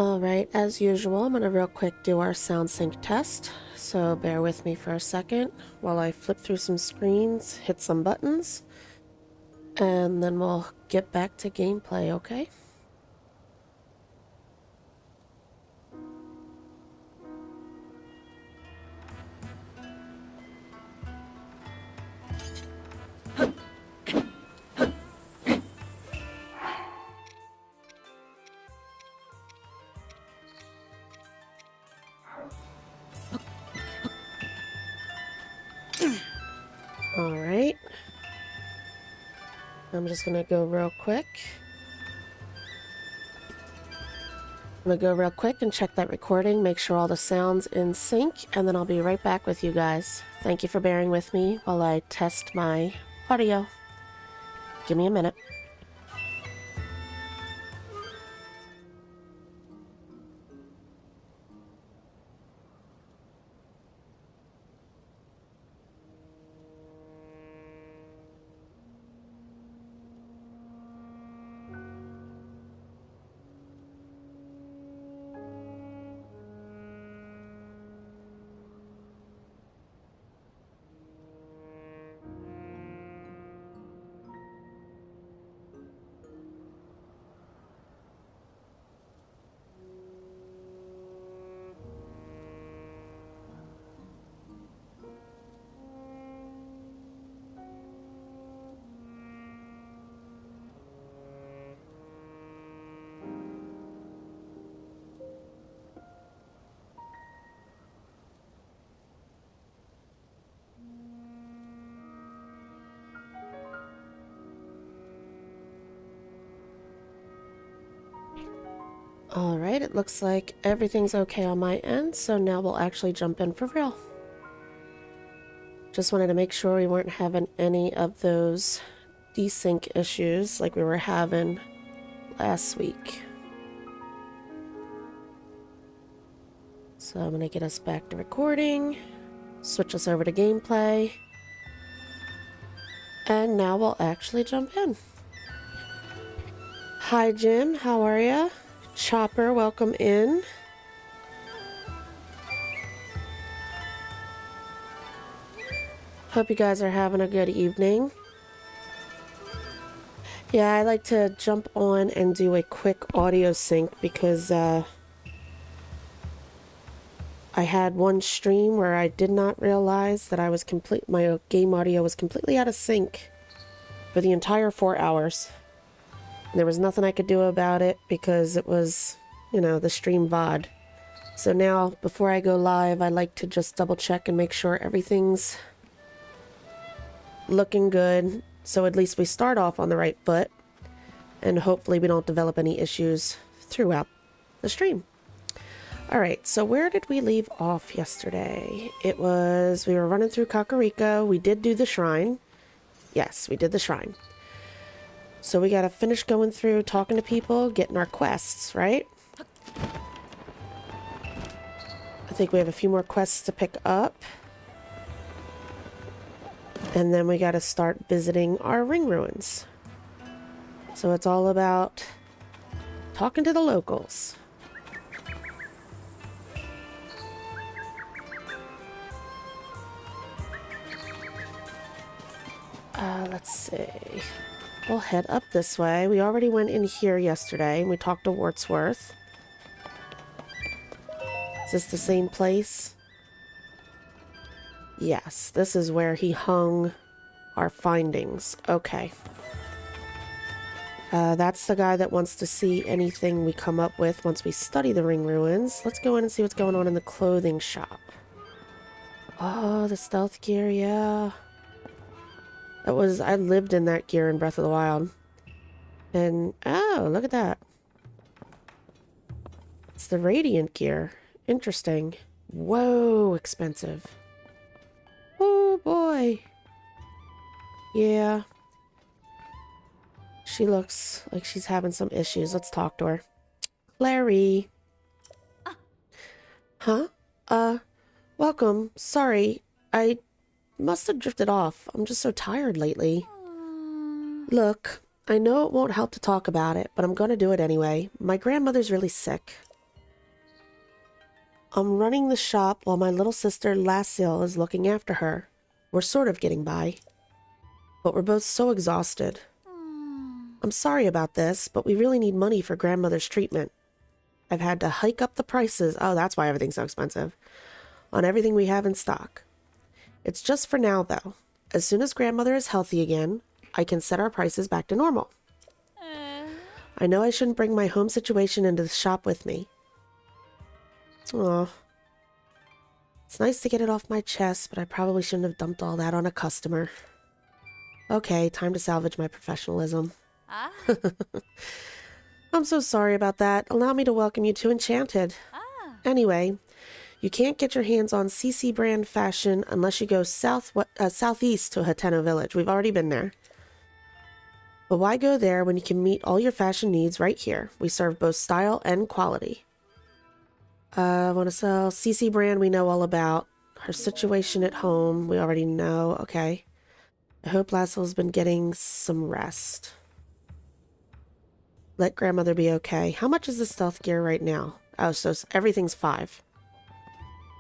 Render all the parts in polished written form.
Alright, as usual, I'm going to real quick do our sound sync test, so bear with me for a second while I flip through some screens, hit some buttons, and then we'll get back to gameplay, okay? Alright. I'm just gonna go real quick. I'm gonna go real quick and check that recording, make sure all the sound's in sync, and then I'll be right back with you guys. Thank you for bearing with me while I test my audio. Give me a minute. Alright, it looks like everything's okay on my end, so now we'll actually jump in for real. Just wanted to make sure we weren't having any of those desync issues like we were having last week. So I'm going to get us back to recording, switch us over to gameplay, and now we'll actually jump in. Hi Jim, how are ya? Chopper, welcome in. Hope you guys are having a good evening. Yeah, I like to jump on and do a quick audio sync because I had one stream where I did not realize that my game audio was completely out of sync for the entire 4 hours. There was nothing I could do about it because it was, you know, the stream VOD. So now, before I go live, I like to just double check and make sure everything's looking good. So at least we start off on the right foot. And hopefully we don't develop any issues throughout the stream. Alright, so where did we leave off yesterday? We were running through Kakariko. We did do the shrine. Yes, we did the shrine. So we gotta finish going through, talking to people, getting our quests, right? I think we have a few more quests to pick up. And then we gotta start visiting our ring ruins. So it's all about talking to the locals. Let's see. We'll head up this way. We already went in here yesterday and we talked to Wordsworth. Is this the same place? Yes, this is where he hung our findings. Okay. That's the guy that wants to see anything we come up with once we study the ring ruins. Let's go in and see what's going on in the clothing shop. Oh, the stealth gear, yeah. I lived in that gear in Breath of the Wild. And, oh, look at that. It's the radiant gear. Interesting. Whoa, expensive. Oh, boy. Yeah. She looks like she's having some issues. Let's talk to her. Clary. Huh? Welcome. Sorry. I must have drifted off. I'm just so tired lately. Look, I know it won't help to talk about it, but I'm gonna do it anyway. My grandmother's really sick. I'm running the shop while my little sister Lassil is looking after her. We're sort of getting by. But we're both so exhausted. I'm sorry about this, but we really need money for grandmother's treatment. I've had to hike up the prices. Oh, that's why everything's so expensive. On everything we have in stock. It's just for now, though. As soon as grandmother is healthy again, I can set our prices back to normal. I know I shouldn't bring my home situation into the shop with me. Aw. It's nice to get it off my chest, but I probably shouldn't have dumped all that on a customer. Okay, time to salvage my professionalism. I'm so sorry about that. Allow me to welcome you to Enchanted. Anyway, you can't get your hands on CC brand fashion unless you go southeast to Hateno Village. We've already been there. But why go there when you can meet all your fashion needs right here? We serve both style and quality. I want to sell CC brand we know all about. Her situation at home we already know. Okay. I hope Lassel's been getting some rest. Let grandmother be okay. How much is the stealth gear right now? Oh, so everything's 5.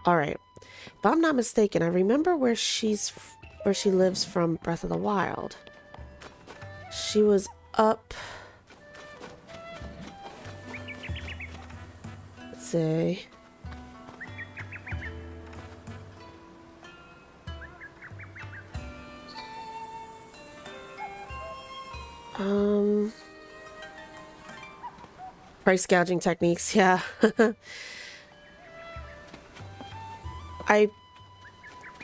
Alright. If I'm not mistaken, I remember where she lives from Breath of the Wild. She was up... Let's see... Price gouging techniques, yeah. I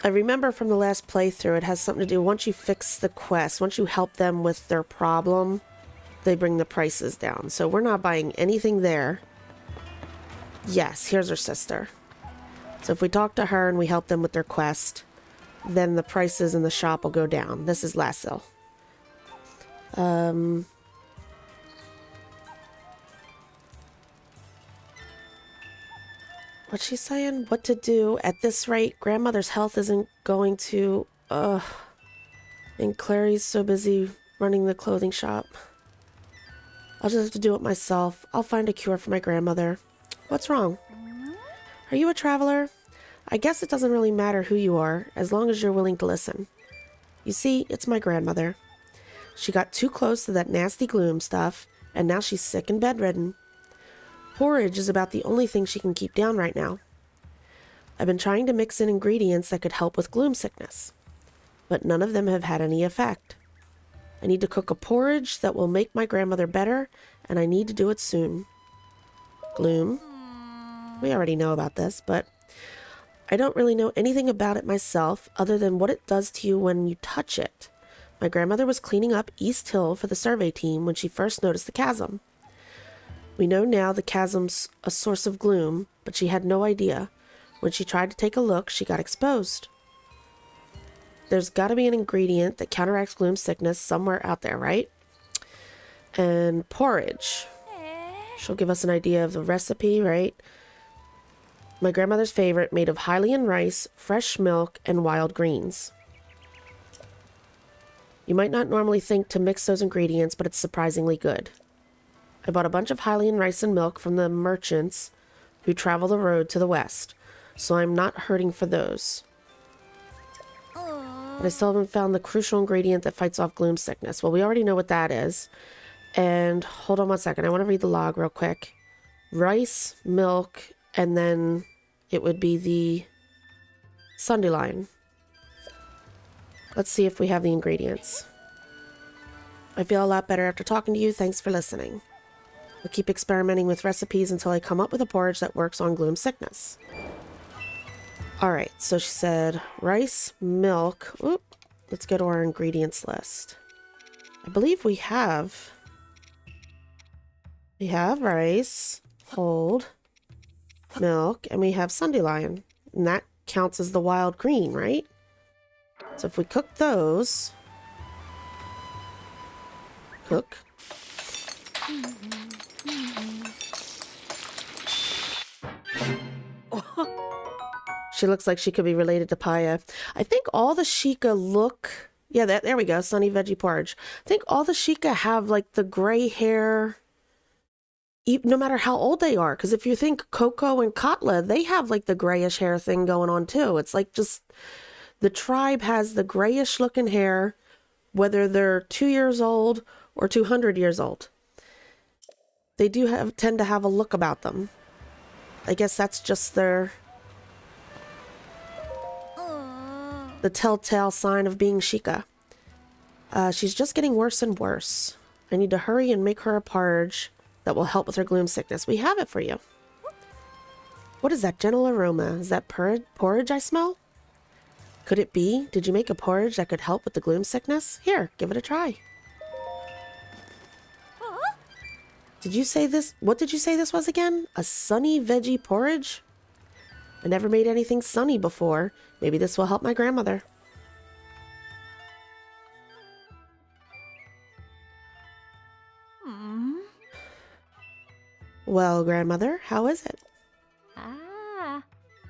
remember from the last playthrough, it has something to do, once you fix the quest, once you help them with their problem, they bring the prices down. So we're not buying anything there. Yes, here's her sister. So if we talk to her and we help them with their quest, then the prices in the shop will go down. This is Lassil. What's she saying? What to do? At this rate, grandmother's health isn't going to... And Clary's so busy running the clothing shop. I'll just have to do it myself. I'll find a cure for my grandmother. What's wrong? Are you a traveler? I guess it doesn't really matter who you are, as long as you're willing to listen. You see, it's my grandmother. She got too close to that nasty gloom stuff, and now she's sick and bedridden. Porridge is about the only thing she can keep down right now. I've been trying to mix in ingredients that could help with gloom sickness, but none of them have had any effect. I need to cook a porridge that will make my grandmother better, and I need to do it soon. Gloom. We already know about this, but I don't really know anything about it myself other than what it does to you when you touch it. My grandmother was cleaning up East Hill for the survey team when she first noticed the chasm. We know now the chasm's a source of gloom, but she had no idea. When she tried to take a look, she got exposed. There's got to be an ingredient that counteracts gloom sickness somewhere out there, right? And porridge. She'll give us an idea of the recipe, right? My grandmother's favorite, made of Hylian rice, fresh milk, and wild greens. You might not normally think to mix those ingredients, but it's surprisingly good. I bought a bunch of Hylian rice and milk from the merchants who travel the road to the west, so I'm not hurting for those. But I still haven't found the crucial ingredient that fights off gloom sickness. Well, we already know what that is. And hold on one second, I want to read the log real quick. Rice, milk, and then it would be the Sundelion. Let's see if we have the ingredients. I feel a lot better after talking to you. Thanks for listening. I'll keep experimenting with recipes until I come up with a porridge that works on gloom sickness. Alright, so she said rice, milk. Oop, let's go to our ingredients list. I believe we have rice, hold, milk, and we have Sundelion. And that counts as the wild green, right? So if we cook those... Cook. She looks like she could be related to Paya. I think all the Sheikah look... Yeah, there we go. Sunny veggie porridge. I think all the Sheikah have like the gray hair no matter how old they are. Because if you think Coco and Katla, they have like the grayish hair thing going on too. It's like just the tribe has the grayish looking hair, whether they're 2 years old or 200 years old. They do tend to have a look about them. I guess that's just the telltale sign of being Sheikah. She's just getting worse and worse. I need to hurry and make her a porridge that will help with her gloom sickness. We have it for you. What is that gentle aroma? Is that porridge I smell? Could it be? Did you make a porridge that could help with the gloom sickness? Here, give it a try. Did you say this? What did you say this was again? A sunny veggie porridge? I never made anything sunny before. Maybe this will help my grandmother. Well, grandmother, how is it?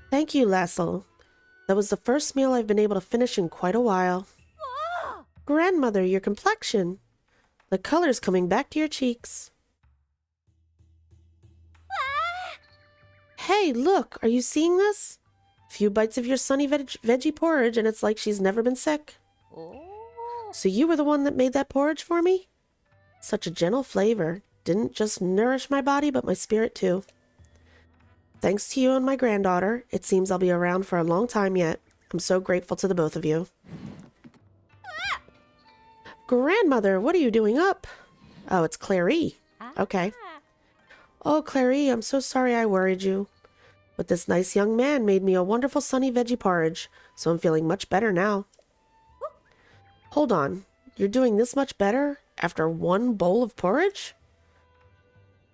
Thank you, Lassel. That was the first meal I've been able to finish in quite a while. Grandmother, your complexion. The color's coming back to your cheeks. Hey, look, are you seeing this? A few bites of your sunny veggie porridge and it's like she's never been sick. So you were the one that made that porridge for me? Such a gentle flavor. Didn't just nourish my body, but my spirit too. Thanks to you and my granddaughter, it seems I'll be around for a long time yet. I'm so grateful to the both of you. Grandmother, what are you doing up? Oh, it's Clary. Okay. Oh, Clary, I'm so sorry I worried you. But this nice young man made me a wonderful sunny veggie porridge, so I'm feeling much better now. Hold on, you're doing this much better after one bowl of porridge?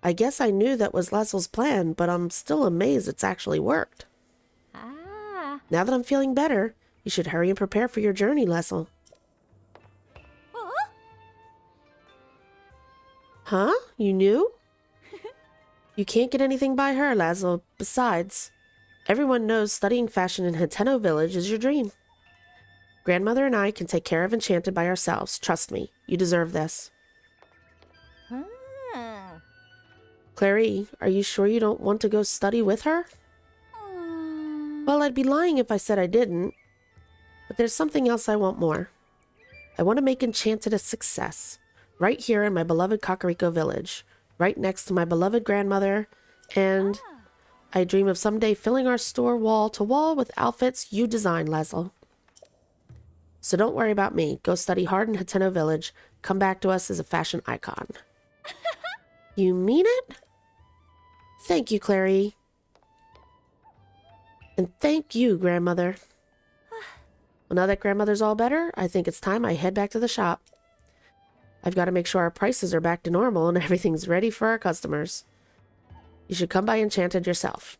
I guess I knew that was Lassel's plan, but I'm still amazed it's actually worked. Now that I'm feeling better, you should hurry and prepare for your journey, Lassel. Huh? You knew? You can't get anything by her, Lassel. Besides, everyone knows studying fashion in Hateno Village is your dream. Grandmother and I can take care of Enchanted by ourselves. Trust me, you deserve this. Clary, are you sure you don't want to go study with her? Well, I'd be lying if I said I didn't. But there's something else I want more. I want to make Enchanted a success. Right here in my beloved Kakariko village. Right next to my beloved grandmother. And I dream of someday filling our store wall to wall with outfits you design, Lassel. So don't worry about me. Go study hard in Hateno Village. Come back to us as a fashion icon. You mean it? Thank you, Clary. And thank you, grandmother. Well, now that grandmother's all better, I think it's time I head back to the shop. I've got to make sure our prices are back to normal and everything's ready for our customers. You should come by Enchanted yourself.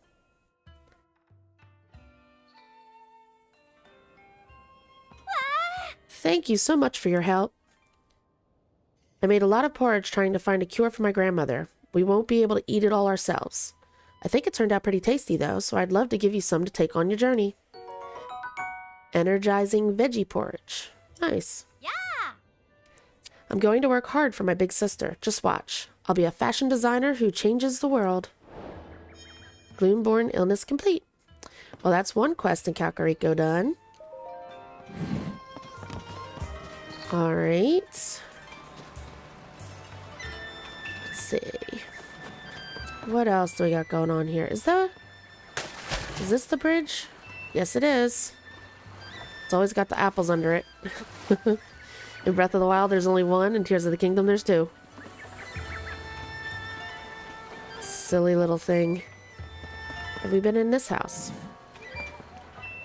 Thank you so much for your help. I made a lot of porridge trying to find a cure for my grandmother. We won't be able to eat it all ourselves. I think it turned out pretty tasty though, so I'd love to give you some to take on your journey. Energizing veggie porridge. Nice. Yeah! I'm going to work hard for my big sister. Just watch. I'll be a fashion designer who changes the world. Gloomborn illness complete. Well, that's one quest in Kakariko done. Alright. See. What else do we got going on here? Is this the bridge? Yes, it is. It's always got the apples under it. In Breath of the Wild, there's only one. In Tears of the Kingdom, there's two. Silly little thing. Have we been in this house?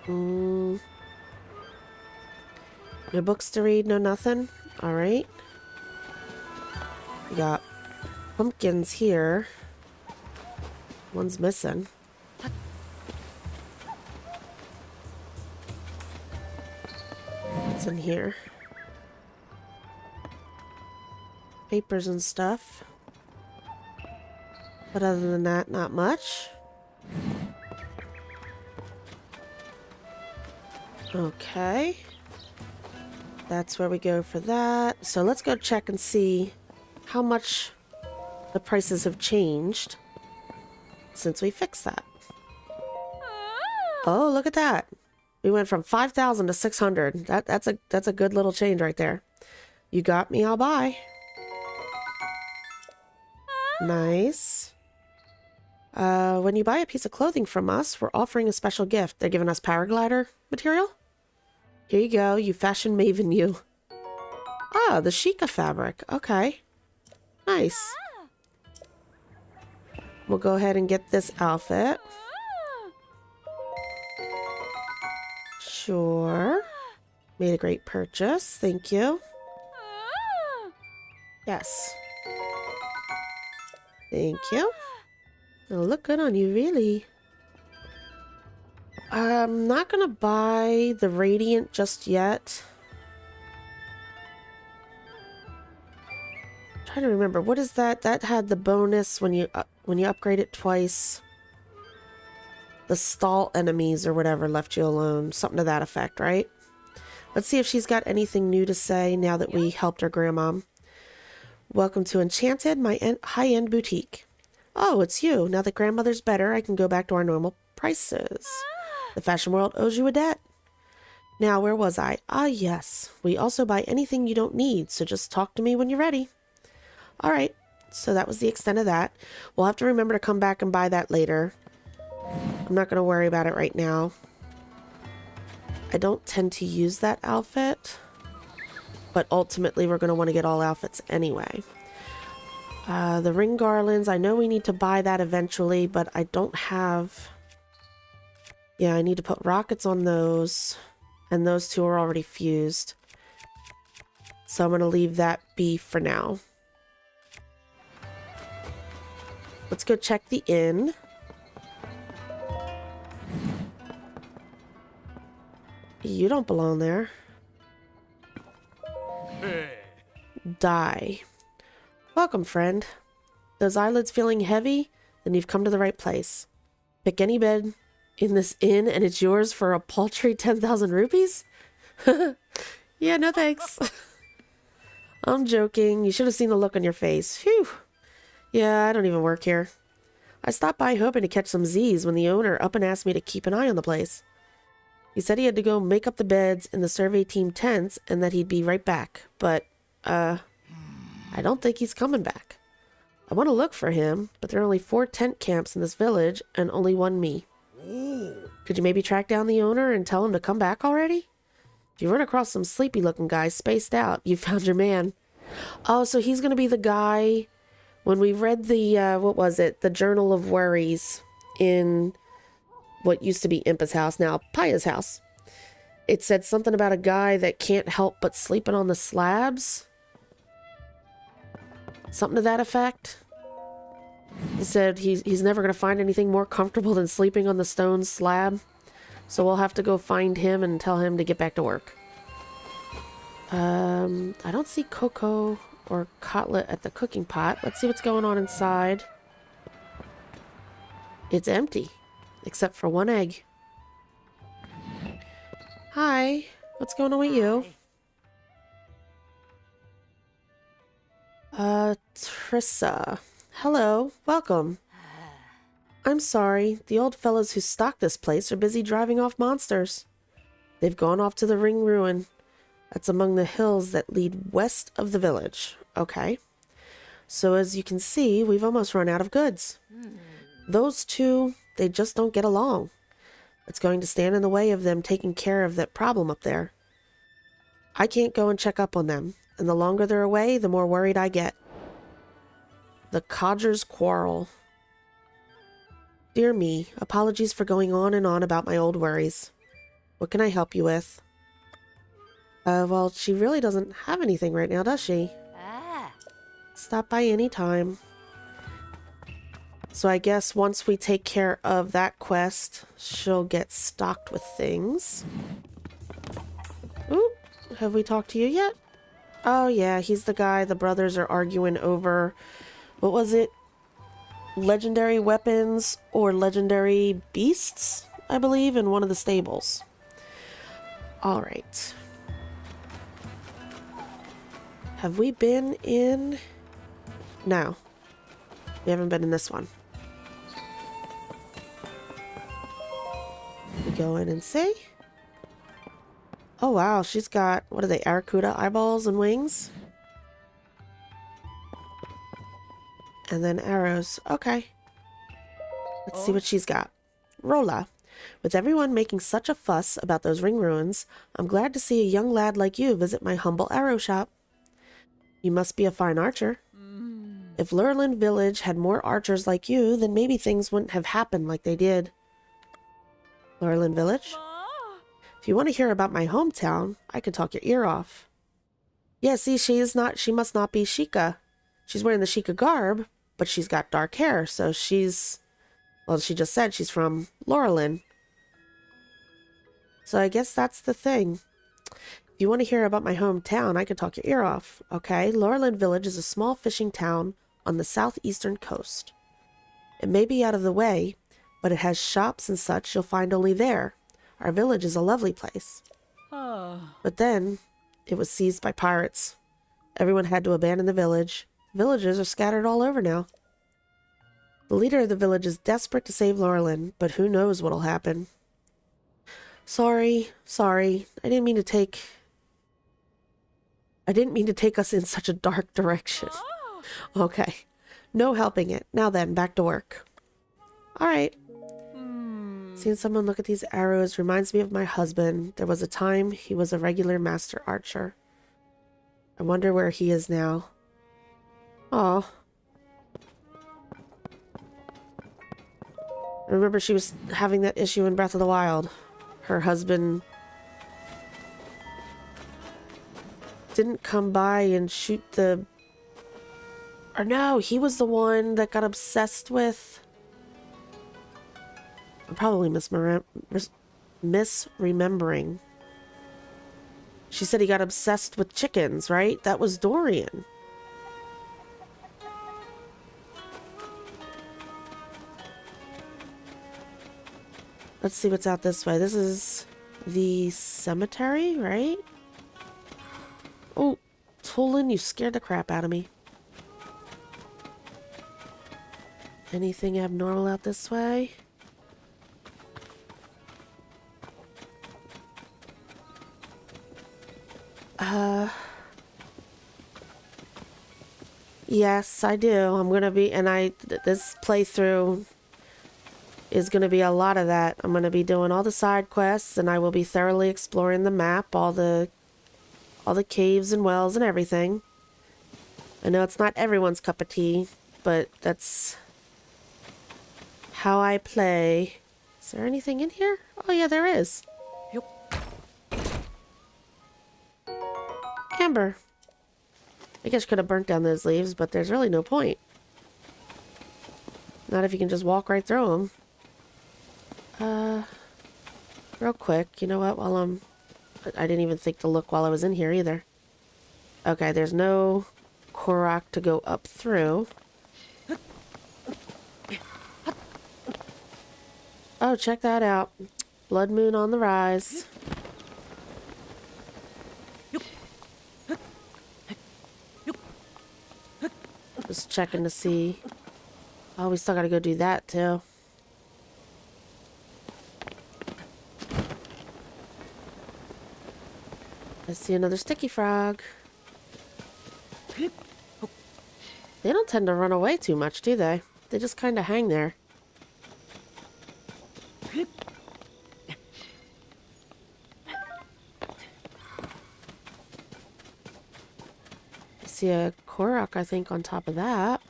No books to read, no nothing. Alright. We got pumpkins here. One's missing. What's in here? Papers and stuff. But other than that, not much. Okay. That's where we go for that. So let's go check and see how much the prices have changed since we fixed that. Oh, look at that. We went from 5,000 to 600. That's a good little change right there. You got me, I'll buy. Nice. When you buy a piece of clothing from us, we're offering a special gift. They're giving us paraglider material. Here you go, you fashion maven you. Ah, the Sheikah fabric. Okay. Nice. We'll go ahead and get this outfit. Sure. Made a great purchase. Thank you. Yes. Thank you. It'll look good on you, really. I'm not gonna buy the Radiant just yet. I'm trying to remember, what is that? That had the bonus when you upgrade it twice. The stall enemies or whatever left you alone. Something to that effect, right? Let's see if she's got anything new to say now that we helped her grandmom. Welcome to Enchanted, my high-end boutique. Oh, it's you. Now that grandmother's better, I can go back to our normal prices. The fashion world owes you a debt. Now, where was I? Ah, yes. We also buy anything you don't need, so just talk to me when you're ready. All right. So that was the extent of that. We'll have to remember to come back and buy that later. I'm not going to worry about it right now. I don't tend to use that outfit, but ultimately we're going to want to get all outfits anyway. The ring garlands, I know we need to buy that eventually, but I don't have... Yeah, I need to put rockets on those, and those two are already fused. So I'm going to leave that be for now. Let's go check the inn. You don't belong there. Die. Welcome, friend. Those eyelids feeling heavy? Then you've come to the right place. Pick any bed in this inn and it's yours for a paltry 10,000 rupees? Yeah, no thanks. I'm joking. You should have seen the look on your face. Phew. Yeah, I don't even work here. I stopped by hoping to catch some Z's when the owner up and asked me to keep an eye on the place. He said he had to go make up the beds in the survey team tents and that he'd be right back. But, I don't think he's coming back. I want to look for him, but there are only 4 tent camps in this village and only one me. Could you maybe track down the owner and tell him to come back already? If you run across some sleepy-looking guy spaced out, you found your man. Oh, so he's going to be the guy... When we read the, what was it? The Journal of Worries in what used to be Impa's house, now Paya's house. It said something about a guy that can't help but sleeping on the slabs. Something to that effect. He said he's never going to find anything more comfortable than sleeping on the stone slab. So we'll have to go find him and tell him to get back to work. I don't see Coco or Cutlet at the cooking pot. Let's see what's going on inside. It's empty, except for one egg. Hi, what's going on with you? Trissa. Hello, welcome. I'm sorry, the old fellows who stock this place are busy driving off monsters. They've gone off to the Ring Ruin. That's among the hills that lead west of the village. Okay. So as you can see, we've almost run out of goods. Those two, they just don't get along. It's going to stand in the way of them taking care of that problem up there. I can't go and check up on them, and the longer they're away, the more worried I get. The Codger's Quarrel. Dear me, apologies for going on and on about my old worries. What can I help you with? Well, she really doesn't have anything right now, does she? Stop by any time. So I guess once we take care of that quest, she'll get stocked with things. Ooh, have we talked to you yet? Oh yeah, he's the guy the brothers are arguing over. What was it? Legendary weapons or legendary beasts, I believe, in one of the stables. Alright. Have we been in? No. We haven't been in this one. We go in and see. Oh wow, she's got, what are they, Aracuda eyeballs and wings? And then arrows. Okay. Let's see what she's got. Rolla. With everyone making such a fuss about those ring ruins, I'm glad to see a young lad like you visit my humble arrow shop. You must be a fine archer. If Lurland Village had more archers like you, then maybe things wouldn't have happened like they did. Lurland Village? If you want to hear about my hometown, I can talk your ear off. Yeah, see, she must not be Sheikah. She's wearing the Sheikah garb, but she's got dark hair, so she's, well, she just said she's from Lurland. So I guess that's the thing. If you want to hear about my hometown, I can talk your ear off. Okay, Lurland Village is a small fishing town on the southeastern coast. It may be out of the way, but it has shops and such you'll find only there. Our village is a lovely place. But then, it was seized by pirates. Everyone had to abandon the village. Villagers are scattered all over now. The leader of the village is desperate to save Lurland, but who knows what'll happen. Sorry. I didn't mean to take us in such a dark direction. Okay. No helping it. Now then, back to work. Alright. Seeing someone look at these arrows reminds me of my husband. There was a time he was a regular master archer. I wonder where he is now. Aw. I remember she was having that issue in Breath of the Wild. Her husband didn't come by and shoot the... Or no, he was the one that got obsessed with... I'm probably misremembering. She said he got obsessed with chickens, right? That was Dorian. Let's see what's out this way. This is the cemetery, right? Oh, Tolan, you scared the crap out of me. Anything abnormal out this way? Yes, I do. I'm gonna be, and this playthrough is gonna be a lot of that. I'm gonna be doing all the side quests, and I will be thoroughly exploring the map, all the caves and wells and everything. I know it's not everyone's cup of tea, but that's how I play. Is there anything in here? Oh yeah, there is. Amber. I guess you could have burnt down those leaves, but there's really no point. Not if you can just walk right through them. Real quick, you know what, I didn't even think to look while I was in here either. Okay, there's no Korok to go up through. Oh, check that out. Blood moon on the rise. Just checking to see. Oh, we still gotta go do that too. I see another sticky frog. They don't tend to run away too much, do they? They just kind of hang there. I see a Korok, I think, on top of that.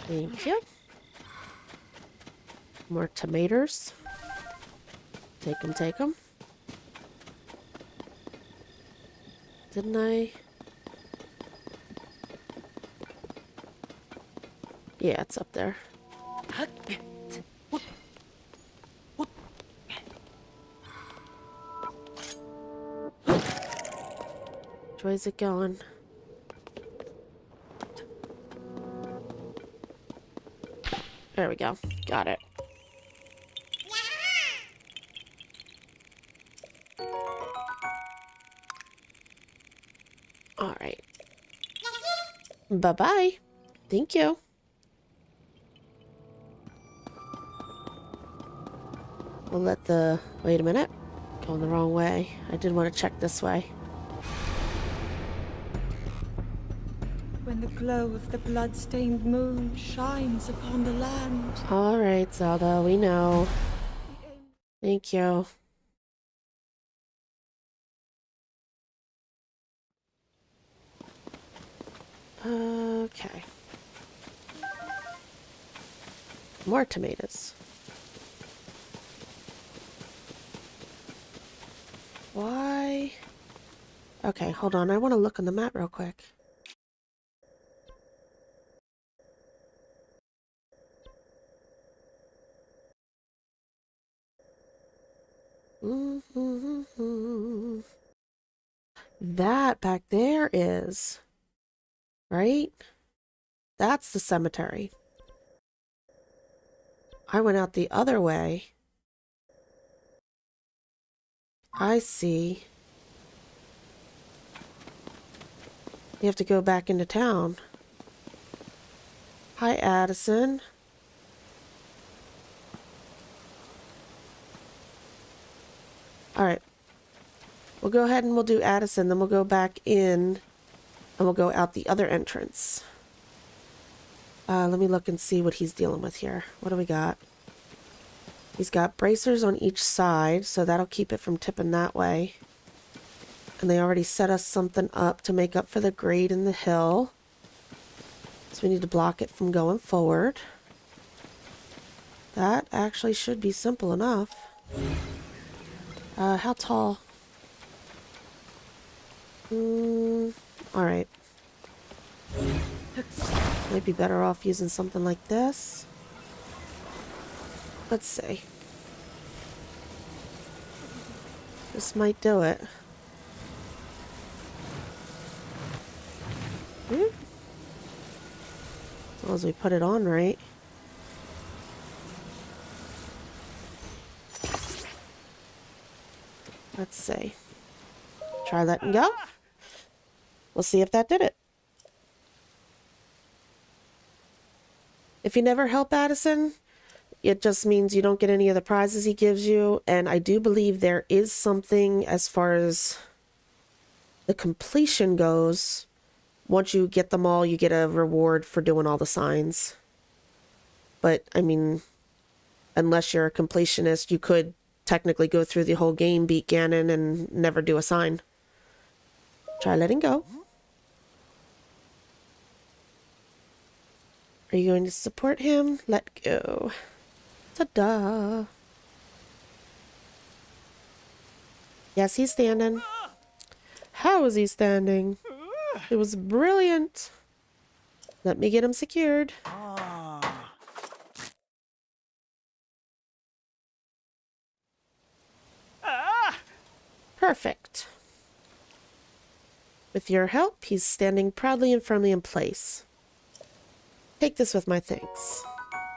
Thank you. More tomatoes. Take them, take them. Didn't I? Yeah, it's up there. Which way is it going? There we go. Got it. All right. Bye-bye. Thank you. We'll let the... Wait a minute. Going the wrong way. I did want to check this way. When the glow of the blood-stained moon shines upon the land. All right, Zelda, we know. Thank you. Okay. More tomatoes. Why? Okay, hold on. I want to look on the map real quick. That back there is... Right? That's the cemetery. I went out the other way. I see. You have to go back into town. Hi, Addison. Alright. We'll go ahead and we'll do Addison, then we'll go back in and we'll go out the other entrance. Let me look and see what he's dealing with here. What do we got? He's got bracers on each side, so that'll keep it from tipping that way. And they already set us something up to make up for the grade in the hill. So we need to block it from going forward. That actually should be simple enough. How tall? Alright. Might be better off using something like this. Let's see. This might do it. As long as we put it on right. Let's see. Try letting go. We'll see if that did it. If you never help Addison, it just means you don't get any of the prizes he gives you. And I do believe there is something as far as the completion goes. Once you get them all, you get a reward for doing all the signs. But, I mean, unless you're a completionist, you could technically go through the whole game, beat Ganon, and never do a sign. Try letting go. Are you going to support him? Let go. Ta-da! Yes, he's standing. How is he standing? It was brilliant. Let me get him secured. Perfect. With your help, he's standing proudly and firmly in place. Take this with my thanks.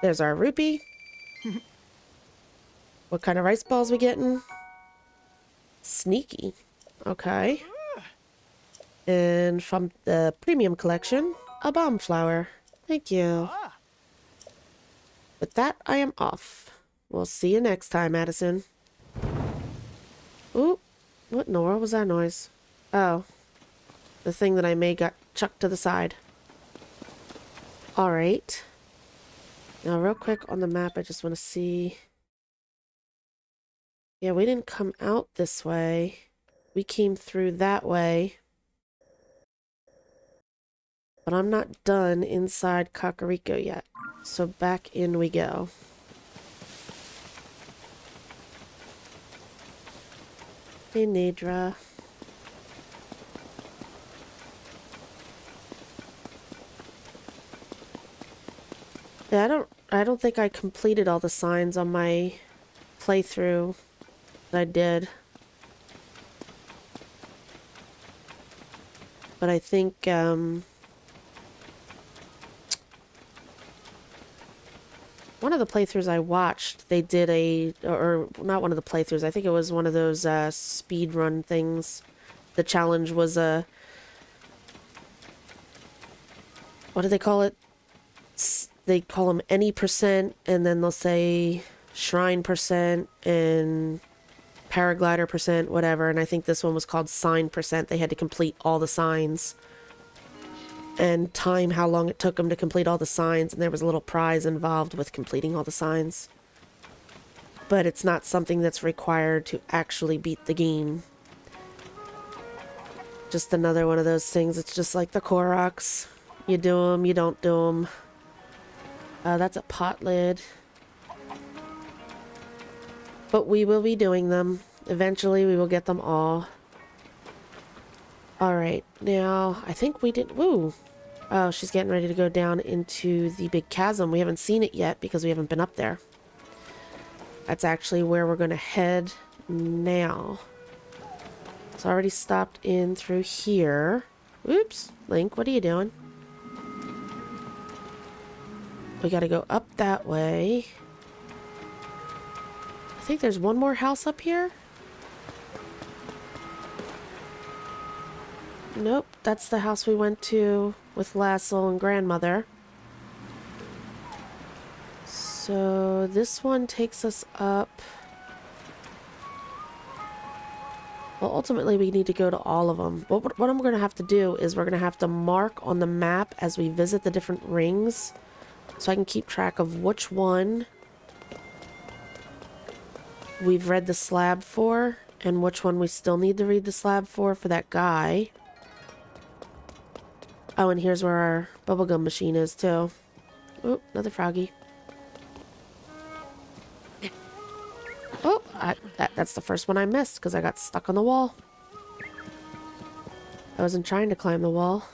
There's our rupee. What kind of rice balls we getting? Sneaky. Okay. And from the premium collection, a bomb flower. Thank you. With that, I am off. We'll see you next time, Addison. Ooh, what in the world was that noise? Oh, the thing that I made got chucked to the side. Alright. Now, real quick on the map, I just want to see... Yeah, we didn't come out this way. We came through that way. But I'm not done inside Kakariko yet. So back in we go. Hey, Nadra. Yeah, I don't think I completed all the signs on my playthrough that I did. But I think, one of the playthroughs I watched, they did or not one of the playthroughs, I think it was one of those speed run things. The challenge was what do they call it? they call them any percent, and then they'll say shrine percent and paraglider percent, whatever. And I think this one was called sign percent. They had to complete all the signs and time how long it took them to complete all the signs, and there was a little prize involved with completing all the signs. But it's not something that's required to actually beat the game. Just another one of those things. It's just like the Koroks. You do them, you don't do them. That's a pot lid. But we will be doing them. Eventually we will get them all. Alright, now I think we did... Woo! Oh, she's getting ready to go down into the big chasm. We haven't seen it yet because we haven't been up there. That's actually where we're going to head now. It's already stopped in through here. Oops, Link, what are you doing? We got to go up that way. I think there's one more house up here. Nope, that's the house we went to with Lassel and Grandmother. So this one takes us up. Well, ultimately we need to go to all of them. What I'm going to have to do is we're going to have to mark on the map as we visit the different rings, so I can keep track of which one we've read the slab for and which one we still need to read the slab for that guy. Oh, and here's where our bubblegum machine is too. Oh, another froggy. Oh, that's the first one I missed because I got stuck on the wall. I wasn't trying to climb the wall.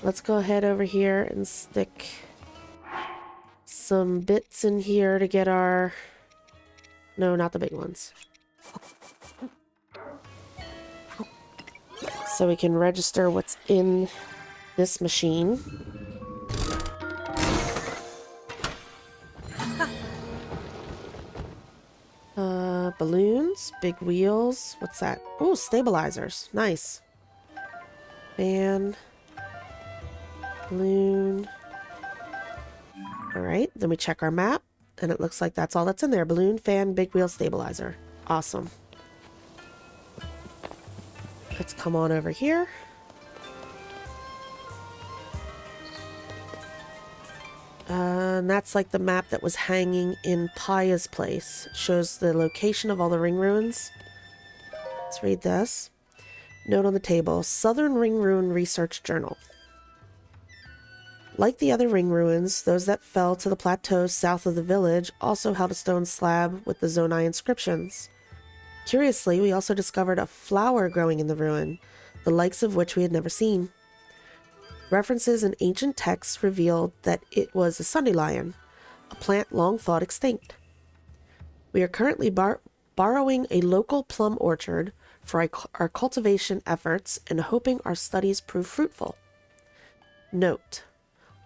Let's go ahead over here and stick some bits in here to get our... No, not the big ones. So we can register what's in this machine. Balloons, big wheels. What's that? Oh, stabilizers. Nice. Fan. Balloon. Alright, then we check our map, and it looks like that's all that's in there. Balloon, fan, big wheel, stabilizer. Awesome. Let's come on over here. And that's like the map that was hanging in Paya's place. It shows the location of all the ring ruins. Let's read this. Note on the table, Southern Ring Ruin Research Journal. Like the other ring ruins, those that fell to the plateaus south of the village also held a stone slab with the Zonai inscriptions. Curiously, we also discovered a flower growing in the ruin, the likes of which we had never seen. References in ancient texts revealed that it was a Sunday lion, a plant long thought extinct. We are currently borrowing a local plum orchard for our cultivation efforts and hoping our studies prove fruitful. Note: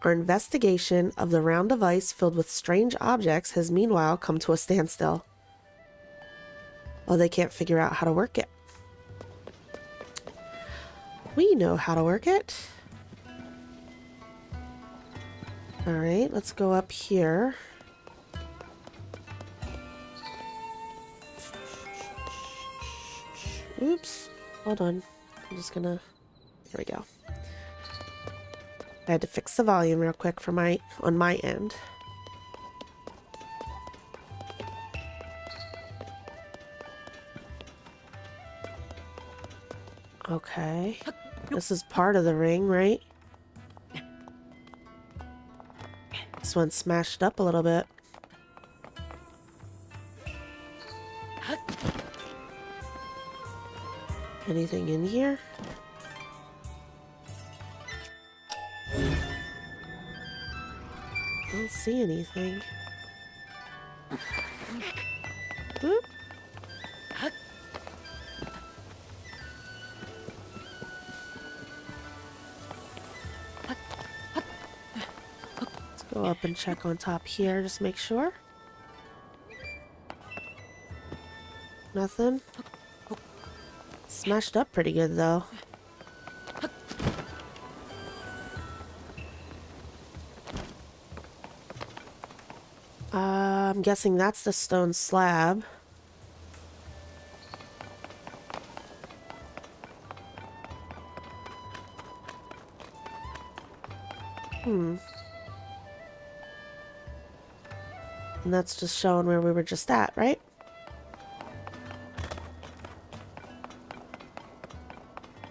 our investigation of the round of ice filled with strange objects has meanwhile come to a standstill. Well, they can't figure out how to work it. We know how to work it. Alright, let's go up here. Oops. Hold on. I'm just gonna... There we go. I had to fix the volume real quick for on my end. Okay. This is part of the ring, right? This one's smashed up a little bit. Anything in here? I don't see anything. Whoop. Let's go up and check on top here, just make sure. Nothing. Smashed up pretty good though. I'm guessing that's the stone slab. And that's just showing where we were just at, right?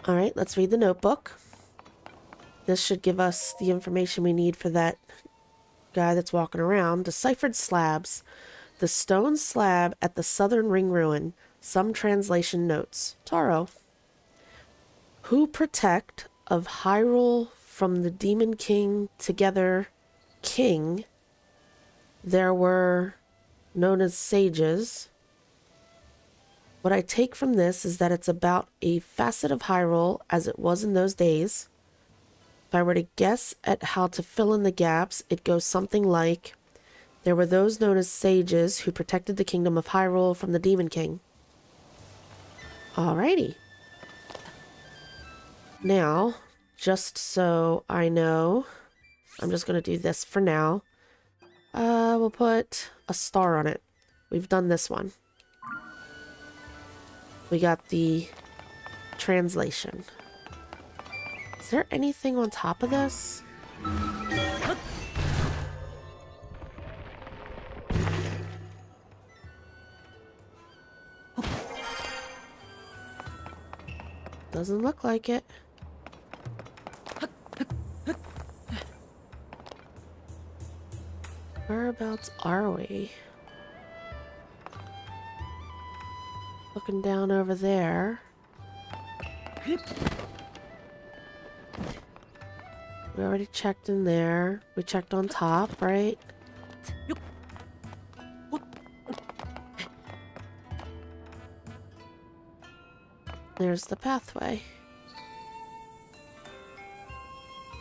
Alright, let's read the notebook. This should give us the information we need for that guy that's walking around. Deciphered slabs. The stone slab at the southern ring ruin. Some translation notes. Taro. Who protect of Hyrule from the Demon King together king. There were known as sages. What I take from this is that it's about a facet of Hyrule as it was in those days. If I were to guess at how to fill in the gaps, it goes something like, there were those known as sages who protected the kingdom of Hyrule from the Demon King. Alrighty. Now, just so I know, I'm just going to do this for now. We'll put a star on it. We've done this one. We got the translation. Is there anything on top of this? Doesn't look like it. Whereabouts are we? Looking down over there. We already checked in there. We checked on top, right? There's the pathway.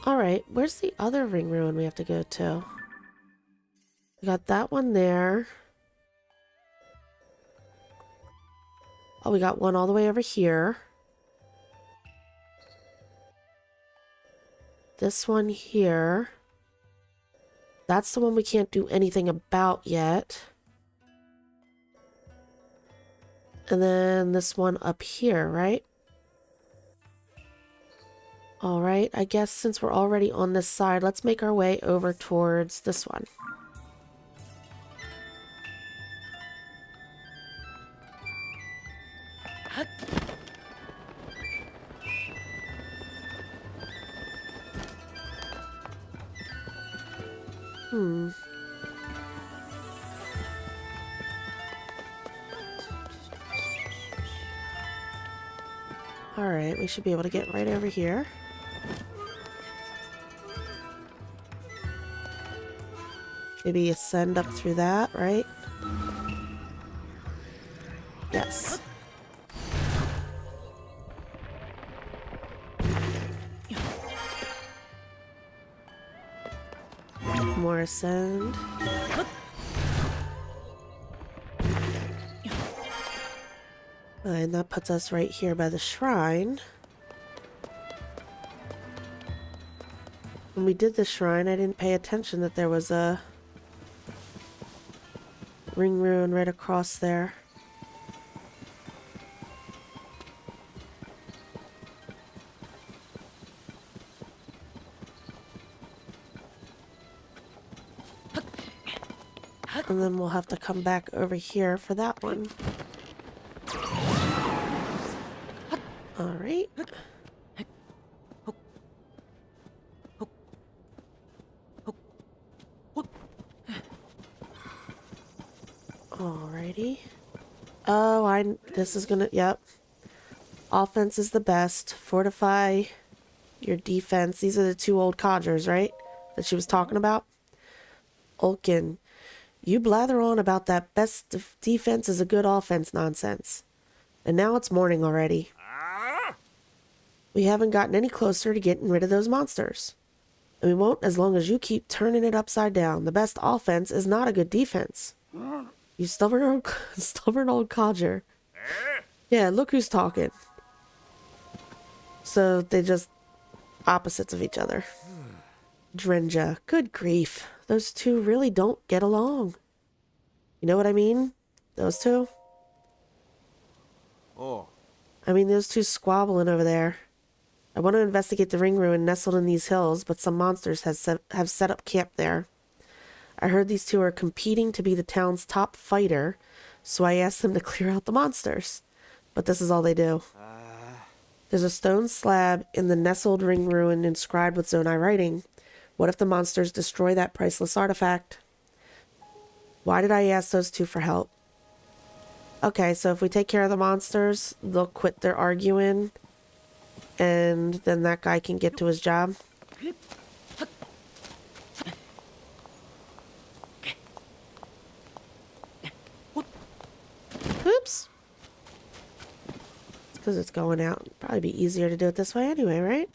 Alright, where's the other ring ruin we have to go to? We got that one there. Oh, we got one all the way over here. This one here. That's the one we can't do anything about yet. And then this one up here, right? Alright, I guess since we're already on this side, let's make our way over towards this one. Alright, we should be able to get right over here. Maybe ascend up through that, right? Yes. More ascend. And that puts us right here by the shrine. When we did the shrine, I didn't pay attention that there was a ring ruin right across there. And then we'll have to come back over here for that one. Alright. Alrighty. Oh, this is gonna, yep. Offense is the best. Fortify your defense. These are the two old codgers, right? That she was talking about. Ulkin, you blather on about that best defense is a good offense nonsense. And now it's morning already. We haven't gotten any closer to getting rid of those monsters. And we won't as long as you keep turning it upside down. The best offense is not a good defense. You stubborn old codger. Yeah, look who's talking. So they just opposites of each other. Drenja, good grief. Those two really don't get along. You know what I mean? Those two? Oh. I mean, those two squabbling over there. I want to investigate the ring ruin nestled in these hills, but some monsters have set up camp there. I heard these two are competing to be the town's top fighter, so I asked them to clear out the monsters. But this is all they do. There's a stone slab in the nestled ring ruin inscribed with Zonai writing. What if the monsters destroy that priceless artifact? Why did I ask those two for help? Okay, so if we take care of the monsters, they'll quit their arguing, and then that guy can get to his job. Oops. It's because it's going out. It'd probably be easier to do it this way anyway, right?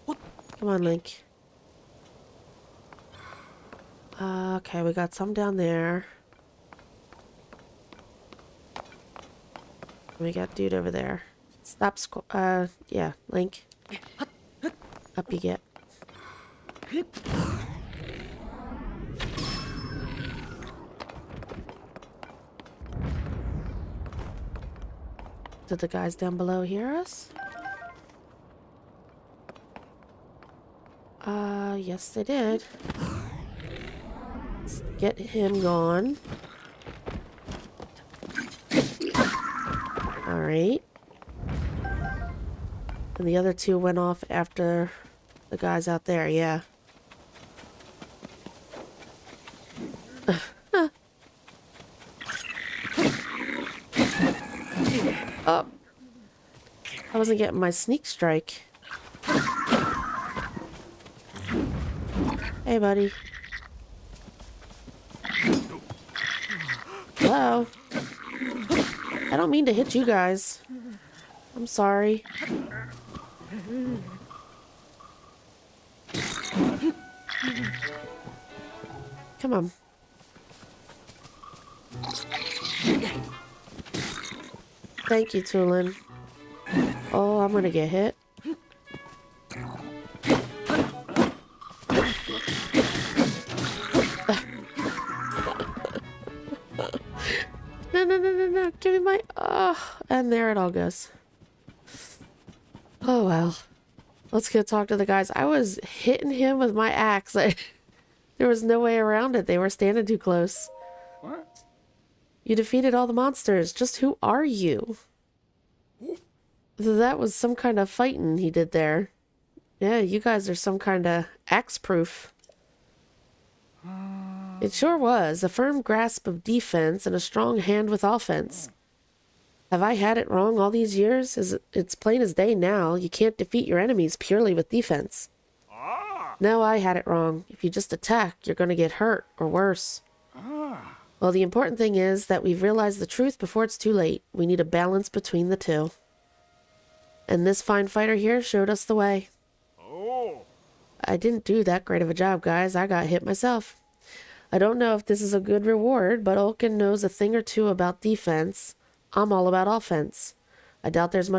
Come on, Link. Okay, we got some down there. We got dude over there. Stop yeah, Link. Up you get. Did the guys down below hear us? Yes they did. Let's get him gone. Alright. And the other two went off after the guys out there, yeah. Oh. I wasn't getting my sneak strike. Hey, buddy. Hello? I don't mean to hit you guys. I'm sorry. Come on. Thank you, Tulin. Oh, I'm gonna get hit. No. Give me my... and there it all goes. Oh, well. Let's go talk to the guys. I was hitting him with my axe. There was no way around it. They were standing too close. What? You defeated all the monsters. Just who are you? That was some kind of fighting he did there. Yeah, you guys are some kind of axe-proof. It sure was. A firm grasp of defense and a strong hand with offense. Have I had it wrong all these years? It's plain as day now. You can't defeat your enemies purely with defense. No, I had it wrong. If you just attack, you're going to get hurt, or worse. Well, the important thing is that we've realized the truth before it's too late. We need a balance between the two. And this fine fighter here showed us the way. I didn't do that great of a job, guys. I got hit myself. I don't know if this is a good reward, but Olkin knows a thing or two about defense. I'm all about offense. I doubt there's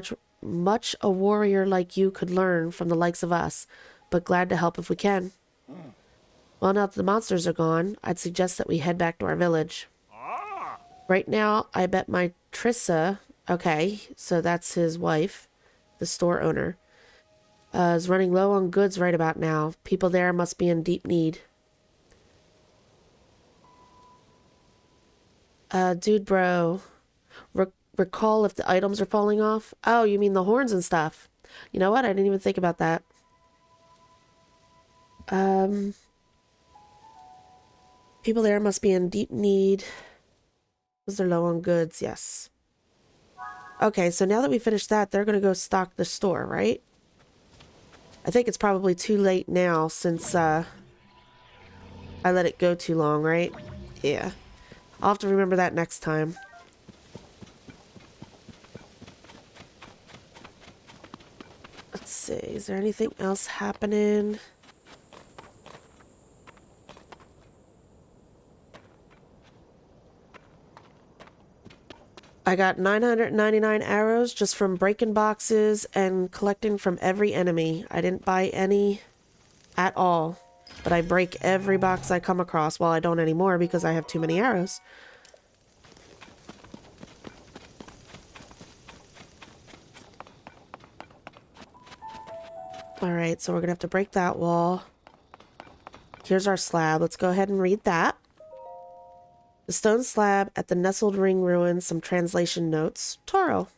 much a warrior like you could learn from the likes of us, but glad to help if we can. Well, now that the monsters are gone, I'd suggest that we head back to our village. Right now, I bet my Trissa, okay, so that's his wife, the store owner, is running low on goods right about now. People there must be in deep need. Dude bro, recall if the items are falling off? Oh, you mean the horns and stuff. You know what? I didn't even think about that. People there must be in deep need. Because they're low on goods, yes. Okay, so now that we finished that, they're going to go stock the store, right? I think it's probably too late now since I let it go too long, right? Yeah. I'll have to remember that next time. Let's see, is there anything else happening? I got 999 arrows just from breaking boxes and collecting from every enemy. I didn't buy any at all. But I break every box I come across. Well, I don't anymore because I have too many arrows. Alright, so we're gonna have to break that wall. Here's our slab. Let's go ahead and read that. The stone slab at the nestled ring ruins. Some translation notes. Toro.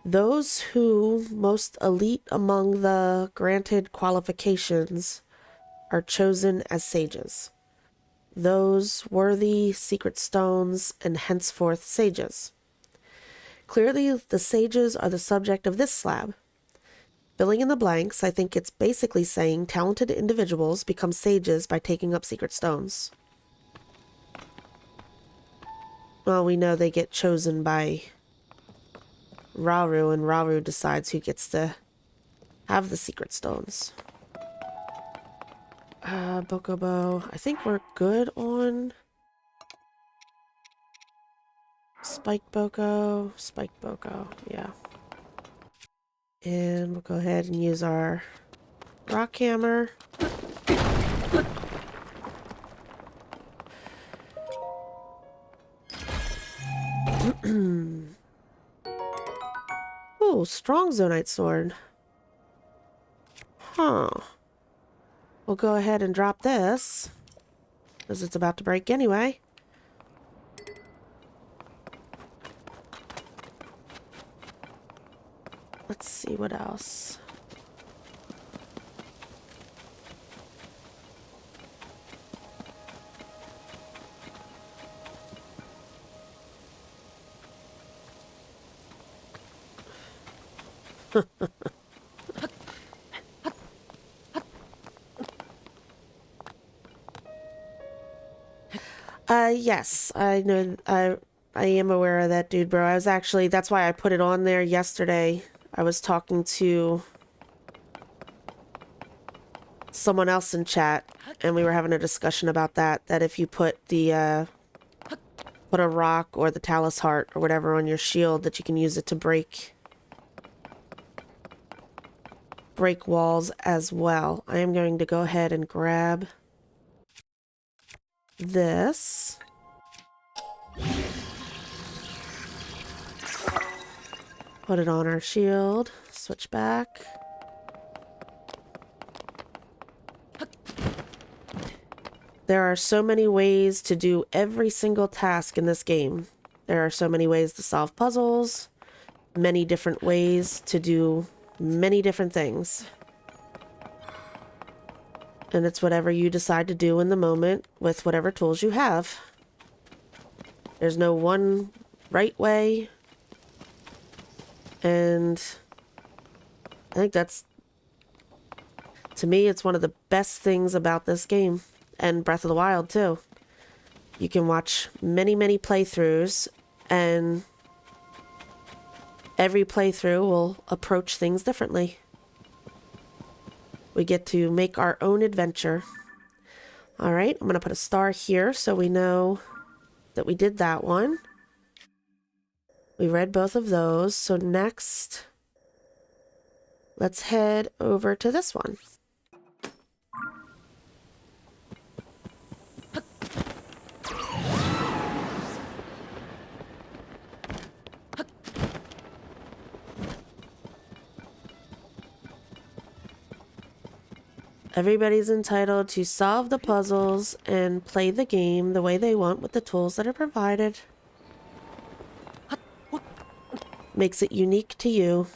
Those who most elite among the granted qualifications are chosen as sages. Those worthy secret stones and henceforth sages. Clearly, the sages are the subject of this slab. Filling in the blanks, I think it's basically saying talented individuals become sages by taking up secret stones. Well, we know they get chosen by Rauru, and Rauru decides who gets to have the secret stones. Bokobo. I think we're good on Spike Boko. Spike Boko, yeah. And we'll go ahead and use our rock hammer. Ooh, strong Zonite sword. Huh. We'll go ahead and drop this, because it's about to break anyway. Let's see what else. Yes, I know. I am aware of that, dude, bro. I was actually, that's why I put it on there yesterday. I was talking to someone else in chat, and we were having a discussion about that. That if you put the put a rock or the Talus Heart or whatever on your shield, that you can use it to break walls as well. I am going to go ahead and grab this. Put it on our shield. Switch back. There are so many ways to do every single task in this game. There are so many ways to solve puzzles, many different ways to do many different things. And it's whatever you decide to do in the moment with whatever tools you have. There's no one right way. And I think that's, to me, it's one of the best things about this game. And Breath of the Wild, too. You can watch many, many playthroughs, and every playthrough will approach things differently. We get to make our own adventure. Alright, I'm going to put a star here so we know that we did that one. We read both of those, so next, let's head over to this one. Everybody's entitled to solve the puzzles and play the game the way they want with the tools that are provided. Makes it unique to you.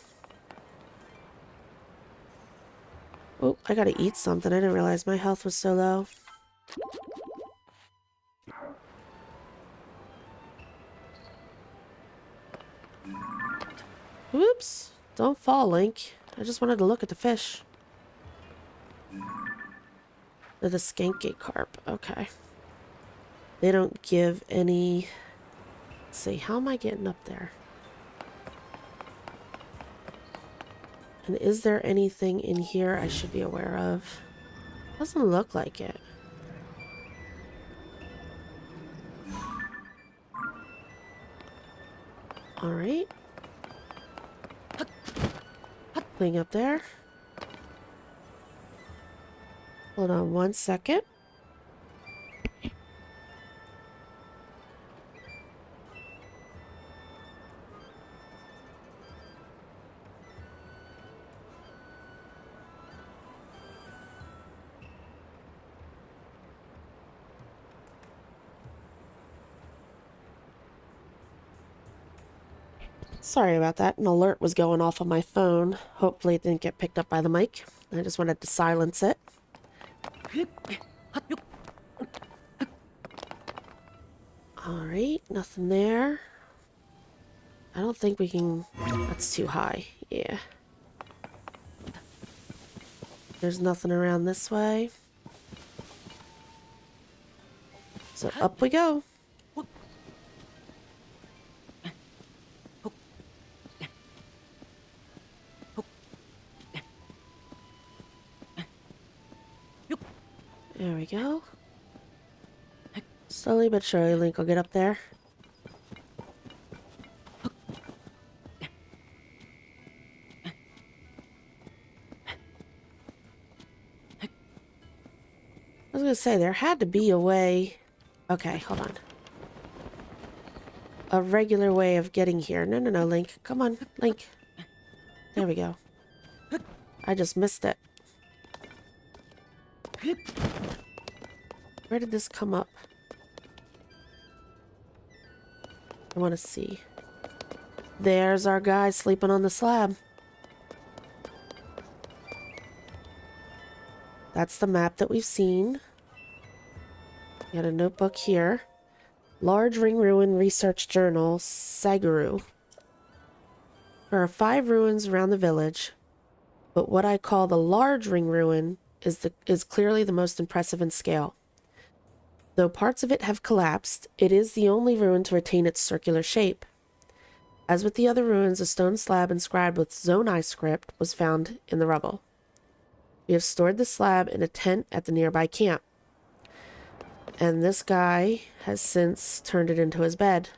Oh, I gotta eat something. I didn't realize my health was so low. Whoops. Don't fall, Link. I just wanted to look at the fish. The Skankgate carp. Okay. They don't give any... Let's see, how am I getting up there? And is there anything in here I should be aware of? Doesn't look like it. Alright. Thing up there. Hold on 1 second. Sorry about that. An alert was going off on my phone. Hopefully it didn't get picked up by the mic. I just wanted to silence it. Alright, nothing there. I don't think we can... That's too high. Yeah. There's nothing around this way. So up we go. There we go. Slowly but surely, Link will get up there. I was gonna say, there had to be a way... Okay, hold on. A regular way of getting here. No, no, no, Link. Come on, Link. There we go. I just missed it. Where did this come up? I want to see. There's our guy sleeping on the slab. That's the map that we've seen. We got a notebook here. Large Ring Ruin Research Journal, Saguru. There are 5 ruins around the village, but what I call the large Ring Ruin is clearly the most impressive in scale. Though parts of it have collapsed, it is the only ruin to retain its circular shape. As with the other ruins, a stone slab inscribed with Zonai script was found in the rubble. We have stored the slab in a tent at the nearby camp. And this guy has since turned it into his bed.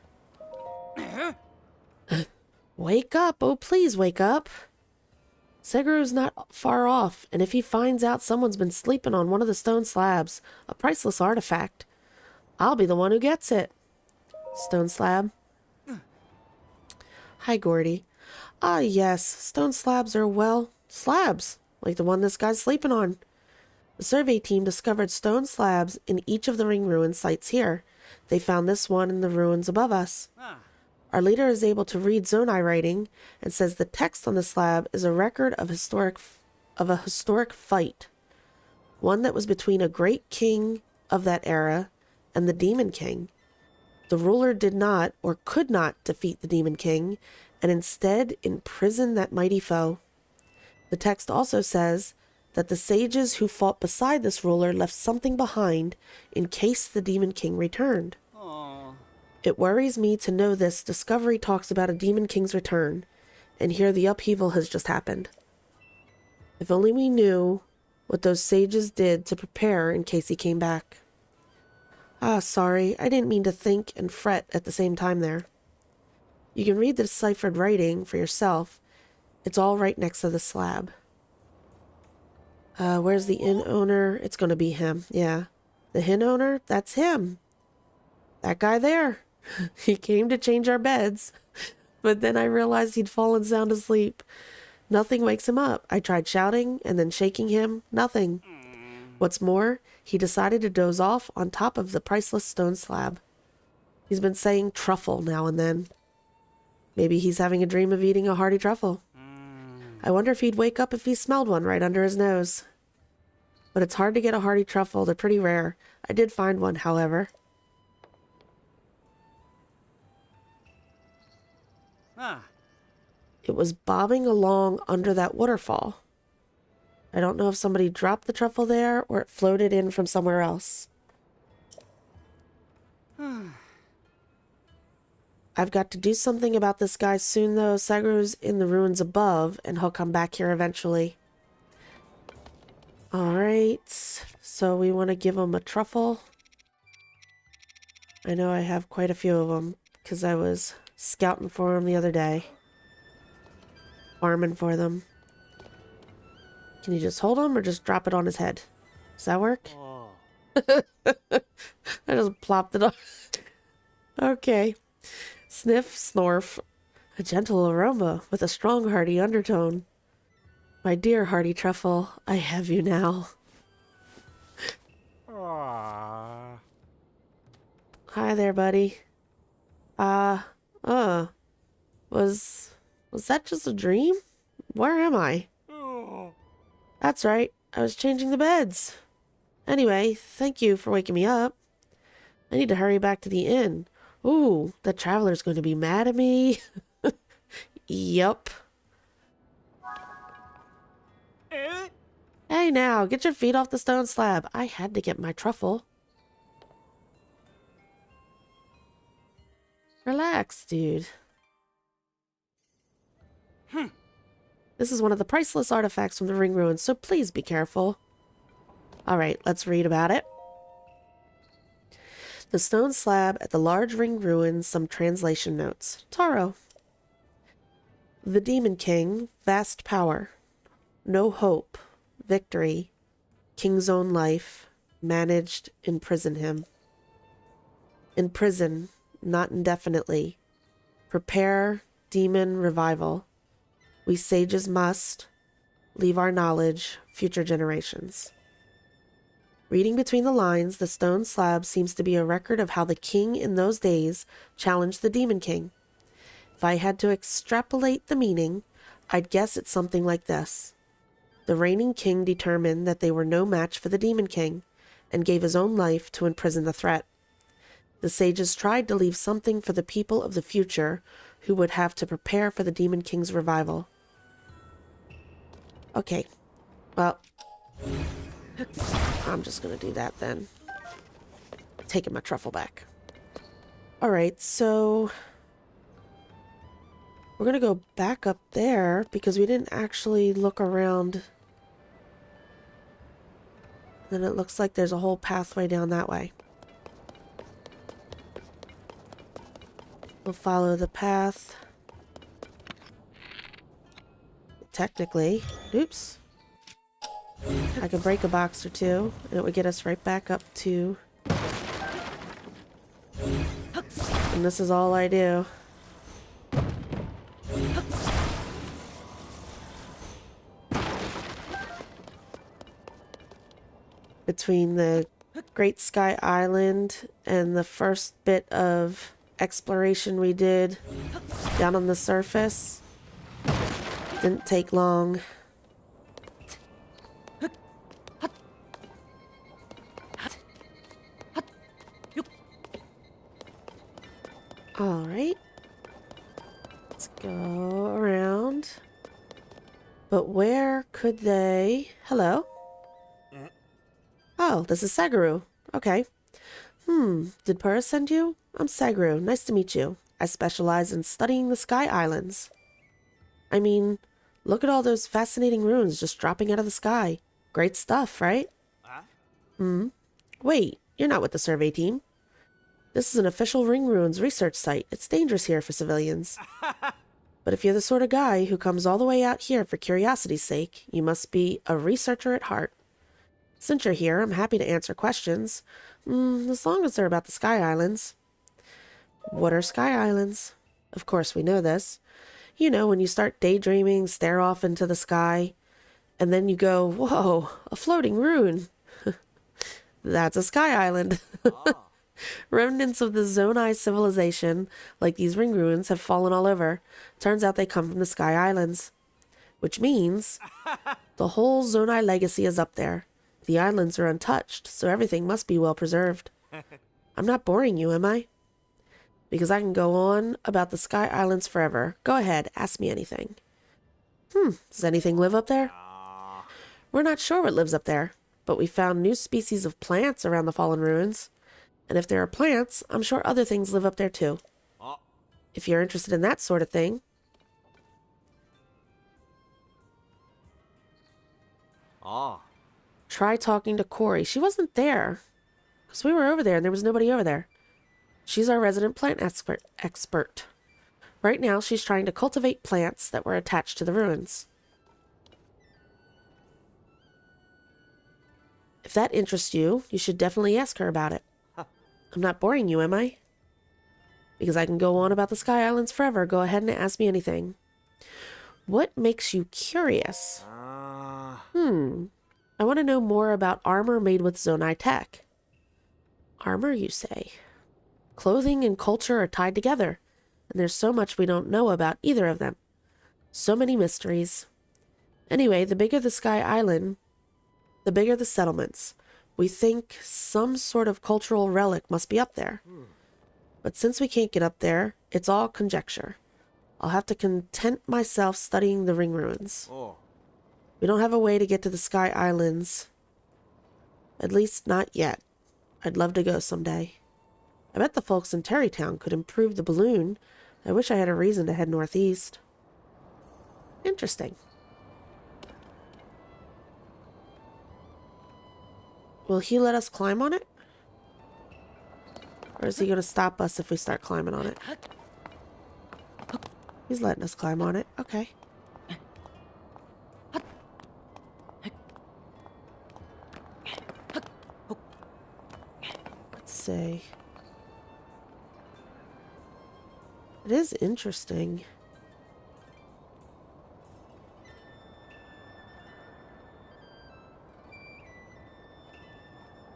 Wake up! Oh, please wake up! Seguru's not far off, and if he finds out someone's been sleeping on one of the stone slabs, a priceless artifact, I'll be the one who gets it. Stone slab. Hi, Gordy. Ah, yes, stone slabs are, well, slabs, like the one this guy's sleeping on. The survey team discovered stone slabs in each of the ring ruin sites here. They found this one in the ruins above us. Our leader is able to read Zonai writing and says the text on the slab is a record of a historic fight. One that was between a great king of that era and the Demon King. The ruler did not or could not defeat the Demon King and instead imprisoned that mighty foe. The text also says that the sages who fought beside this ruler left something behind in case the Demon King returned. It worries me to know this discovery talks about a Demon King's return, and here the upheaval has just happened. If only we knew what those sages did to prepare in case he came back. Ah, sorry, I didn't mean to think and fret at the same time there. You can read the deciphered writing for yourself. It's all right next to the slab. Where's the inn owner? It's gonna be him, yeah. The inn owner? That's him. That guy there. He came to change our beds, but then I realized he'd fallen sound asleep. Nothing wakes him up. I tried shouting and then shaking him. Nothing. What's more, he decided to doze off on top of the priceless stone slab. He's been saying truffle now and then. Maybe he's having a dream of eating a hearty truffle. I wonder if he'd wake up if he smelled one right under his nose. But it's hard to get a hearty truffle. They're pretty rare. I did find one, however. It was bobbing along under that waterfall. I don't know if somebody dropped the truffle there or it floated in from somewhere else. I've got to do something about this guy soon, though. Seguru's in the ruins above, and he'll come back here eventually. Alright, so we want to give him a truffle. I know I have quite a few of them, because I was scouting for him the other day. Farming for them. Can you just hold him or just drop it on his head? Does that work? I just plopped it on. Okay. Sniff, snorf. A gentle aroma with a strong hearty undertone. My dear hearty truffle, I have you now. Hi there, buddy. Was that just a dream? Where am I? That's right, I was changing the beds. Anyway, thank you for waking me up. I need to hurry back to the inn. Ooh, the traveler's going to be mad at me. Yup. Hey now, get your feet off the stone slab. I had to get my truffle. Relax, dude. This is one of the priceless artifacts from the ring ruins, so please be careful. Alright, let's read about it. The stone slab at the large ring ruins, some translation notes. Taro. The Demon King, vast power. No hope, victory, king's own life, managed, imprison him. Imprison, not indefinitely. Prepare, demon revival. We sages must leave our knowledge, future generations. Reading between the lines, the stone slab seems to be a record of how the king in those days challenged the Demon King. If I had to extrapolate the meaning, I'd guess it's something like this. The reigning king determined that they were no match for the Demon King, and gave his own life to imprison the threat. The sages tried to leave something for the people of the future who would have to prepare for the Demon King's revival. Okay, well, I'm just gonna do that then. Taking my truffle back. Alright, so we're gonna go back up there because we didn't actually look around. Then it looks like there's a whole pathway down that way. We'll follow the path. Technically. Oops. I could break a box or two, and it would get us right back up to... And this is all I do. Between the Great Sky Island and the first bit of exploration we did down on the surface, didn't take long. Alright. Let's go around. But where could they... Hello? Oh, this is Sagaru. Okay. Did Purah send you? I'm Sagaru. Nice to meet you. I specialize in studying the Sky Islands. I mean, look at all those fascinating ruins just dropping out of the sky. Great stuff, right? Wait, you're not with the survey team. This is an official ring ruins research site. It's dangerous here for civilians. But if you're the sort of guy who comes all the way out here for curiosity's sake, you must be a researcher at heart. Since you're here, I'm happy to answer questions. As long as they're about the Sky Islands. What are Sky Islands? Of course we know this. You know, when you start daydreaming, stare off into the sky, and then you go, whoa, a floating ruin. That's a Sky Island. Remnants of the Zonai civilization, like these ring ruins, have fallen all over. Turns out they come from the Sky Islands. Which means the whole Zonai legacy is up there. The islands are untouched, so everything must be well preserved. I'm not boring you, am I? Because I can go on about the Sky Islands forever. Go ahead, ask me anything. Does anything live up there? We're not sure what lives up there, but we found new species of plants around the fallen ruins. And if there are plants, I'm sure other things live up there too. If you're interested in that sort of thing. Try talking to Corey. She wasn't there. Because we were over there and there was nobody over there. She's our resident plant expert. Right now, she's trying to cultivate plants that were attached to the ruins. If that interests you, you should definitely ask her about it. I'm not boring you, am I? Because I can go on about the Sky Islands forever. Go ahead and ask me anything. What makes you curious? I want to know more about armor made with Zonai tech. Armor, you say? Clothing and culture are tied together, and there's so much we don't know about either of them. So many mysteries. Anyway, the bigger the Sky Island, the bigger the settlements. We think some sort of cultural relic must be up there. But since we can't get up there, it's all conjecture. I'll have to content myself studying the ring ruins. We don't have a way to get to the Sky Islands. At least not yet. I'd love to go someday. I bet the folks in Terrytown could improve the balloon. I wish I had a reason to head northeast. Interesting. Will he let us climb on it? Or is he going to stop us if we start climbing on it? He's letting us climb on it. Okay. Let's see. It is interesting.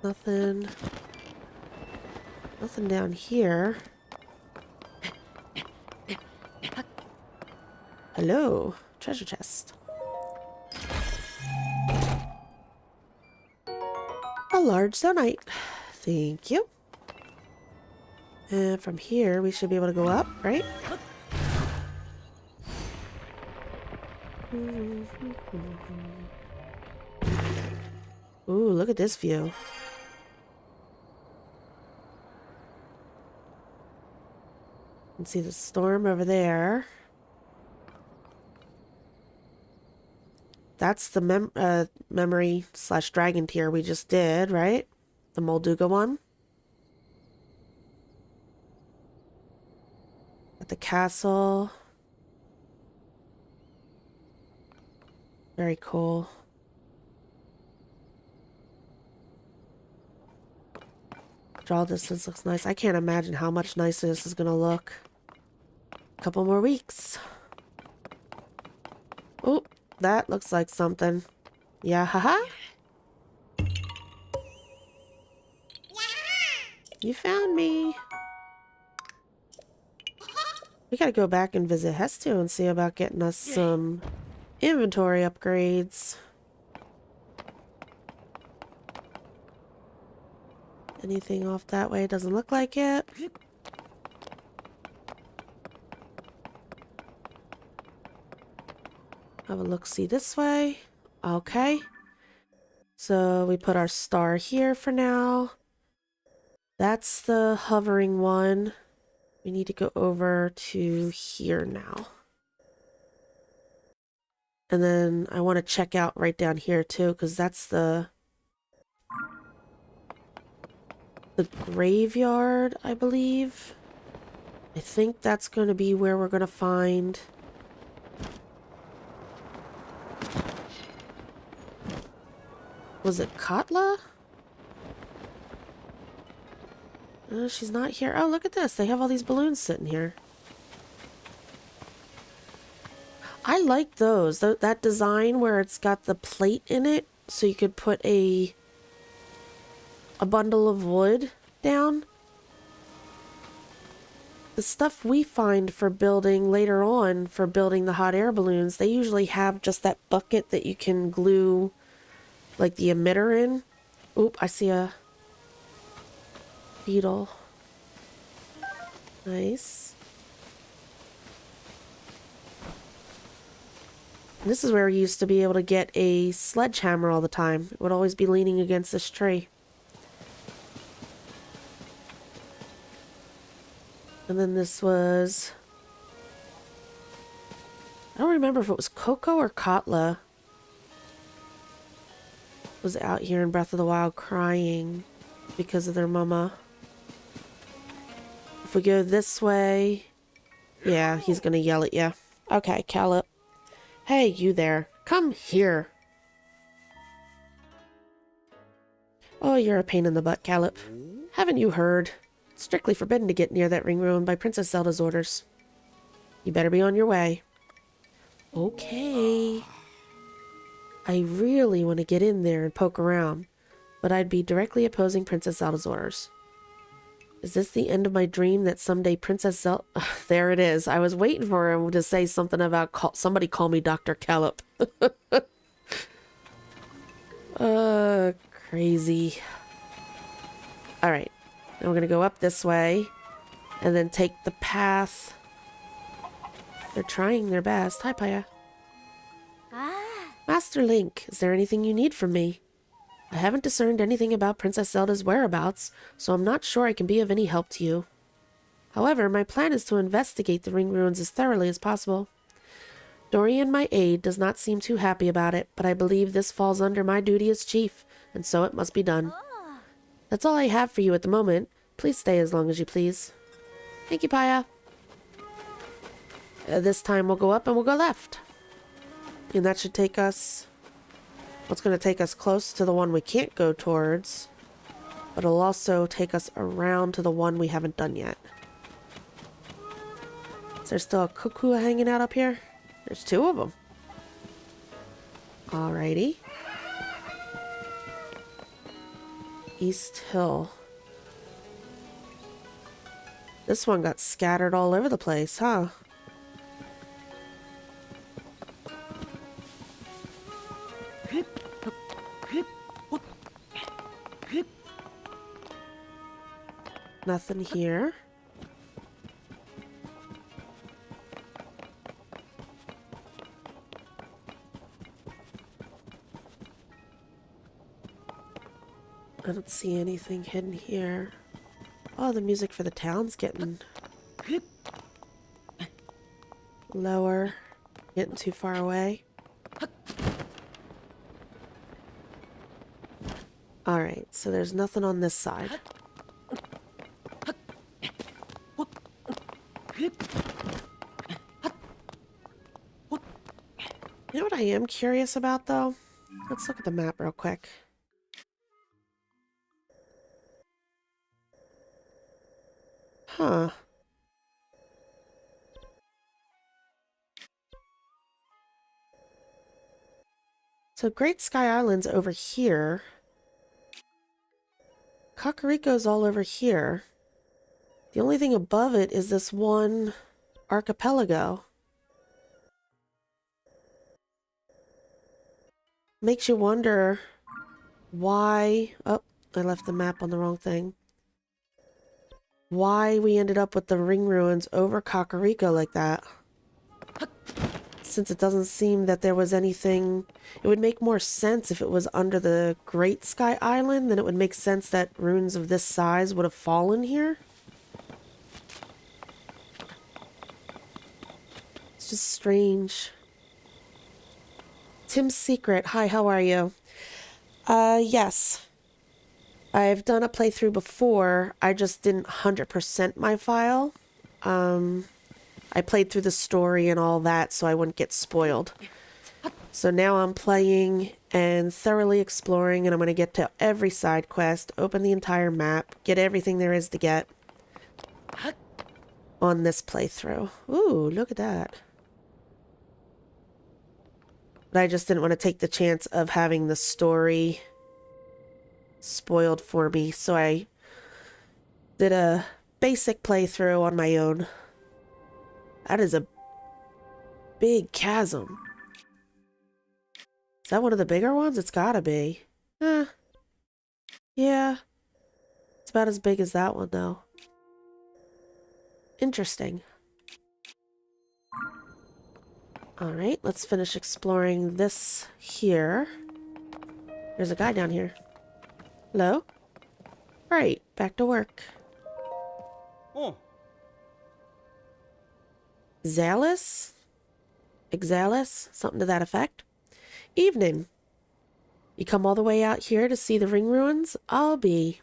Nothing down here. Hello, treasure chest. A large zonite. Thank you. And from here, we should be able to go up, right? Ooh, look at this view. You can see the storm over there. That's the memory / dragon tier we just did, right? The Molduga one. At the castle. Very cool. Draw distance looks nice. I can't imagine how much nicer this is gonna look. A couple more weeks. Oh, that looks like something. Yeah, haha. You found me. We gotta go back and visit Hestu and see about getting us some inventory upgrades. Anything off that way? Doesn't look like it. Have a look-see this way. Okay. So we put our star here for now. That's the hovering one. We need to go over to here now. And then I want to check out right down here too, because that's the graveyard, I believe. I think that's going to be where we're going to find... Was it Katla? She's not here. Oh, look at this. They have all these balloons sitting here. I like those. That design where it's got the plate in it, so you could put a bundle of wood down. The stuff we find for building later on, for building the hot air balloons, they usually have just that bucket that you can glue like the emitter in. Oop, I see a beetle. Nice. This is where we used to be able to get a sledgehammer all the time. It would always be leaning against this tree. And then this was... I don't remember if it was Coco or Katla. Was out here in Breath of the Wild crying because of their mama. If we go this way... Yeah, he's gonna yell at you. Okay, Calip. Hey, you there. Come here. Oh, you're a pain in the butt, Calip. Haven't you heard? It's strictly forbidden to get near that ring ruin by Princess Zelda's orders. You better be on your way. Okay. I really want to get in there and poke around, but I'd be directly opposing Princess Zelda's orders. Is this the end of my dream that someday Princess Zelda... There it is. I was waiting for him to say something about somebody call me Dr. Calip. Crazy. Alright. Now we're going to go up this way and then take the path. They're trying their best. Hi, Paya. Master Link, is there anything you need from me? I haven't discerned anything about Princess Zelda's whereabouts, so I'm not sure I can be of any help to you. However, my plan is to investigate the ring ruins as thoroughly as possible. Dorian, my aide, does not seem too happy about it, but I believe this falls under my duty as chief, and so it must be done. That's all I have for you at the moment. Please stay as long as you please. Thank you, Paya. This time we'll go up and we'll go left. And that should take us... Well, it's going to take us close to the one we can't go towards. But it'll also take us around to the one we haven't done yet. Is there still a cuckoo hanging out up here? There's two of them. Alrighty. East Hill. This one got scattered all over the place, huh? Nothing here. I don't see anything hidden here. Oh, the music for the town's getting lower. Getting too far away. Alright, so there's nothing on this side. You know what I am curious about, though? Let's look at the map real quick. Huh. So Great Sky Island's over here. Kakariko's all over here. The only thing above it is this one archipelago. Makes you wonder why... Oh, I left the map on the wrong thing. Why we ended up with the ring ruins over Kakariko like that. Since it doesn't seem that there was anything... It would make more sense if it was under the Great Sky Island, then it would make sense that ruins of this size would have fallen here. It's just strange. Tim's Secret. Hi, how are you? Yes. I've done a playthrough before. I just didn't 100% my file. I played through the story and all that so I wouldn't get spoiled. So now I'm playing and thoroughly exploring, and I'm going to get to every side quest, open the entire map, get everything there is to get on this playthrough. Ooh, look at that. But I just didn't want to take the chance of having the story spoiled for me, so I did a basic playthrough on my own. That is a big chasm. Is that one of the bigger ones? It's gotta be. Yeah. It's about as big as that one, though. Interesting. Alright, let's finish exploring this here. There's a guy down here. Hello? Right, back to work. Oh. Xalis? Exalis? Something to that effect. Evening. You come all the way out here to see the ring ruins? I'll be.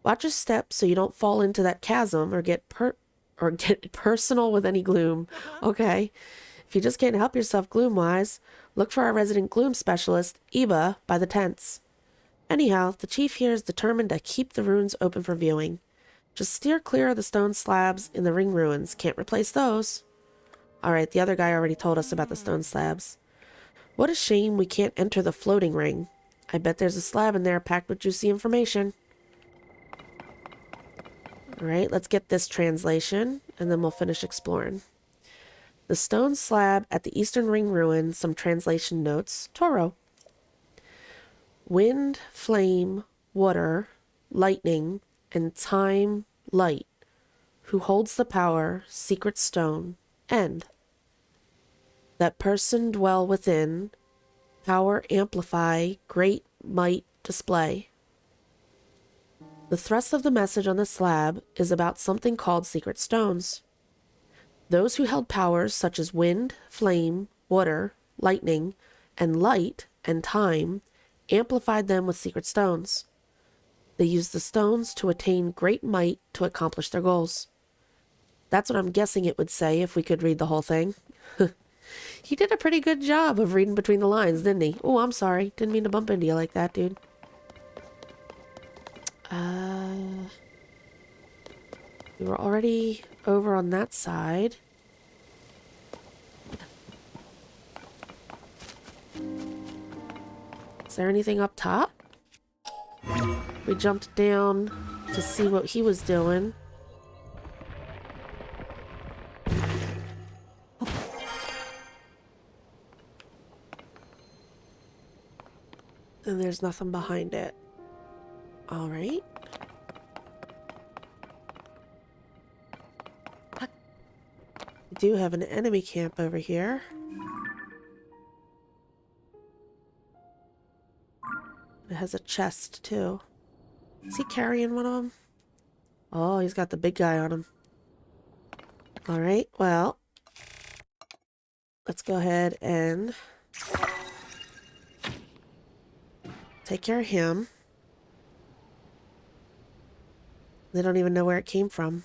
Watch your step so you don't fall into that chasm or get personal with any gloom. Okay? If you just can't help yourself gloom-wise, look for our resident gloom specialist, Iba, by the tents. Anyhow, the chief here is determined to keep the ruins open for viewing. Just steer clear of the stone slabs in the ring ruins. Can't replace those. Alright, the other guy already told us about the stone slabs. What a shame we can't enter the floating ring. I bet there's a slab in there packed with juicy information. Alright, let's get this translation, and then we'll finish exploring. The stone slab at the Eastern Ring ruin, some translation notes, Toro. Wind, flame, water, lightning, and time, light. Who holds the power, secret stone, end. That person dwell within, power amplify, great might display. The thrust of the message on the slab is about something called secret stones. Those who held powers such as wind, flame, water, lightning, and light and time amplified them with secret stones. They used the stones to attain great might to accomplish their goals. That's what I'm guessing it would say if we could read the whole thing. He did a pretty good job of reading between the lines, didn't he? Oh, I'm sorry. Didn't mean to bump into you like that, dude. We were already over on that side. Is there anything up top? We jumped down to see what he was doing. And there's nothing behind it. All right. We do have an enemy camp over here. It has a chest too. Is he carrying one of them? Oh, he's got the big guy on him. All right, well, let's go ahead and take care of him. They don't even know where it came from.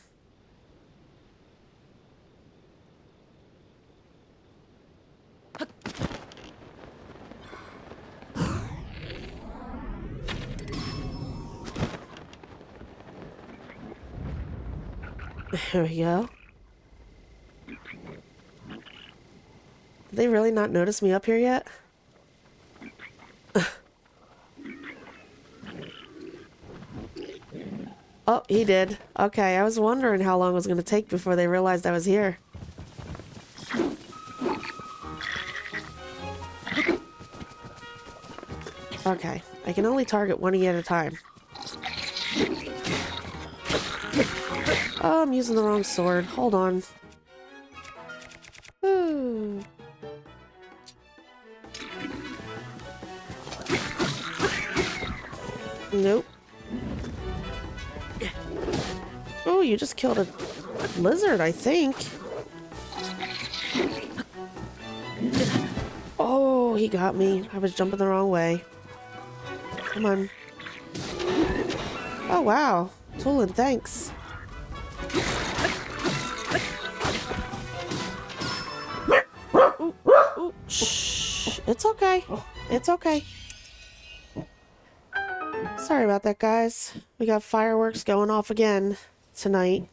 There we go. Did they really not notice me up here yet? Oh, he did. Okay, I was wondering how long it was going to take before they realized I was here. Okay, I can only target one at a time. Oh, I'm using the wrong sword. Hold on. Ooh. Nope. Oh, you just killed a lizard, I think. Oh, he got me. I was jumping the wrong way. Come on. Oh, wow. Toolin, thanks. Ooh, ooh, shh. It's okay. It's okay. Sorry about that, guys. We got fireworks going off again tonight.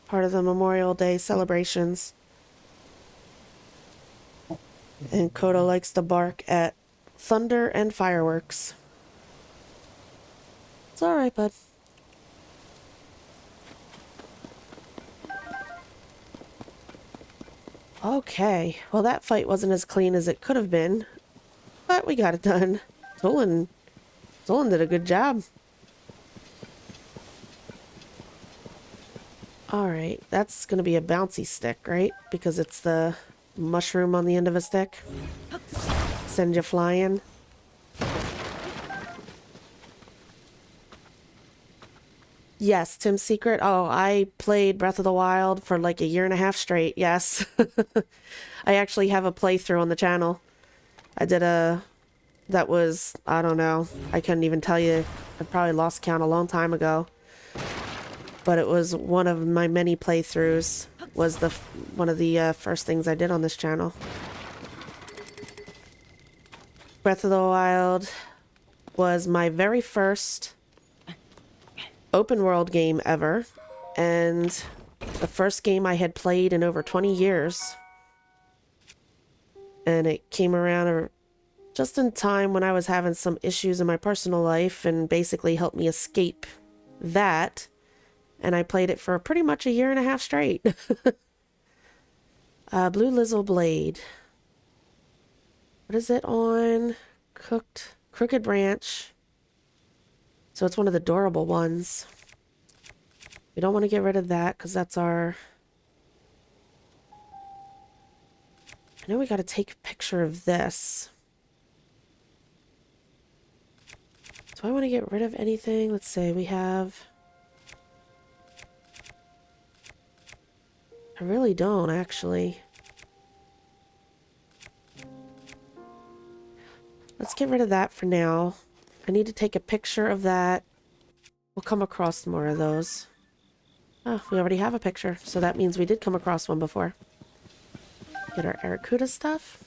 Part of the Memorial Day celebrations. And Kodo likes to bark at thunder and fireworks. It's alright, bud. Okay, well that fight wasn't as clean as it could have been, but we got it done. Toolin did a good job. Alright, that's gonna be a bouncy stick, right? Because it's the mushroom on the end of a stick. Send you flying. Yes, Tim's Secret. Oh, I played Breath of the Wild for like a 1.5 years straight. Yes. I actually have a playthrough on the channel. I did a... That was... I don't know. I couldn't even tell you. I probably lost count a long time ago. But it was one of my many playthroughs. Was one of the first things I did on this channel. Breath of the Wild. was my very first open world game ever, and the first game I had played in over 20 years. And it came around just in time when I was having some issues in my personal life and basically helped me escape that. And I played it for pretty much a year and a half straight. Blue Lizzle Blade. What is it on? Crooked Branch. So it's one of the durable ones. We don't want to get rid of that because that's our... I know we got to take a picture of this. Do I want to get rid of anything? Let's say we have... I really don't, actually. Let's get rid of that for now. I need to take a picture of that. We'll come across more of those. Oh, we already have a picture, so that means we did come across one before. Get our Aracuda stuff.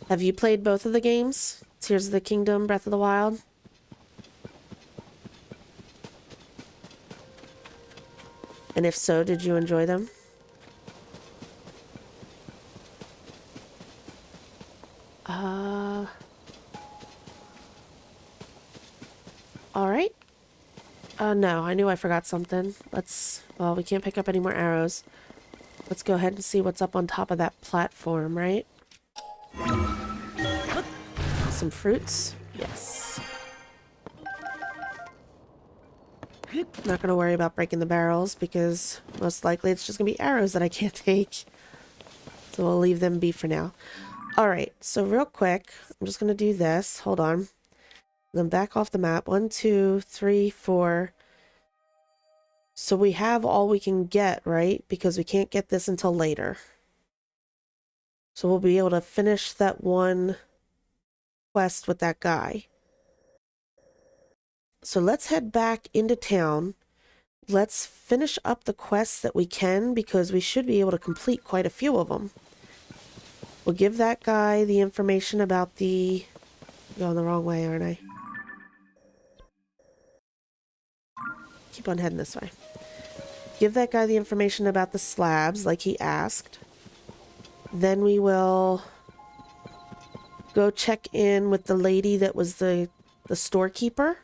Have you played both of the games? Tears of the Kingdom, Breath of the Wild? And if so, did you enjoy them? Alright. No, I knew I forgot something. Well, we can't pick up any more arrows. Let's go ahead and see what's up on top of that platform, right? Some fruits? Yes. Not gonna worry about breaking the barrels because most likely it's just gonna be arrows that I can't take. So we'll leave them be for now. Alright, so real quick, I'm just gonna do this. Hold on. Then back off the map. 1, 2, 3, 4. So we have all we can get, right? Because we can't get this until later. So we'll be able to finish that one quest with that guy. So let's head back into town. Let's finish up the quests that we can because we should be able to complete quite a few of them. We'll give that guy the information about the... I'm going the wrong way, aren't I? Keep on heading this way. Give that guy the information about the slabs like he asked. Then we will go check in with the lady that was the storekeeper.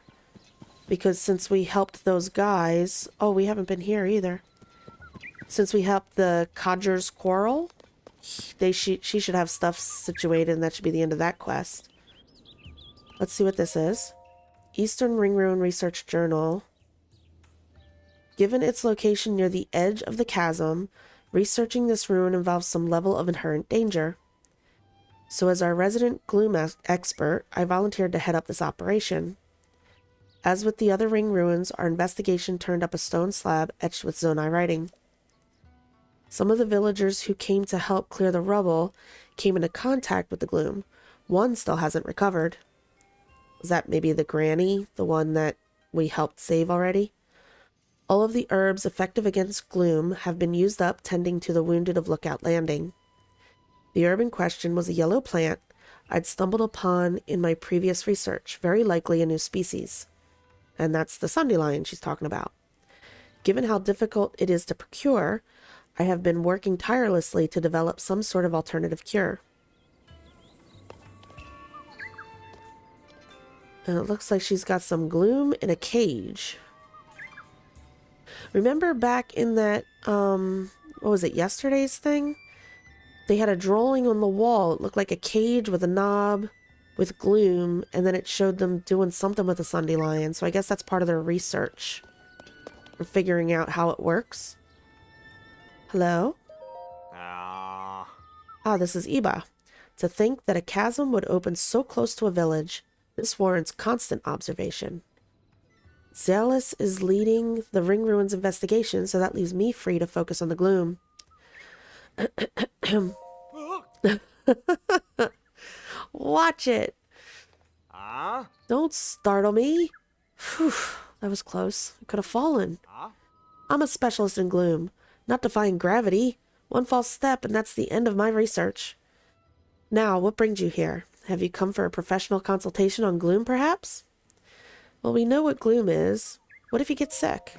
Because since we helped those guys... Oh, we haven't been here either. Since we helped the Codger's Quarrel, she should have stuff situated, and that should be the end of that quest. Let's see what this is. Eastern Ring Ruin Research Journal. Given its location near the edge of the chasm, researching this ruin involves some level of inherent danger. So as our resident gloom expert, I volunteered to head up this operation. As with the other ring ruins, our investigation turned up a stone slab etched with Zonai writing. Some of the villagers who came to help clear the rubble came into contact with the gloom. One still hasn't recovered. Is that maybe the granny, the one that we helped save already? All of the herbs effective against gloom have been used up tending to the wounded of Lookout Landing. The herb in question was a yellow plant I'd stumbled upon in my previous research, very likely a new species. And that's the Sundelion she's talking about. Given how difficult it is to procure, I have been working tirelessly to develop some sort of alternative cure. And it looks like she's got some gloom in a cage. Remember back in that, what was it, yesterday's thing? They had a drawing on the wall. It looked like a cage with a knob with gloom, and then it showed them doing something with a Sundelion. So I guess that's part of their research. For figuring out how it works. Hello? Ah, this is Iba. To think that a chasm would open so close to a village, this warrants constant observation. Zealous is leading the Ring Ruins investigation, so that leaves me free to focus on the gloom. Watch it! Don't startle me! Phew, that was close. I could have fallen. I'm a specialist in gloom, not defying gravity. One false step and that's the end of my research. Now, what brings you here? Have you come for a professional consultation on gloom, perhaps? Well, we know what gloom is. What if you get sick?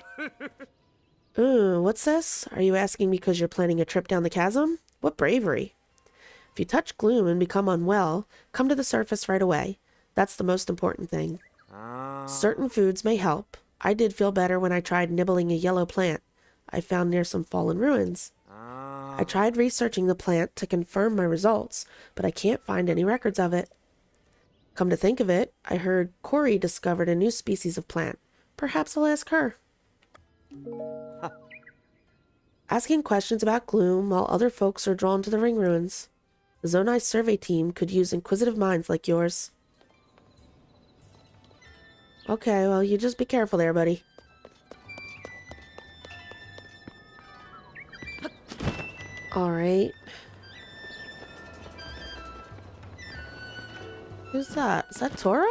What's this? Are you asking because you're planning a trip down the chasm? What bravery. If you touch gloom and become unwell, come to the surface right away. That's the most important thing. Certain foods may help. I did feel better when I tried nibbling a yellow plant I found near some fallen ruins. I tried researching the plant to confirm my results, but I can't find any records of it. Come to think of it, I heard Corey discovered a new species of plant. Perhaps I'll ask her. Asking questions about gloom while other folks are drawn to the ring ruins. The Zonai survey team could use inquisitive minds like yours. Okay, well, you just be careful there, buddy. Alright. Who's that? Is that Toro?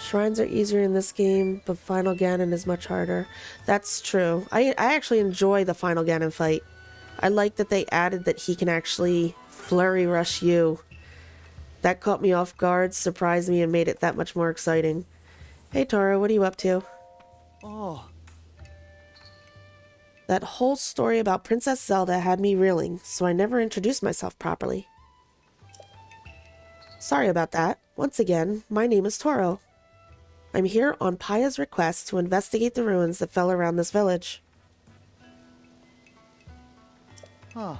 Shrines are easier in this game, but Final Ganon is much harder. That's true. I actually enjoy the Final Ganon fight. I like that they added that he can actually flurry rush you. That caught me off guard, surprised me, and made it that much more exciting. Hey Toro, what are you up to? Oh. That whole story about Princess Zelda had me reeling, so I never introduced myself properly. Sorry about that. Once again, my name is Toro. I'm here on Paya's request to investigate the ruins that fell around this village. Huh.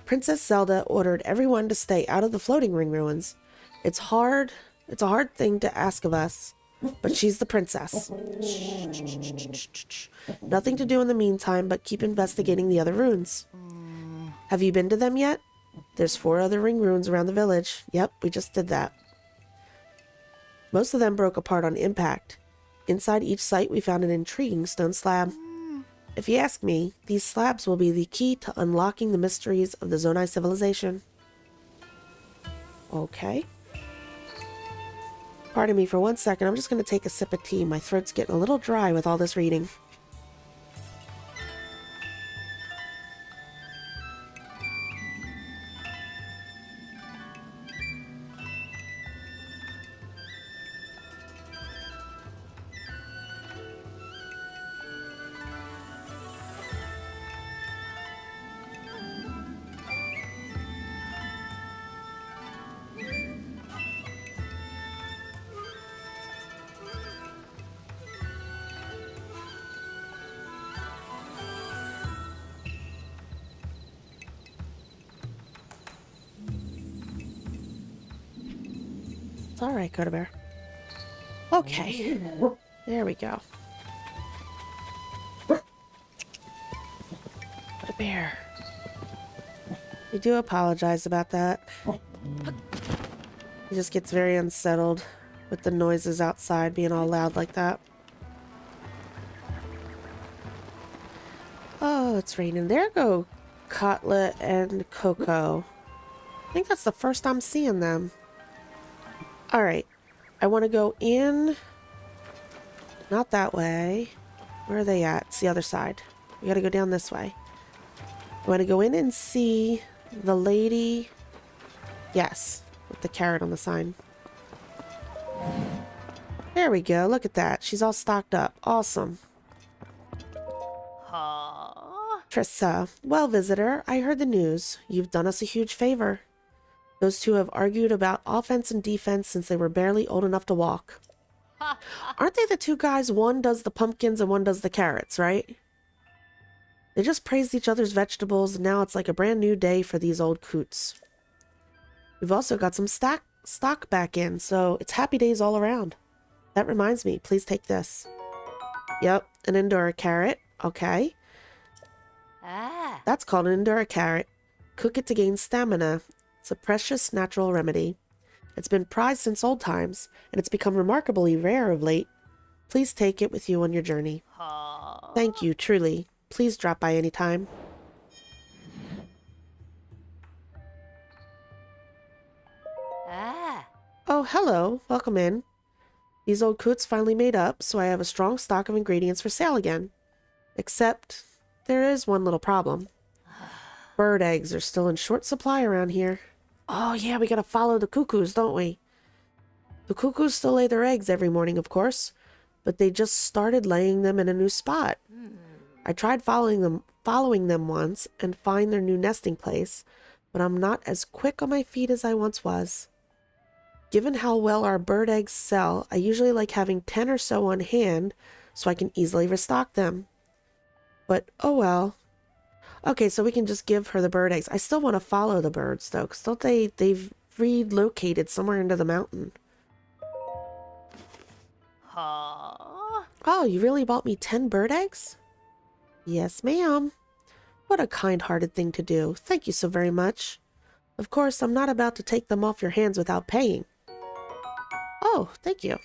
Princess Zelda ordered everyone to stay out of the floating ring ruins. It's a hard thing to ask of us, but she's the princess. Nothing to do in the meantime but keep investigating the other ruins. Have you been to them yet? There's 4 other ring ruins around the village. Yep, we just did that. Most of them broke apart on impact. Inside each site we found an intriguing stone slab. If you ask me, these slabs will be the key to unlocking the mysteries of the Zonai civilization. Okay. Pardon me for 1 second, I'm just going to take a sip of tea. My throat's getting a little dry with all this reading. It's alright, Cotera. Okay. There we go. What a bear. I do apologize about that. He just gets very unsettled with the noises outside being all loud like that. Oh, it's raining. There go Kotla and Coco. I think that's the first I'm seeing them. Alright. I want to go in. Not that way. Where are they at? It's the other side. We gotta go down this way. I want to go in and see the lady. Yes. With the carrot on the sign. There we go. Look at that. She's all stocked up. Awesome. Trissa. Well, visitor, I heard the news. You've done us a huge favor. Those two have argued about offense and defense since they were barely old enough to walk. Aren't they the two guys? One does the pumpkins and one does the carrots, right? They just praised each other's vegetables, and now it's like a brand new day for these old coots. We've also got some stock back in, so it's happy days all around. That reminds me, please take this. Yep, an Endura carrot. Okay. That's called an Endura carrot. Cook it to gain stamina. It's a precious natural remedy. It's been prized since old times, and it's become remarkably rare of late. Please take it with you on your journey. Thank you, truly. Please drop by any time. Oh, hello. Welcome in. These old coots finally made up, so I have a strong stock of ingredients for sale again. Except, there is one little problem. bird eggs are still in short supply around here. Oh yeah, we gotta follow the cuckoos, don't we? The cuckoos still lay their eggs every morning, of course, but they just started laying them in a new spot. I tried following them once and find their new nesting place, but I'm not as quick on my feet as I once was. Given how well our bird eggs sell, I usually like having 10 or so on hand so I can easily restock them. But oh well. Okay, so we can just give her the bird eggs. I still want to follow the birds though, because don't they've relocated somewhere into the mountain. Oh, you really bought me 10 bird eggs? Yes, ma'am. What a kind-hearted thing to do. Thank you so very much. Of course, I'm not about to take them off your hands without paying. Oh, thank you.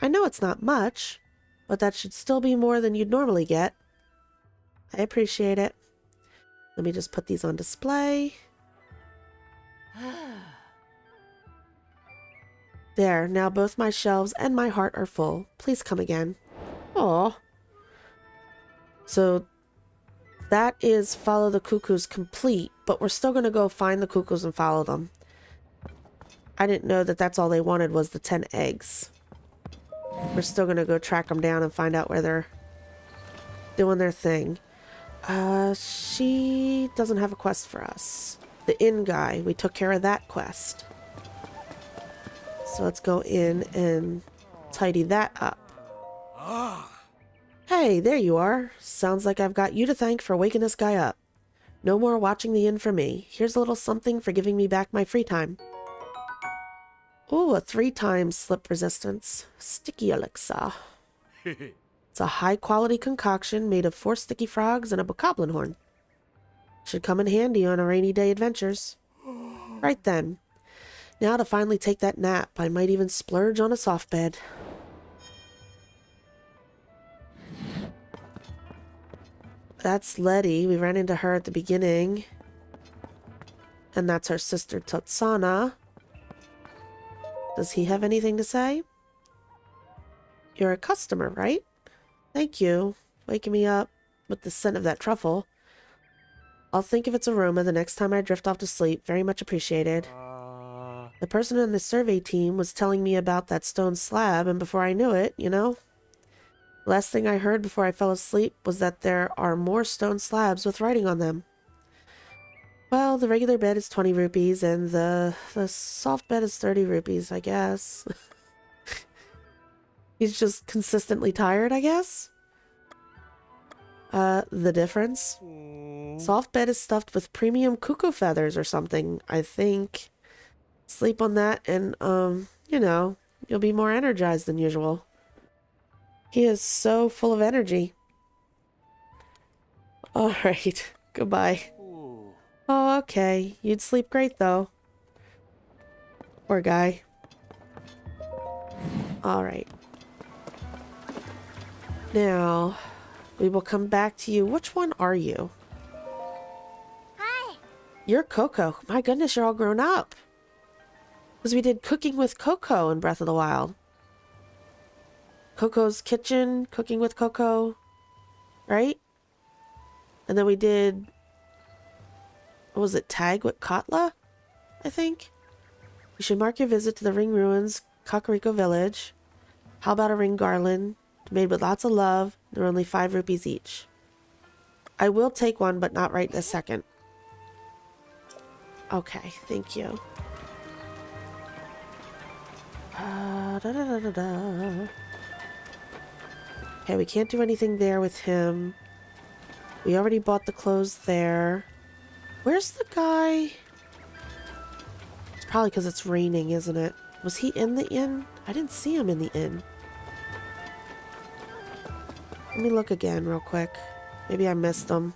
I know it's not much, but that should still be more than you'd normally get. I appreciate it. Let me just put these on display. There, now both my shelves and my heart are full. Please come again. Aw. So that is follow the cuckoos complete, but we're still going to go find the cuckoos and follow them. I didn't know that that's all they wanted was the 10 eggs. We're still going to go track them down and find out where they're doing their thing. She doesn't have a quest for us. The inn guy, we took care of that quest. So let's go in and tidy that up. Hey, there you are. Sounds like I've got you to thank for waking this guy up. No more watching the inn for me. Here's a little something for giving me back my free time. Ooh, a 3-time slip resistance. Sticky elixir. It's a high-quality concoction made of 4 sticky frogs and a bokoblin horn. Should come in handy on a rainy day adventures. Right then. Now to finally take that nap, I might even splurge on a soft bed. That's Letty. We ran into her at the beginning. And that's her sister Totsana. Does he have anything to say? You're a customer, right? Thank you. Waking me up with the scent of that truffle. I'll think of its aroma the next time I drift off to sleep. Very much appreciated. The person on the survey team was telling me about that stone slab, and before I knew it, you know? Last thing I heard before I fell asleep was that there are more stone slabs with writing on them. Well, the regular bed is 20 rupees, and the soft bed is 30 rupees, I guess. He's just consistently tired, I guess? The difference? Soft bed is stuffed with premium cuckoo feathers or something, I think. Sleep on that and, you know, you'll be more energized than usual. He is so full of energy. Alright, goodbye. Oh, okay. You'd sleep great, though. Poor guy. Alright. Now, we will come back to you. Which one are you? Hi. You're Coco. My goodness, you're all grown up. Because we did Cooking with Coco in Breath of the Wild. Coco's Kitchen, Cooking with Coco, right? And then we did, what was it, Tag with Katla, I think? You should mark your visit to the Ring Ruins, Kakariko Village. How about a ring garland, made with lots of love? They're only 5 rupees each. I will take one, but not right this second. Okay, thank you. Okay, we can't do anything there with him. We already bought the clothes there. Where's the guy? It's probably because it's raining, isn't it? Was he in the inn? I didn't see him in the inn. Let me look again real quick. Maybe I missed him.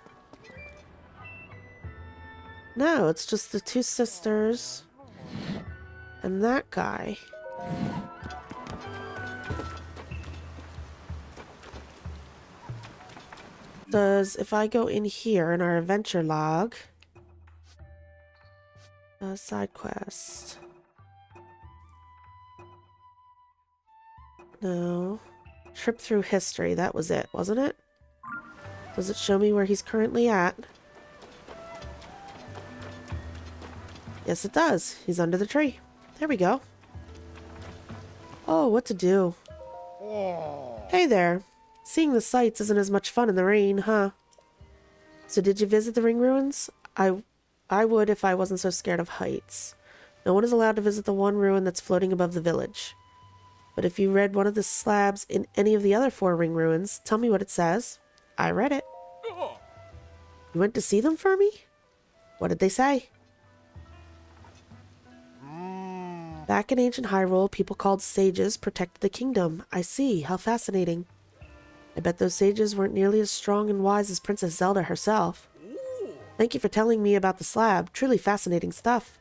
No, it's just the 2 sisters. And that guy. Does, if I go in here in our adventure log, side quest. No. Trip through history, that was it, wasn't it? Does it show me where he's currently at? Yes, it does. He's under the tree. There we go. Oh, what to do? Hey there. Seeing the sights isn't as much fun in the rain, huh? So did you visit the ring ruins? I would if I wasn't so scared of heights. No one is allowed to visit the one ruin that's floating above the village. But if you read one of the slabs in any of the other 4 ring ruins, tell me what it says. I read it. You went to see them for me? What did they say? Back in ancient Hyrule, people called sages protected the kingdom. I see. How fascinating. I bet those sages weren't nearly as strong and wise as Princess Zelda herself. Thank you for telling me about the slab. Truly fascinating stuff.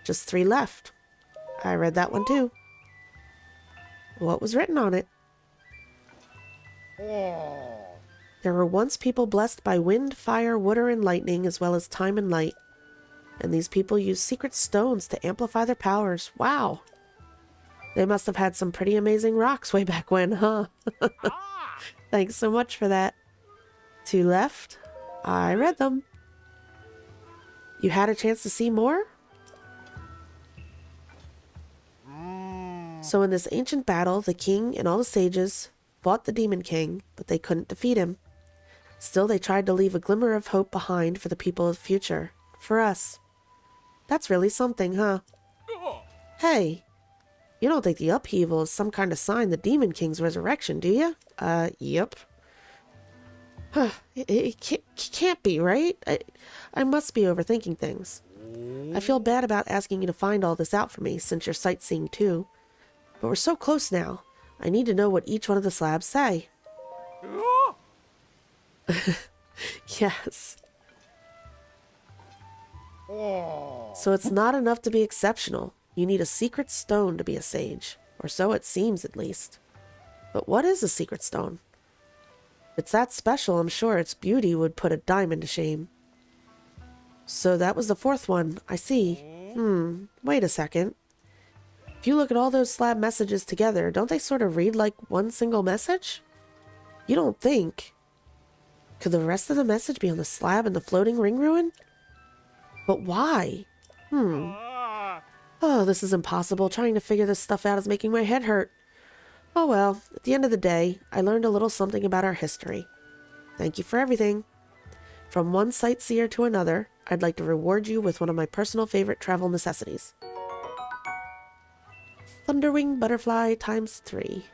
Just 3 left. I read that one too. What was written on it? There were once people blessed by wind, fire, water, and lightning, as well as time and light. And these people used secret stones to amplify their powers. Wow. They must have had some pretty amazing rocks way back when, huh? Thanks so much for that. 2 left. I read them. You had a chance to see more? So in this ancient battle, the king and all the sages fought the Demon King, but they couldn't defeat him. Still, they tried to leave a glimmer of hope behind for the people of the future. For us. That's really something, huh? Hey, you don't think the upheaval is some kind of sign the Demon King's resurrection, do you? Yep. Huh, it can't be, right? I must be overthinking things. I feel bad about asking you to find all this out for me, since you're sightseeing too. But we're so close now. I need to know what each one of the slabs say. Yes. So it's not enough to be exceptional. You need a secret stone to be a sage. Or so it seems, at least. But what is a secret stone? If it's that special, I'm sure its beauty would put a diamond to shame. So that was the 4th one. I see. Wait a second. If you look at all those slab messages together, don't they sort of read like one single message? You don't think. Could the rest of the message be on the slab in the floating ring ruin? But why? Oh, this is impossible. Trying to figure this stuff out is making my head hurt. Oh well, at the end of the day, I learned a little something about our history. Thank you for everything. From one sightseer to another, I'd like to reward you with one of my personal favorite travel necessities. Thunderwing butterfly times 3.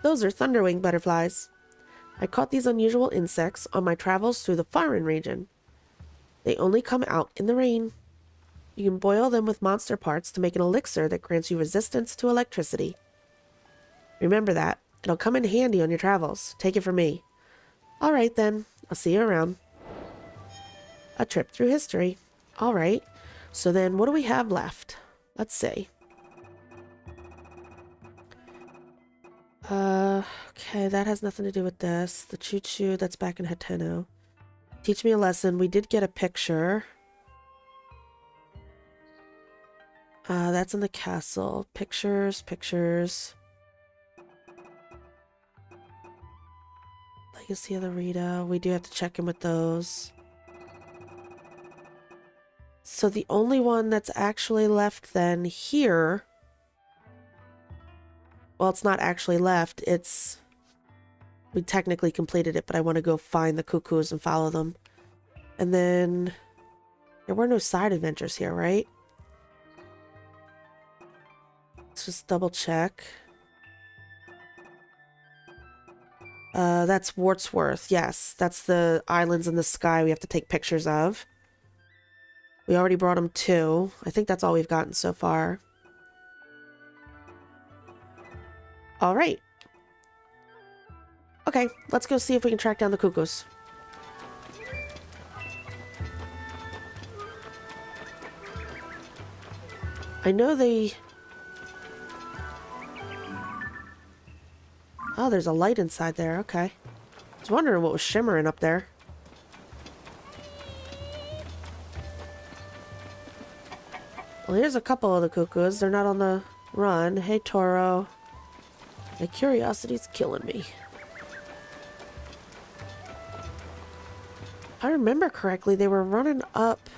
Those are thunderwing butterflies. I caught these unusual insects on my travels through the Farin region. They only come out in the rain. You can boil them with monster parts to make an elixir that grants you resistance to electricity. Remember that. It'll come in handy on your travels. Take it from me. Alright then. I'll see you around. A trip through history. Alright. So then what do we have left? Let's see. Okay, that has nothing to do with this. The choo-choo, that's back in Hateno. Teach me a lesson. We did get a picture. That's in the castle. Pictures. Legacy of the Rito. We do have to check in with those. So the only one that's actually left then here... Well, it's not actually left. It's... We technically completed it, but I want to go find the cuckoos and follow them. And then... There were no side adventures here, right? Let's just double check. That's Wartsworth. Yes, that's the islands in the sky we have to take pictures of. We already brought them 2. I think that's all we've gotten so far. All right. Okay, let's go see if we can track down the cuckoos. I know they... Oh, there's a light inside there. Okay. I was wondering what was shimmering up there. Well, here's a couple of the cuckoos. They're not on the run. Hey, Toro. My curiosity's killing me. If I remember correctly, they were running up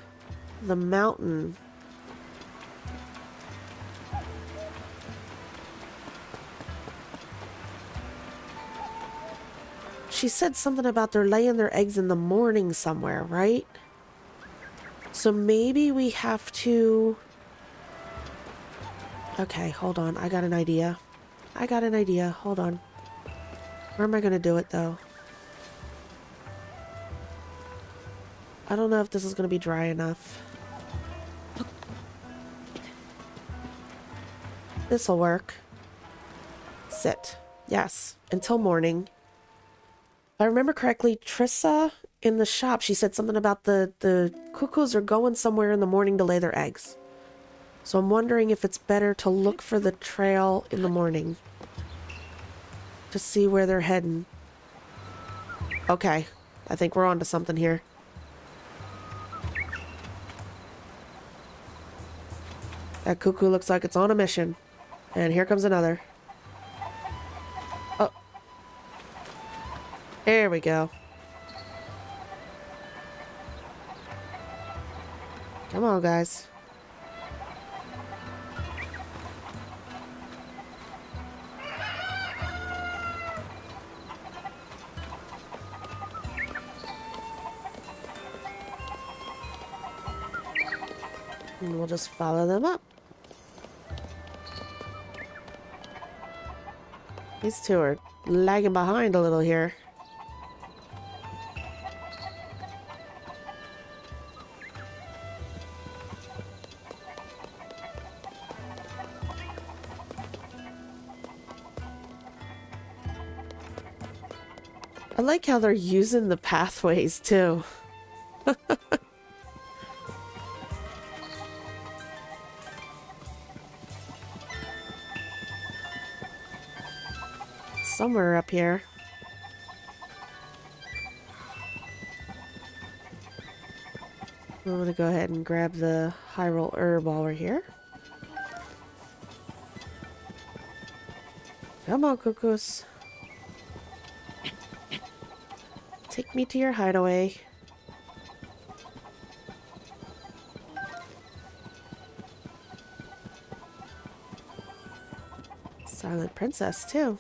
the mountain. She said something about they're laying their eggs in the morning somewhere, right? So maybe we have to... Okay, hold on. I got an idea. Hold on. Where am I going to do it, though? I don't know if this is going to be dry enough. This'll work. Sit. Yes. Until morning. If I remember correctly, Trissa in the shop, she said something about the cuckoos are going somewhere in the morning to lay their eggs. So I'm wondering if it's better to look for the trail in the morning. To see where they're heading. Okay. I think we're on to something here. That cuckoo looks like it's on a mission. And here comes another. Oh. There we go. Come on, guys. And we'll just follow them up. These two are lagging behind a little here. I like how they're using the pathways too. Somewhere up here. I'm going to go ahead and grab the Hyrule herb while we're here. Come on, cuckoos. Take me to your hideaway. Silent Princess, too.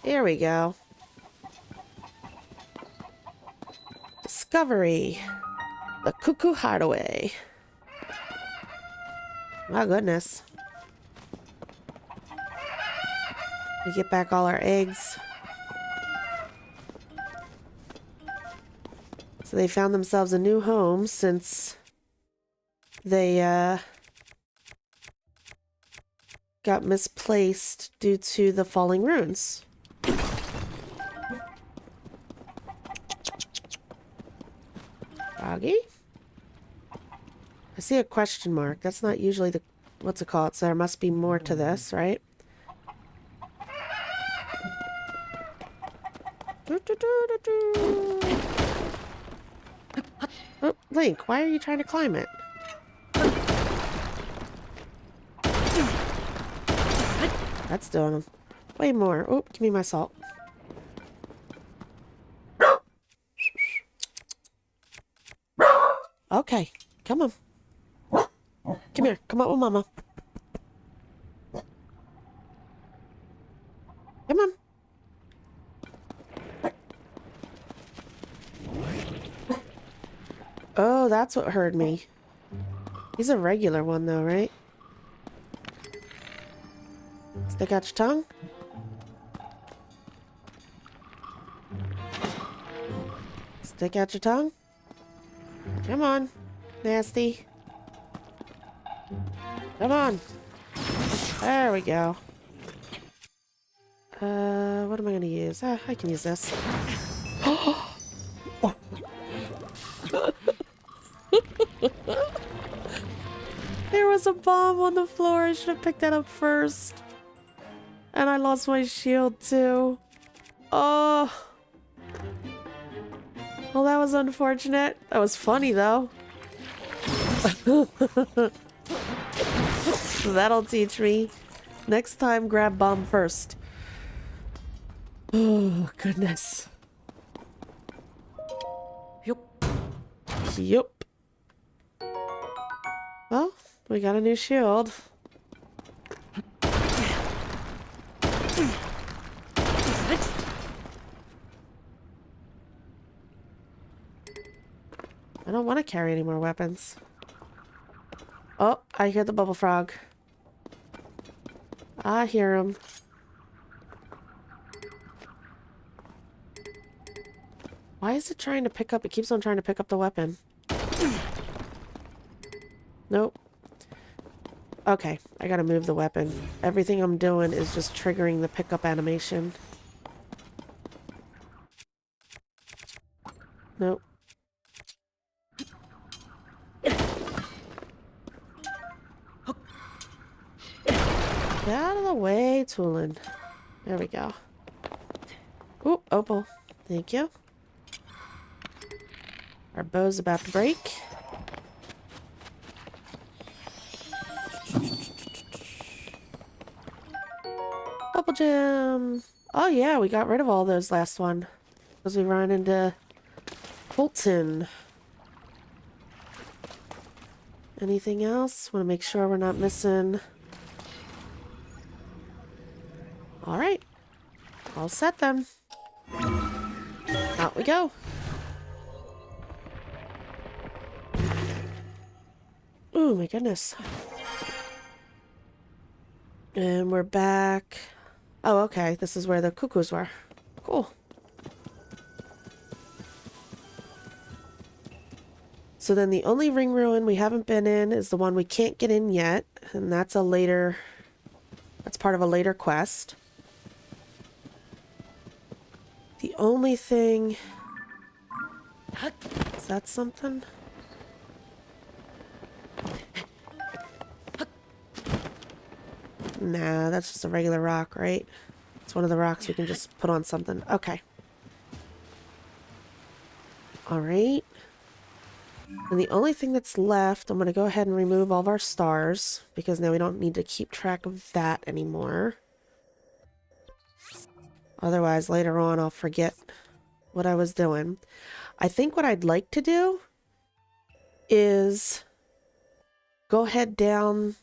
Here we go. Discovery. The Cuckoo Hideaway. My goodness. We get back all our eggs. So they found themselves a new home since they got misplaced due to the falling runes. Doggy? I see a question mark. That's not usually the... What's it called? So there must be more to this, right? Oh, Link, why are you trying to climb it? That's doing way more. Oh, give me my salt. Okay, come on. Come here, come up with Mama. Come on. Oh, that's what hurt me. He's a regular one though, right? Stick out your tongue. Stick out your tongue. Come on, nasty. Come on. There we go. What am I gonna use? I can use this. There was a bomb on the floor. I should have picked that up first. And I lost my shield too. Oh. Well, that was unfortunate. That was funny though. That'll teach me. Next time, grab bomb first. Oh, goodness. Yup. Well, we got a new shield. I don't want to carry any more weapons. Oh, I hear the bubble frog. I hear him. Why is it trying to pick up? It keeps on trying to pick up the weapon. Nope. Okay, I gotta move the weapon. Everything I'm doing is just triggering the pickup animation. Nope. Get out of the way, Toolin. There we go. Ooh, opal. Thank you. Our bow's about to break. Opal gem. Oh yeah, we got rid of all those last one. Because we ran into Bolton. Anything else? Want to make sure we're not missing. Alright. All set then. Out we go. Oh my goodness. And we're back. Oh, okay. This is where the cuckoos were. Cool. So then the only ring ruin we haven't been in is the one we can't get in yet. And that's a later... That's part of a later quest. The only thing... Is that something? Nah, that's just a regular rock, right? It's one of the rocks we can just put on something. Okay. Alright. And the only thing that's left, I'm going to go ahead and remove all of our stars, because now we don't need to keep track of that anymore. Otherwise, later on, I'll forget what I was doing. I think what I'd like to do is go ahead down...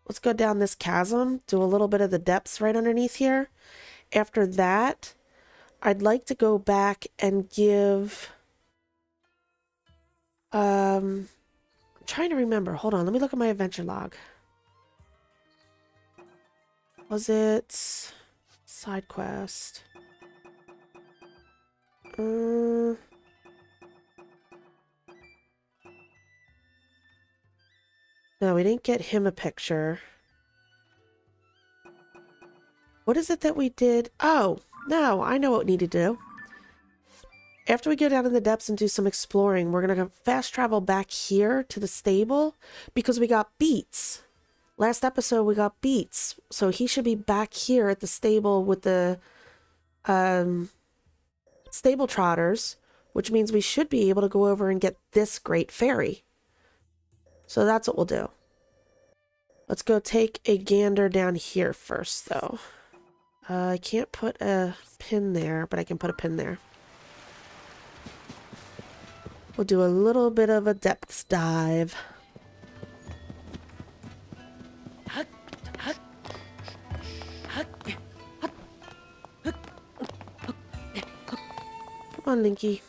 Let's go down this chasm, do a little bit of the depths right underneath here. After that, I'd like to go back and give... I'm trying to remember. Hold on, let me look at my adventure log. Was it... Side quest? No, we didn't get him a picture. What is it that we did? Oh, no, I know what we need to do. After we go down in the depths and do some exploring, we're going to fast travel back here to the stable because we got Beetz. Last episode, we got Beetz. So he should be back here at the stable with the stable Trotters, which means we should be able to go over and get this great fairy. So that's what we'll do. Let's go take a gander down here first, though. I can't put a pin there, but I can put a pin there. We'll do a little bit of a depths dive. Come on, Linky.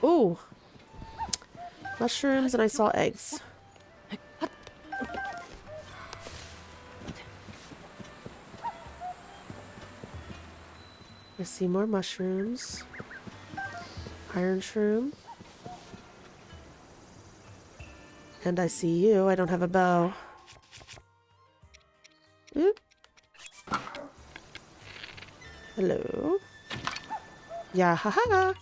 Ooh. Mushrooms, and I saw eggs. I see more mushrooms. Iron shroom. And I see you. I don't have a bow. Oop. Hello. Yeah, haha.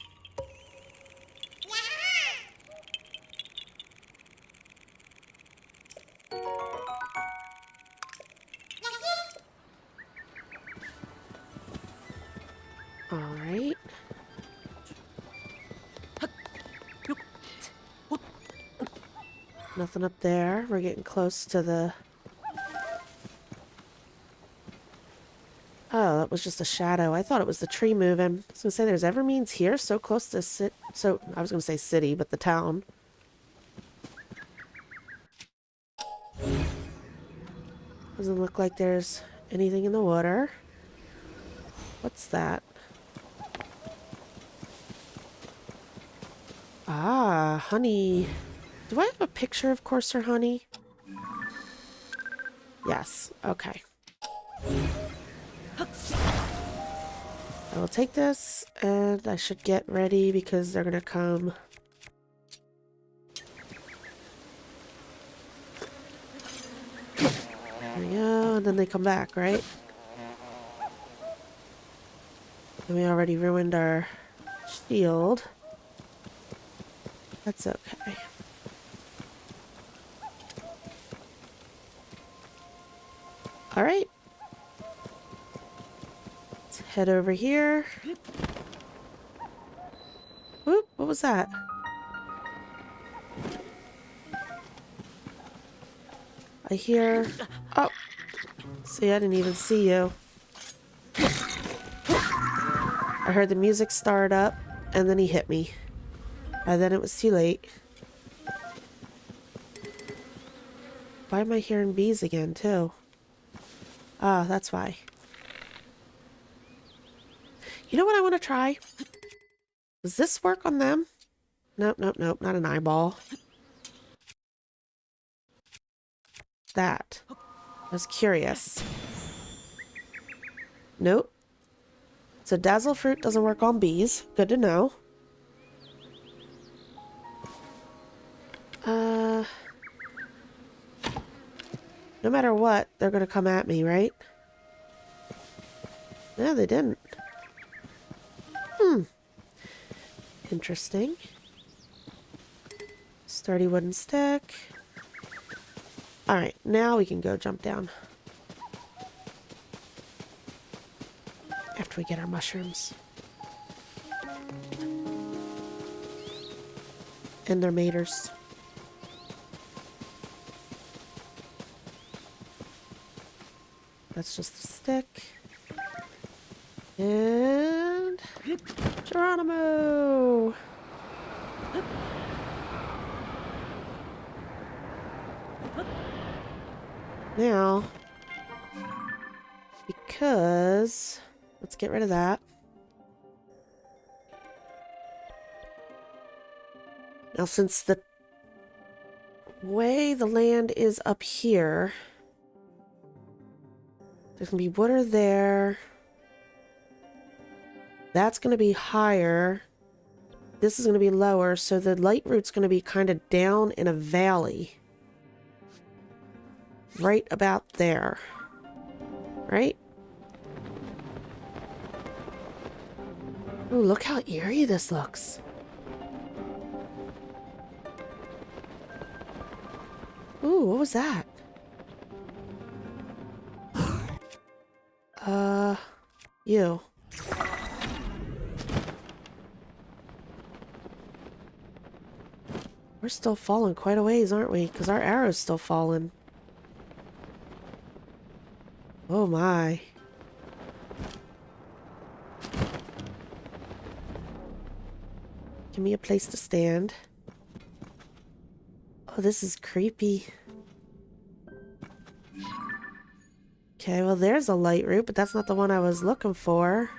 Nothing up there. We're getting close to the... Oh, that was just a shadow. I thought it was the tree moving. I was gonna say there's Evermeans here, so close to I was gonna say city, but the town. Doesn't look like there's anything in the water. What's that? Ah, honey. Do I have a picture of coarser honey? Yes. Okay. I will take this, and I should get ready because they're gonna come. There we go, and then they come back, right? And we already ruined our shield. That's okay. Alright. Let's head over here. Whoop, what was that? I hear... Oh! See, I didn't even see you. I heard the music start up, and then he hit me. And then it was too late. Why am I hearing bees again, too? Ah, that's why. You know what I want to try? Does this work on them? Nope, nope, nope. Not an eyeball. That. I was curious. Nope. So dazzle fruit doesn't work on bees. Good to know. No matter what, they're gonna come at me, right? No, they didn't. Interesting. Sturdy wooden stick. Alright, now we can go jump down. After we get our mushrooms. And their maters. That's just a stick. And... Geronimo! Now... Because... Let's get rid of that. Now, since the way the land is up here... There's gonna be water there. That's gonna be higher. This is gonna be lower, so the light root's gonna be kind of down in a valley. Right about there. Right? Ooh, look how eerie this looks. Ooh, what was that? You. We're still falling quite a ways, aren't we? Because our arrow's still falling. Oh my. Give me a place to stand. Oh, this is creepy. Okay, well there's a light root, but that's not the one I was looking for.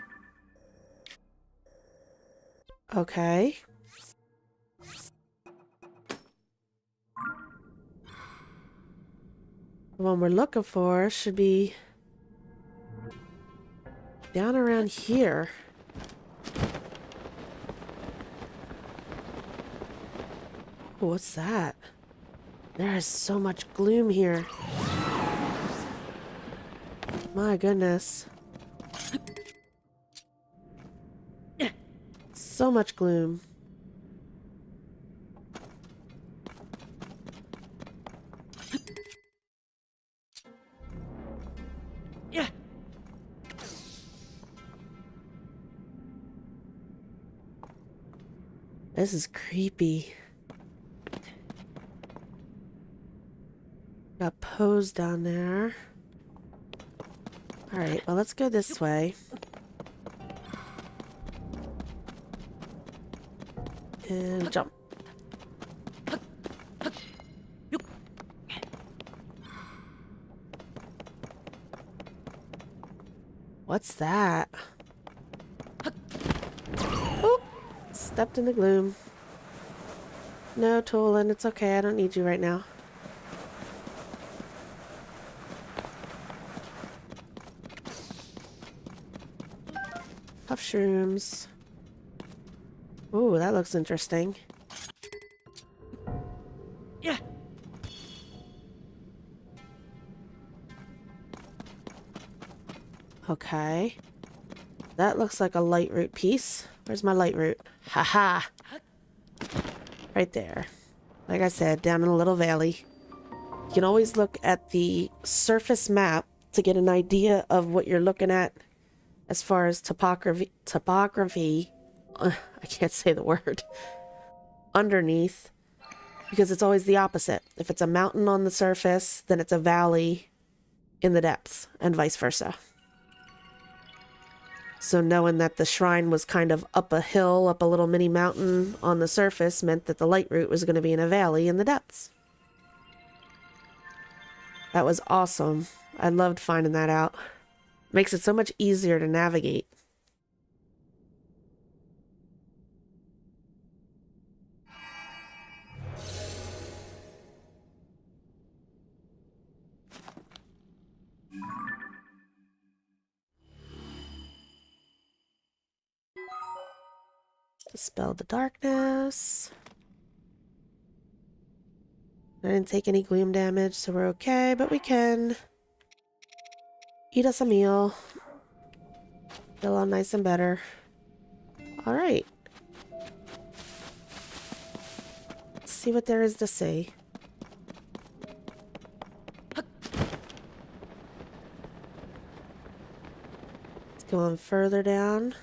Okay. The one we're looking for should be down around here. Oh, what's that? There is so much gloom here. My goodness. So much gloom. Yeah. This is creepy. Got Pose down there. Alright, well, let's go this way. And jump. What's that? Oh, stepped in the gloom. No, Tolan, it's okay. I don't need you right now. Puff shrooms. Ooh, that looks interesting. Yeah. Okay. That looks like a light root piece. Where's my light root? Haha. Right there. Like I said, down in a little valley. You can always look at the surface map to get an idea of what you're looking at as far as topography. I can't say the word. Underneath. Because it's always the opposite. If it's a mountain on the surface, then it's a valley in the depths, and vice versa. So knowing that the shrine was kind of up a hill, up a little mini mountain on the surface, meant that the light route was going to be in a valley in the depths. That was awesome. I loved finding that out. Makes it so much easier to navigate. Dispel the darkness. I didn't take any gloom damage, so we're okay, but we can eat us a meal. Feel all nice and better. Alright. Let's see what there is to see. Let's go on further down.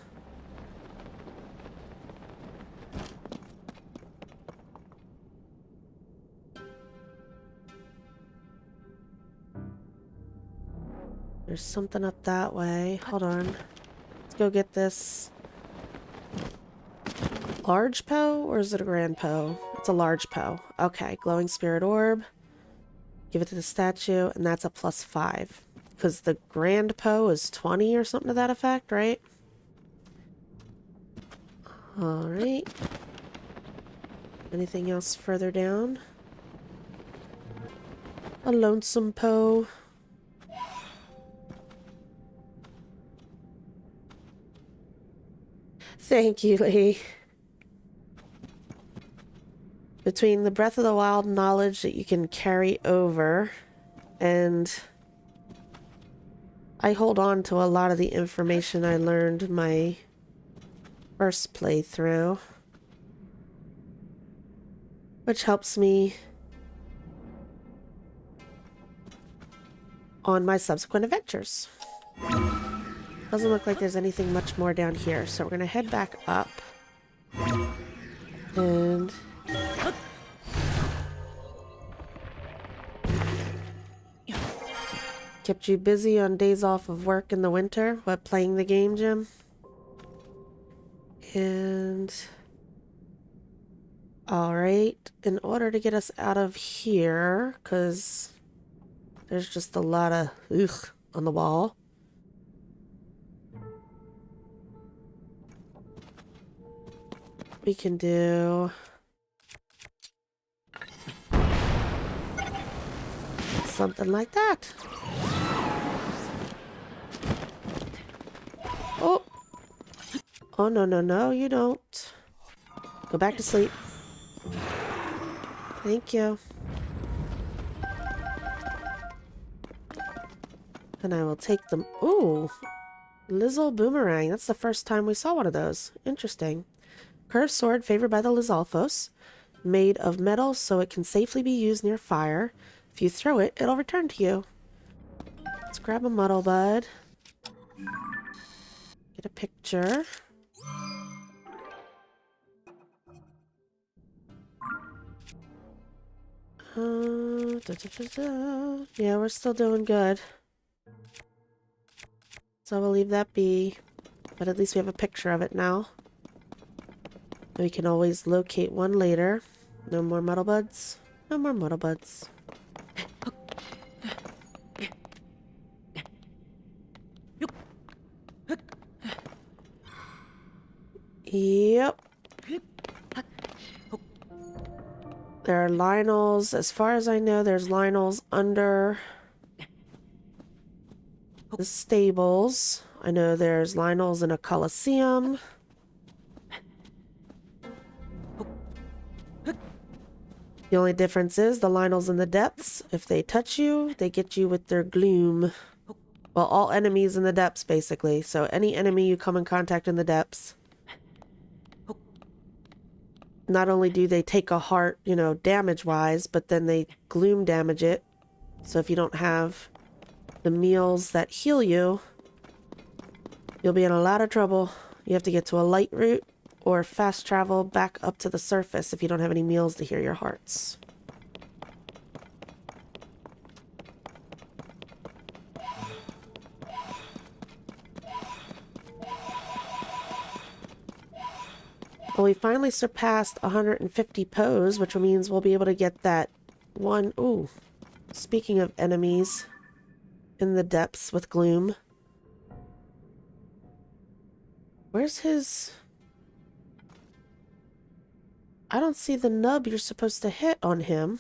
There's something up that way. Hold on. Let's go get this. Large Poe, or is it a Grand Poe? It's a large Poe. Okay, glowing spirit orb. Give it to the statue, and that's a +5. Because the Grand Poe is 20 or something to that effect, right? Alright. Anything else further down? A lonesome Poe. Thank you, Lee. Between the Breath of the Wild knowledge that you can carry over, and I hold on to a lot of the information I learned my first playthrough, which helps me on my subsequent adventures. Doesn't look like there's anything much more down here, so we're gonna head back up. And kept you busy on days off of work in the winter while playing the game, Jim? And alright, in order to get us out of here, because there's just a lot of ugh on the wall. We can do something like that. Oh! Oh, no, no, no, you don't. Go back to sleep. Thank you. And I will take them. Ooh! Lizzle Boomerang. That's the first time we saw one of those. Interesting. Curved sword favored by the Lizalfos. Made of metal so it can safely be used near fire. If you throw it, it'll return to you. Let's grab a Muddle Bud. Get a picture. Yeah, we're still doing good. So we'll leave that be. But at least we have a picture of it now. We can always locate one later. No more muddle buds. No more muddle buds. Yep. There are Lionels. As far as I know, there's Lionels under the stables. I know there's Lionels in a Coliseum. The only difference is the Lionels in the depths. If they touch you, they get you with their gloom. Well, all enemies in the depths, basically. So any enemy you come in contact in the depths, not only do they take a heart, you know, damage-wise, but then they gloom damage it. So if you don't have the meals that heal you, you'll be in a lot of trouble. You have to get to a light route or fast travel back up to the surface if you don't have any meals to heal your hearts. Well, we finally surpassed 150 pose, which means we'll be able to get that one. Ooh, speaking of enemies in the depths with gloom. Where's his... I don't see the nub you're supposed to hit on him.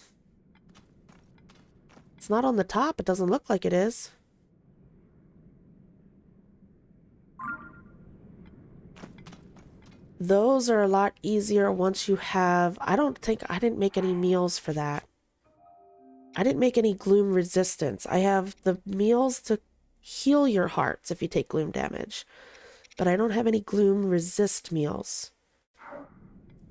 It's not on the top. It doesn't look like it is. Those are a lot easier once you have... I didn't make any meals for that. I didn't make any gloom resistance. I have the meals to heal your hearts if you take gloom damage. But I don't have any gloom resist meals.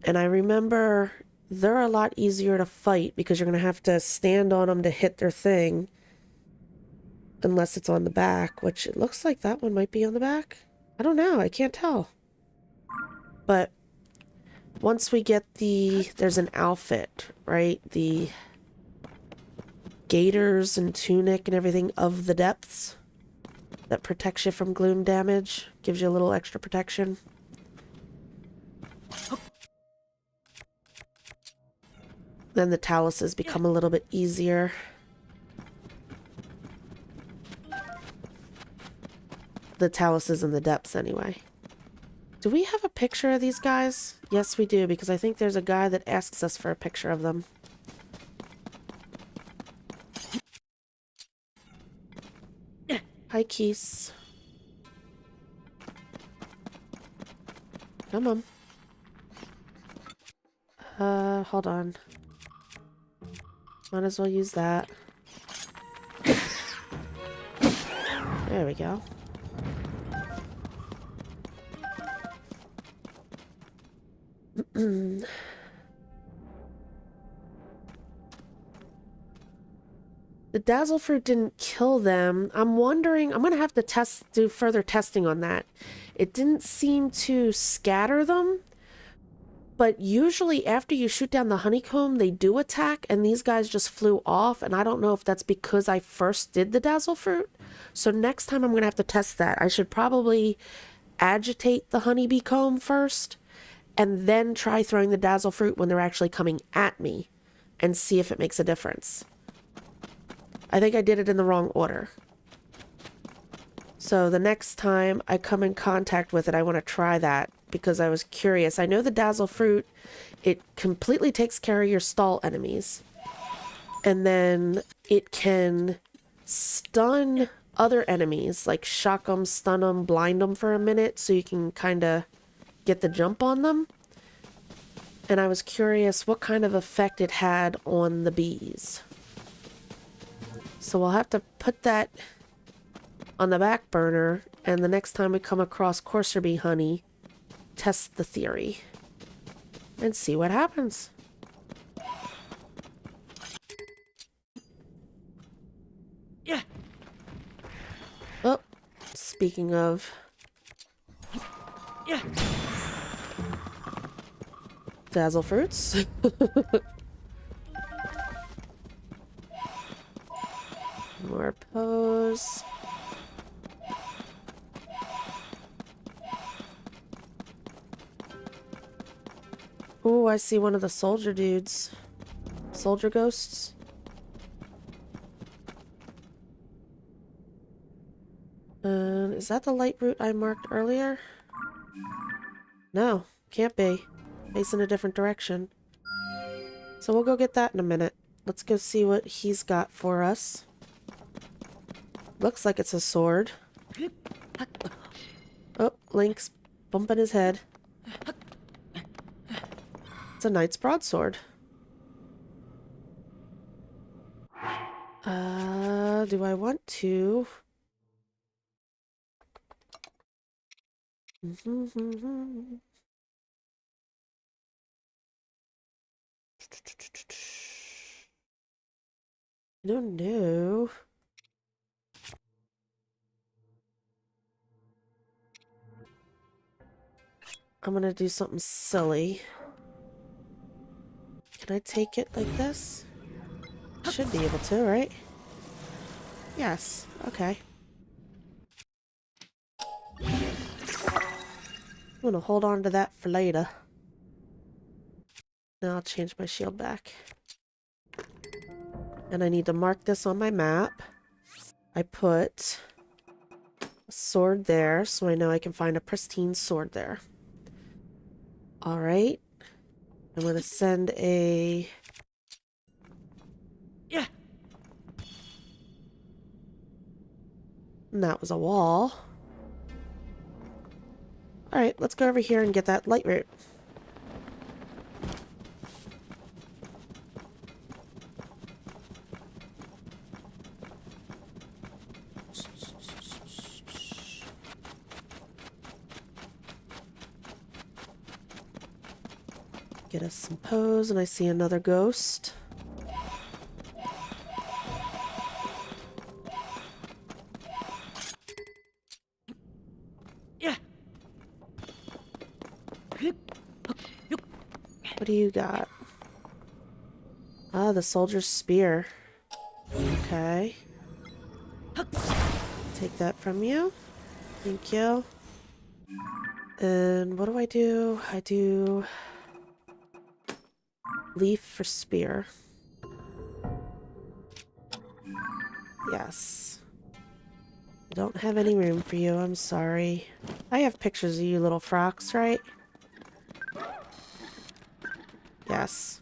And I remember they're a lot easier to fight because you're going to have to stand on them to hit their thing. Unless it's on the back, which it looks like that one might be on the back. I don't know. I can't tell. But once we get there's an outfit, right? The gaiters and tunic and everything of the depths that protects you from gloom damage. Gives you a little extra protection. Then the taluses become a little bit easier. The taluses in the depths anyway. Do we have a picture of these guys? Yes, we do, because I think there's a guy that asks us for a picture of them. Hi, Keese. Come on. Hold on. Might as well use that. There we go. The dazzle fruit didn't kill them. I'm wondering, I'm gonna have to do further testing on that. It didn't seem to scatter them, but usually after you shoot down the honeycomb, they do attack, and these guys just flew off, and I don't know if that's because I first did the dazzle fruit. So next time I'm gonna have to test that. I should probably agitate the honeybee comb first, and then try throwing the dazzle fruit when they're actually coming at me, and see if it makes a difference. I think I did it in the wrong order. So the next time I come in contact with it, I want to try that because I was curious. I know the dazzle fruit, it completely takes care of your stall enemies. And then it can stun other enemies, like shock them, stun them, blind them for a minute so you can kind of get the jump on them. And I was curious what kind of effect it had on the bees. So we'll have to put that on the back burner, and the next time we come across courser bee honey, test the theory and see what happens. Yeah. Oh, speaking of... Yeah. Dazzle fruits. More pose. Oh, I see one of the soldier dudes. Soldier ghosts. Is that the light route I marked earlier? No, can't be. Facing a different direction. So we'll go get that in a minute. Let's go see what he's got for us. Looks like it's a sword. Oh, Link's bumping his head. It's a knight's broadsword. Do I want to? I don't know. I'm gonna do something silly. Can I take it like this? Should be able to, right? Yes. Okay. I'm gonna hold on to that for later. Now I'll change my shield back. And I need to mark this on my map. I put a sword there, so I know I can find a pristine sword there. Alright. I'm gonna send a... Yeah. And that was a wall. Alright, let's go over here and get that light route. Get us some pose, and I see another ghost. Yeah. What do you got? Ah, the soldier's spear. Okay. Take that from you. Thank you. And what do? I do... leaf for spear. Yes. I don't have any room for you, I'm sorry. I have pictures of you little frocks, right? Yes.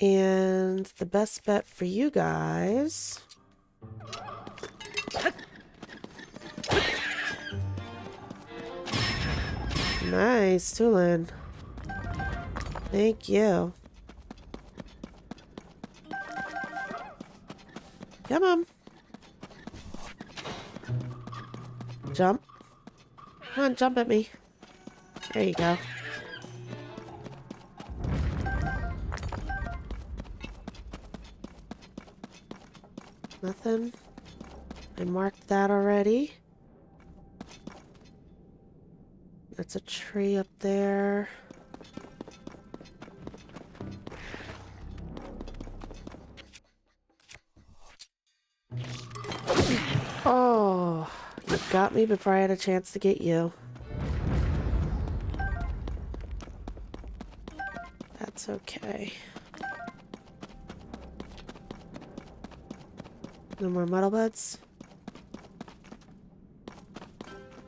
And the best bet for you guys... Nice, Tulin. Thank you. Come on. Jump. Come on, jump at me. There you go. Nothing. I marked that already. That's a tree up there. Oh, you got me before I had a chance to get you. That's okay. No more muddle buds.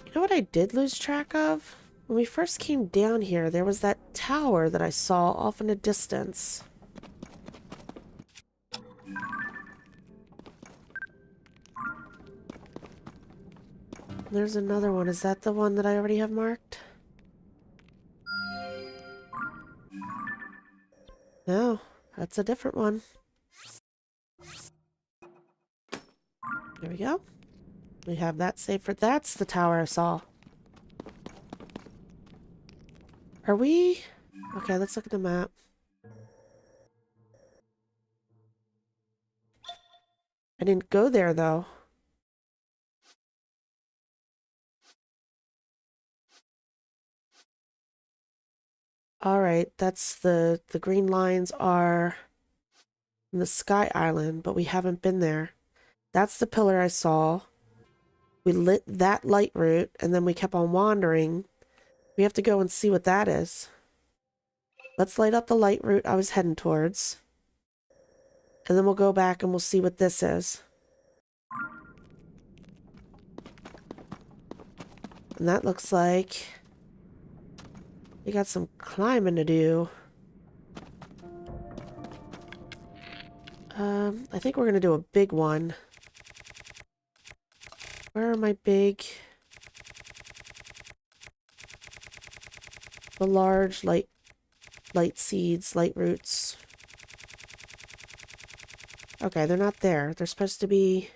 You know what I did lose track of? When we first came down here, there was that tower that I saw off in the distance. There's another one. Is that the one that I already have marked? No, that's a different one. There we go. We have that saved for... That's the tower I saw. Are we... Okay, let's look at the map. I didn't go there, though. Alright, that's the green lines are in the Sky Island, but we haven't been there. That's the pillar I saw. We lit that light route, and then we kept on wandering. We have to go and see what that is. Let's light up the light route I was heading towards. And then we'll go back and we'll see what this is. And that looks like we got some climbing to do. I think we're going to do a big one. Where are my big... The large light seeds, light roots. Okay, they're not there. They're supposed to be...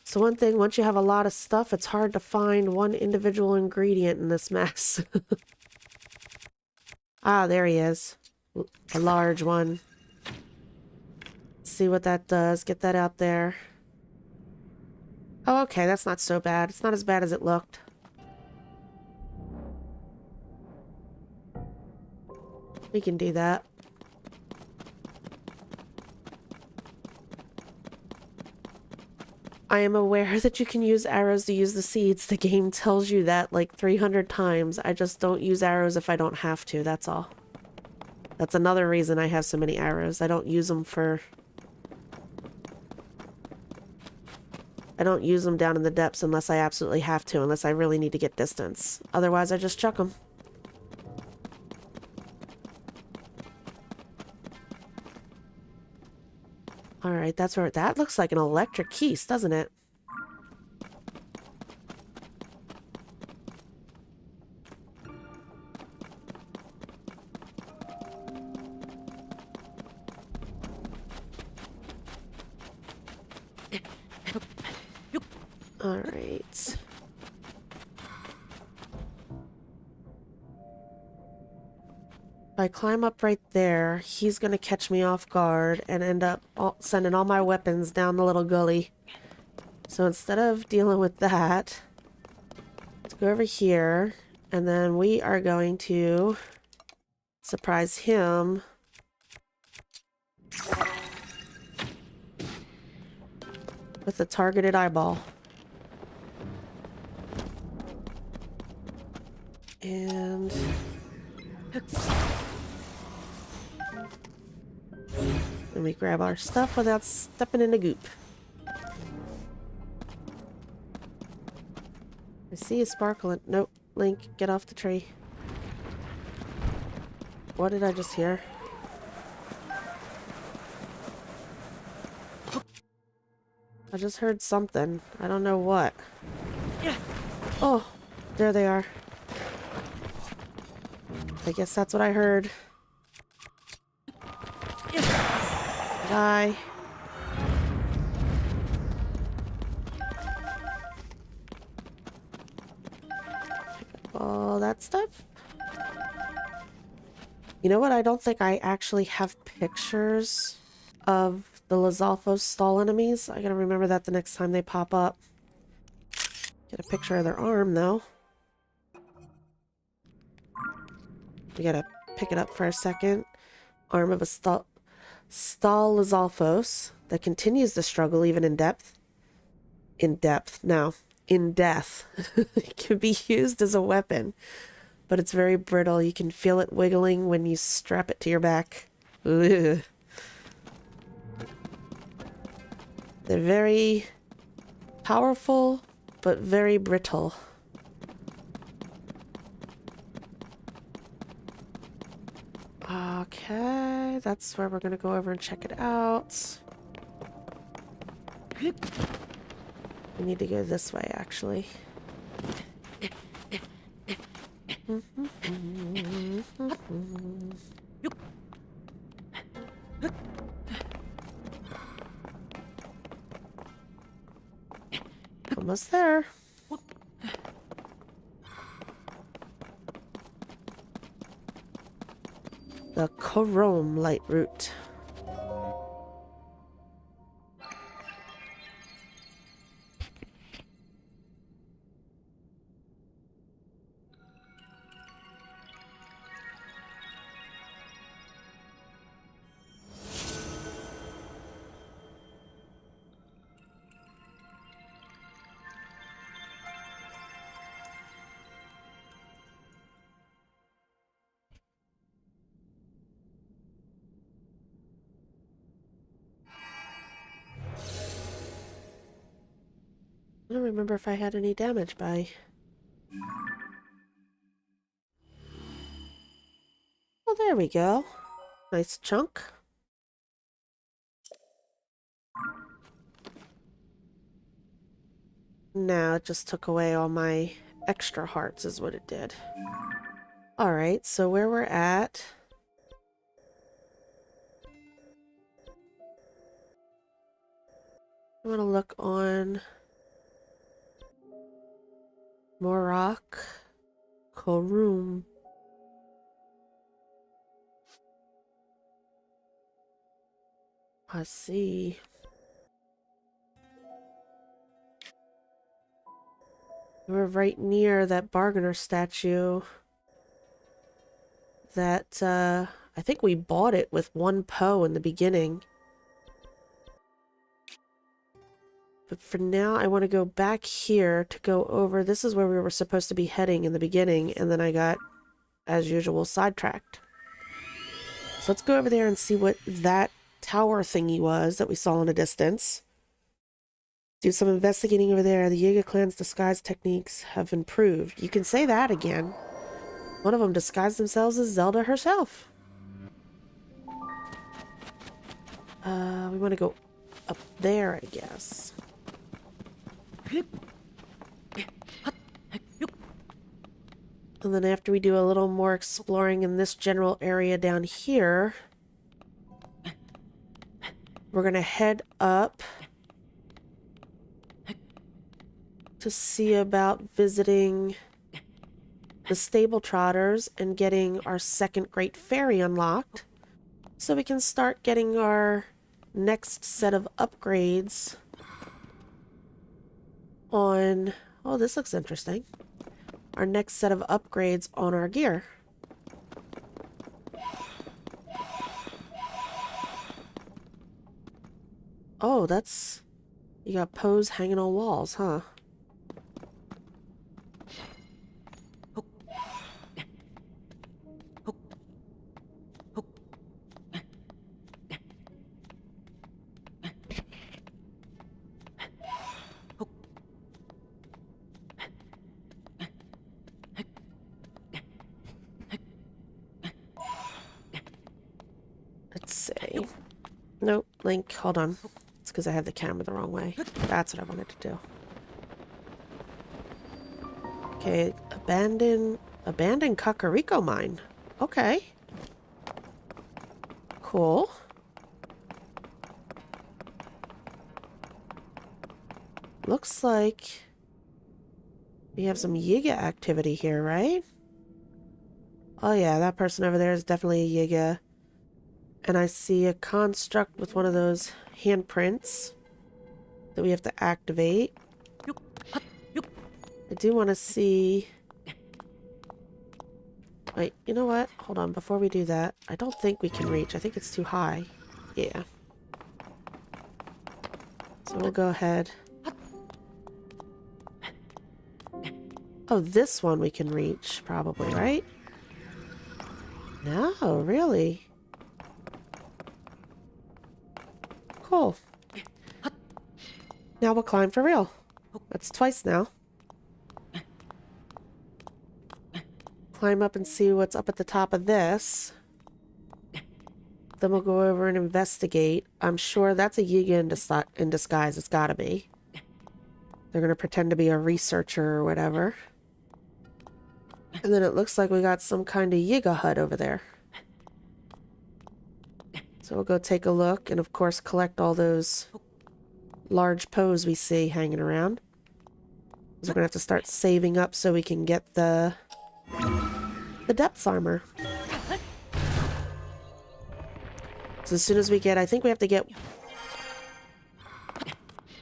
So one thing, once you have a lot of stuff, it's hard to find one individual ingredient in this mess. Ah, there he is. A large one. Let's see what that does. Get that out there. Oh, okay, that's not so bad. It's not as bad as it looked. We can do that. I am aware that you can use arrows to use the seeds. The game tells you that like 300 times. I just don't use arrows if I don't have to, that's all. That's another reason I have so many arrows. I don't use them for... I don't use them down in the depths unless I absolutely have to, unless I really need to get distance. Otherwise, I just chuck them. Alright, that's where... That looks like an electric keys, doesn't it? Alright. If I climb up right there, he's gonna catch me off guard and end up sending all my weapons down the little gully. So instead of dealing with that, let's go over here, and then we are going to surprise him with a targeted eyeball. And... Let me grab our stuff without stepping in the goop. I see a sparkling. Nope. Link, get off the tree. What did I just hear? I just heard something. I don't know what. Oh, there they are. I guess that's what I heard. Die. All that stuff. You know what? I don't think I actually have pictures of the Lizalfos stall enemies. I gotta remember that the next time they pop up. Get a picture of their arm, though. We gotta pick it up for a second. Arm of a stall Lizalfos that continues to struggle even in depth. In death. It can be used as a weapon, but it's very brittle. You can feel it wiggling when you strap it to your back. Ugh. They're very powerful, but very brittle. Okay, that's where we're gonna go over and check it out. We need to go this way, actually. Almost there. The Chrome light route. don't remember if I had any damage by... Well, there we go. Nice chunk. Now it just took away all my extra hearts is what it did. Alright, so where we're at... I'm gonna look on... Morak... Korum... I see. We're right near that bargainer statue that, I think we bought it with 1 PO in the beginning. But for now, I want to go back here to go over. This is where we were supposed to be heading in the beginning, and then I got, as usual, sidetracked. So let's go over there and see what that tower thingy was that we saw in a distance. Do some investigating over there. The Yiga clan's disguise techniques have improved. You can say that again. One of them disguised themselves as Zelda herself. We want to go up there, I guess. And then after we do a little more exploring in this general area down here, we're going to head up to see about visiting the stable Trotters and getting our second Great Fairy unlocked so we can start getting our next set of upgrades on... Oh, this looks interesting. Our next set of upgrades on our gear. Oh, that's... You got pose hanging on walls, huh? Let's see. Nope, Link, hold on. It's because I have the camera the wrong way. That's what I wanted to do. Okay, abandoned Kakariko mine. Okay. Cool. Looks like we have some Yiga activity here, right? Oh yeah, that person over there is definitely a Yiga. And I see a construct with one of those handprints that we have to activate. I do want to see... Wait, you know what? Hold on, before we do that, I don't think we can reach. I think it's too high. Yeah. So we'll go ahead. Oh, this one we can reach, probably, right? No, really? Cool. Now we'll climb for real. That's twice now. Climb up and see what's up at the top of this. Then we'll go over and investigate. I'm sure that's a Yiga in disguise. It's gotta be. They're gonna pretend to be a researcher or whatever. And then it looks like we got some kind of Yiga hut over there. So we'll go take a look and of course collect all those large pose we see hanging around. So we're gonna have to start saving up so we can get the depths armor. So as soon as we get, I think we have to get...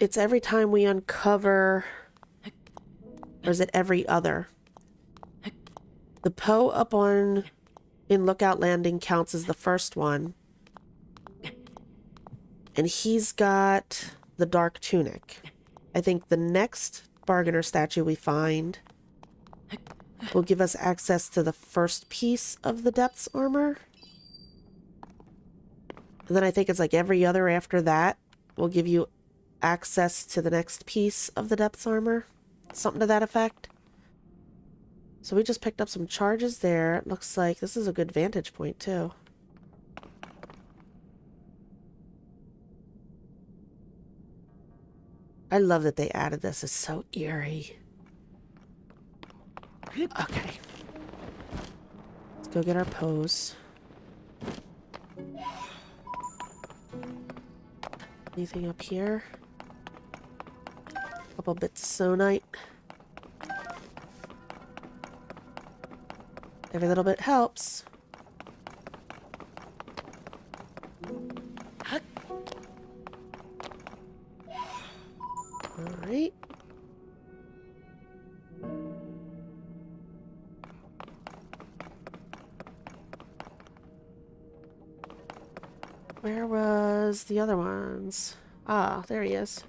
It's every time we uncover... Or is it every other? The Poe up on... in Lookout Landing counts as the first one. And he's got the Dark Tunic. I think the next Bargainer statue we find will give us access to the first piece of the Depths armor. And then I think it's like every other after that will give you access to the next piece of the depths armor. Something to that effect. So we just picked up some charges there. It looks like this is a good vantage point too. I love that they added this. It's so eerie. Okay. Let's go get our pose. Anything up here? Couple bits of sonite. Every little bit helps. Alright. Where was the other ones? Ah, there he is.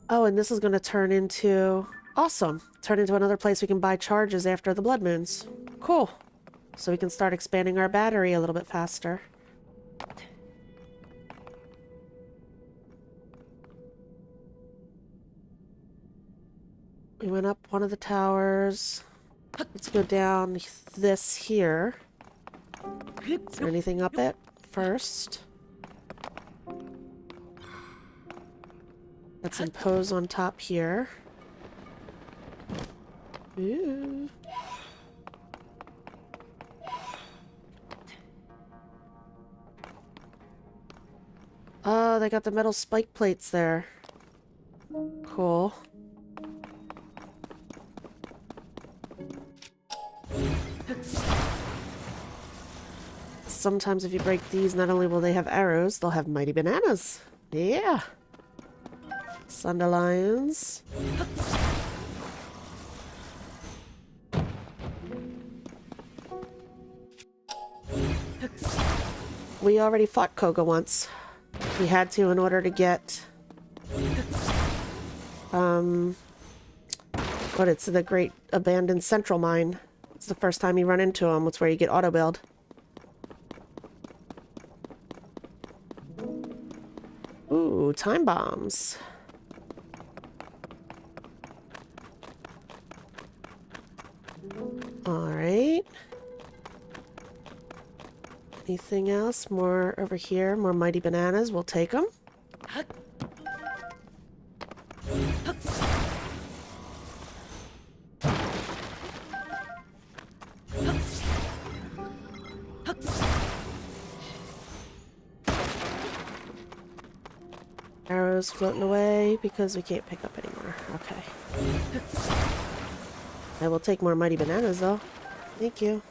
Oh, and this is going to turn into... Awesome! Turn into another place we can buy charges after the blood moons. Cool. So we can start expanding our battery a little bit faster. We went up one of the towers. Let's go down this here. Is there anything up it first? Let's impose on top here. Ooh. Oh, they got the metal spike plates there. Cool. Sometimes if you break these, not only will they have arrows, they'll have mighty bananas. Yeah. Sundelions. We already fought Koga once. We had to in order to get... But it's the great abandoned central mine. It's the first time you run into him. It's where you get auto-build. Ooh, time bombs. Alright. Anything else? More over here. More mighty bananas. We'll take them. Arrows floating away because we can't pick up anymore. Okay. I will take more mighty bananas though. Thank you.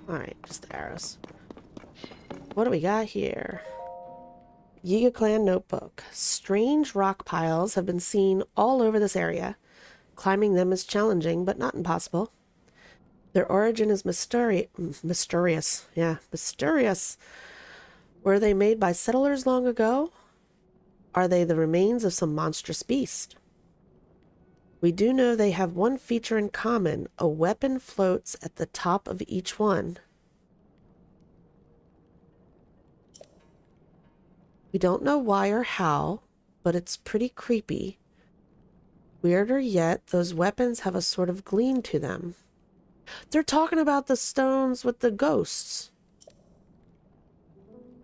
Alright, just the arrows. What do we got here? Yiga Clan Notebook. Strange rock piles have been seen all over this area. Climbing them is challenging, but not impossible. Their origin is mysterious. Yeah, mysterious. Were they made by settlers long ago? Are they the remains of some monstrous beast? We do know they have one feature in common. A weapon floats at the top of each one. We don't know why or how, but it's pretty creepy. Weirder yet, those weapons have a sort of gleam to them. They're talking about the stones with the ghosts.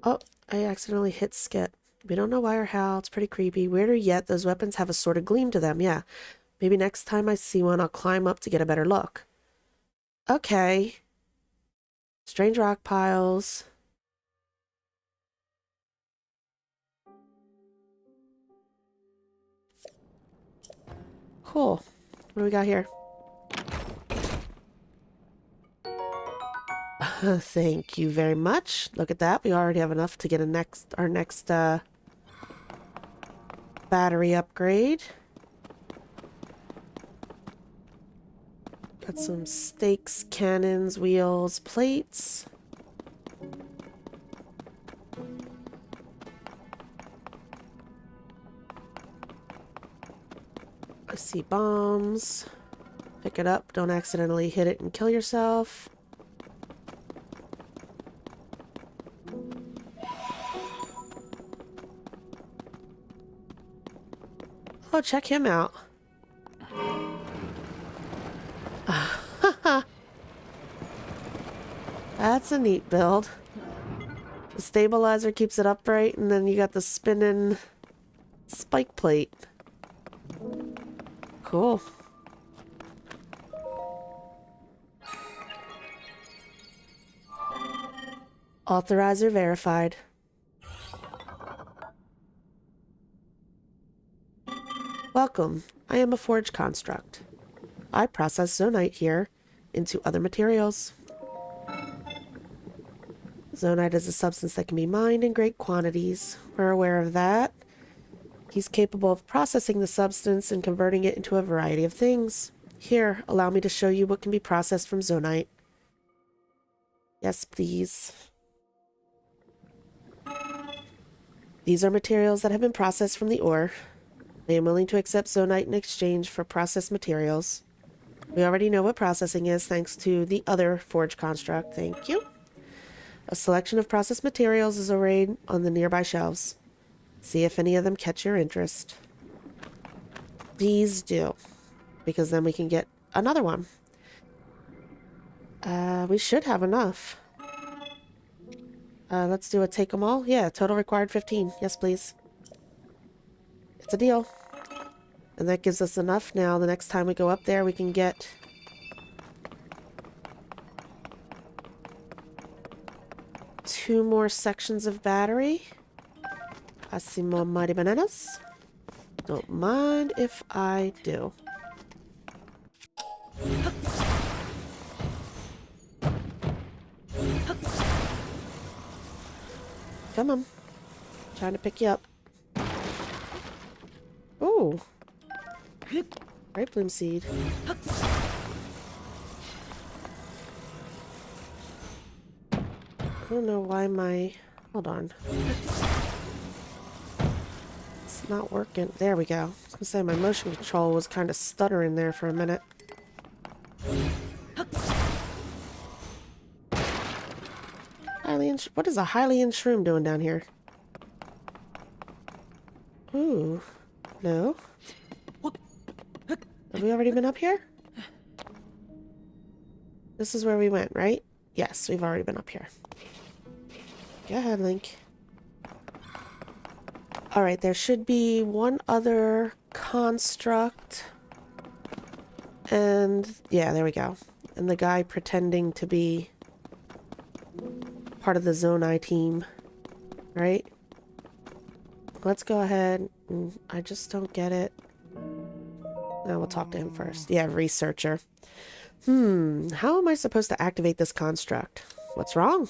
Oh, I accidentally hit skip. We don't know why or how. It's pretty creepy. Weirder yet, those weapons have a sort of gleam to them. Yeah. Maybe next time I see one, I'll climb up to get a better look. Okay. Strange rock piles. Cool. What do we got here? Thank you very much. Look at that. We already have enough to get our next battery upgrade. Got some stakes, cannons, wheels, plates. see bombs. Pick it up. Don't accidentally hit it and kill yourself. Oh, check him out. That's a neat build. The stabilizer keeps it upright, and then you got the spinning spike plate. Cool. Authorizer verified. Welcome. I am a forge construct. I process zonite here into other materials. Zonite is a substance that can be mined in great quantities. We're aware of that. He's capable of processing the substance and converting it into a variety of things. Here, allow me to show you what can be processed from zonite. Yes, please. These are materials that have been processed from the ore. I am willing to accept zonite in exchange for processed materials. We already know what processing is thanks to the other forge construct. Thank you. A selection of processed materials is arrayed on the nearby shelves. See if any of them catch your interest. Please do, because then we can get another one. We should have enough. Let's do a take 'em all. Yeah, total required 15. Yes, please. It's a deal. And that gives us enough now. The next time we go up there, we can get... two more sections of battery. I see more mighty bananas. Don't mind if I do. Come on. Trying to pick you up. Ooh. Grape bloom seed. I don't know why my... Hold on. It's not working. There we go. I was gonna say my motion control was kind of stuttering there for a minute. What is a Hylian shroom doing down here? Ooh. No. Have we already been up here? This is where we went, right? Yes, we've already been up here. Go ahead, Link. Alright, there should be one other construct. And, yeah, there we go. And the guy pretending to be part of the Zonai team. Right? Let's go ahead. I just don't get it. No, we'll talk to him first. Yeah, researcher. How am I supposed to activate this construct? What's wrong?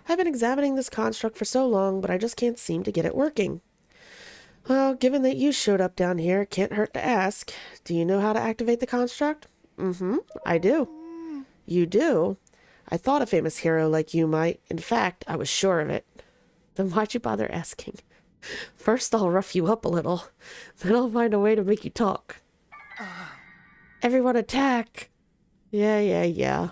I've been examining this construct for so long, but I just can't seem to get it working. Well, given that you showed up down here, it can't hurt to ask. Do you know how to activate the construct? I do. You do? I thought a famous hero like you might. In fact, I was sure of it. Then why'd you bother asking? First, I'll rough you up a little. Then I'll find a way to make you talk. Everyone attack! Yeah.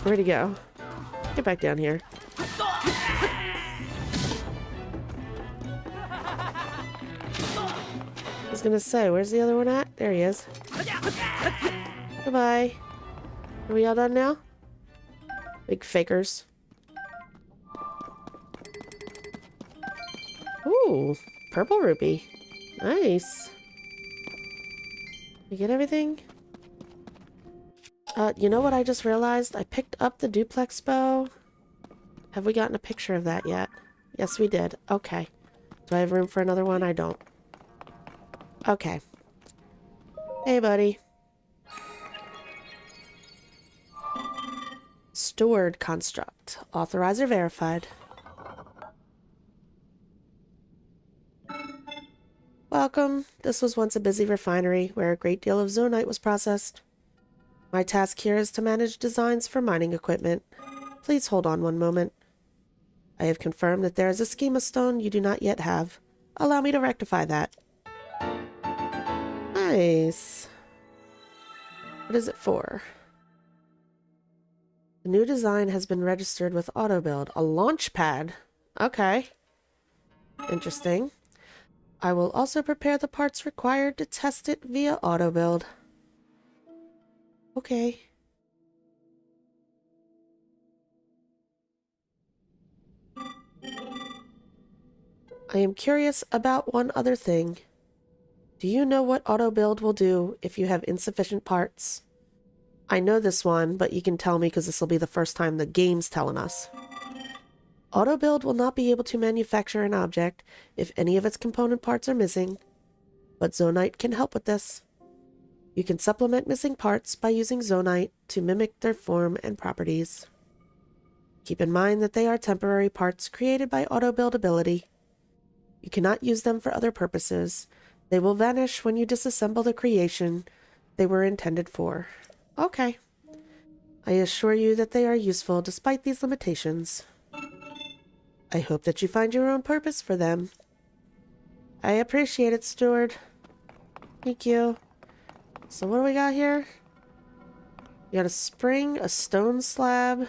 Where'd he go? Get back down here. I was gonna say, where's the other one at? There he is. Goodbye. Are we all done now? Big fakers. Ooh, purple rupee. Nice. We get everything? You know what I just realized? I picked up the duplex bow. Have we gotten a picture of that yet? Yes, we did. Okay. Do I have room for another one? I don't. Okay. Hey, buddy. Stored construct. Authorizer verified. Welcome. This was once a busy refinery where a great deal of zonite was processed. My task here is to manage designs for mining equipment. Please hold on one moment. I have confirmed that there is a schema stone you do not yet have. Allow me to rectify that. Nice. What is it for? The new design has been registered with AutoBuild. A launch pad. Okay. Interesting. I will also prepare the parts required to test it via AutoBuild. Okay. I am curious about one other thing. Do you know what AutoBuild will do if you have insufficient parts? I know this one, but you can tell me because this will be the first time the game's telling us. AutoBuild will not be able to manufacture an object if any of its component parts are missing, but Zonite can help with this. You can supplement missing parts by using Zonite to mimic their form and properties. Keep in mind that they are temporary parts created by AutoBuild ability. You cannot use them for other purposes. They will vanish when you disassemble the creation they were intended for. Okay. I assure you that they are useful despite these limitations. I hope that you find your own purpose for them. I appreciate it, Steward. Thank you. So what do we got here? We got a spring, a stone slab,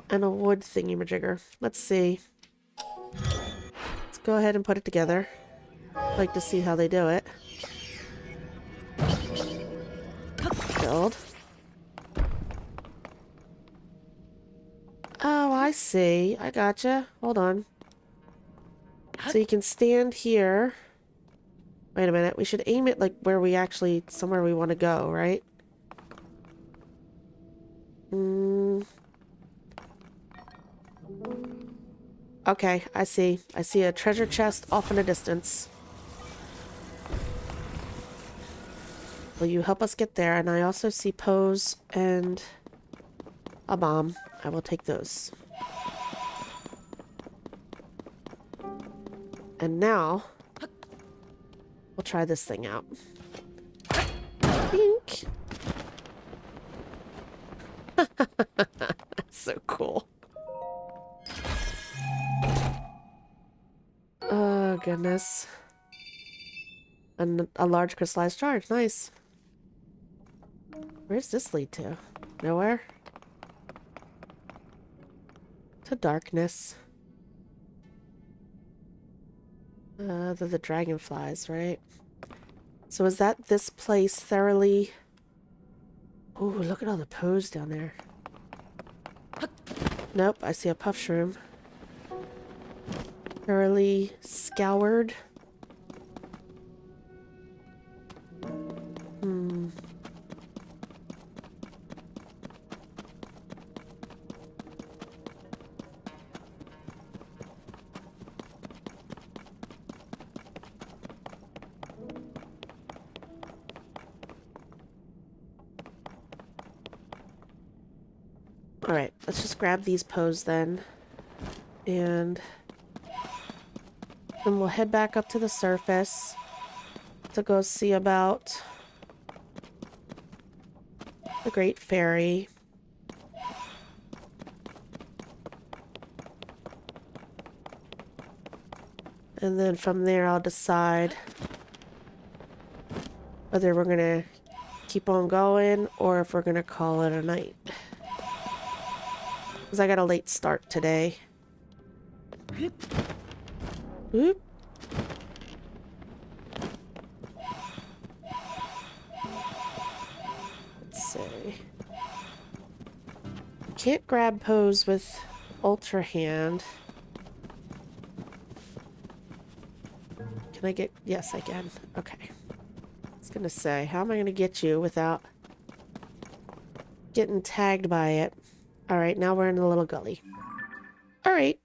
and a wood thingy-majigger. Let's see. Let's go ahead and put it together. I'd like to see how they do it. Build. Oh, I see. I gotcha. Hold on. So you can stand here. Wait a minute. We should aim it like where we actually... somewhere we want to go, right? Okay, I see. I see a treasure chest off in a distance. Will you help us get there? And I also see pose and a bomb. I will take those. And now, we'll try this thing out. Bink! So cool. Oh, goodness. A large crystallized charge. Nice. Where's this lead to? Nowhere? To darkness. They're the dragonflies, right? So is that this place thoroughly... Ooh, look at all the pose down there. Nope, I see a puff shroom. Thoroughly scoured. Alright, let's just grab these pose then. And then we'll head back up to the surface to go see about the Great Fairy. And then from there I'll decide whether we're gonna keep on going or if we're gonna call it a night. Because I got a late start today. Whoop. Let's see. Can't grab pose with Ultra Hand. Can I get... Yes, I can. Okay. I was gonna say, how am I gonna get you without getting tagged by it? Alright, now we're in a little gully. Alright.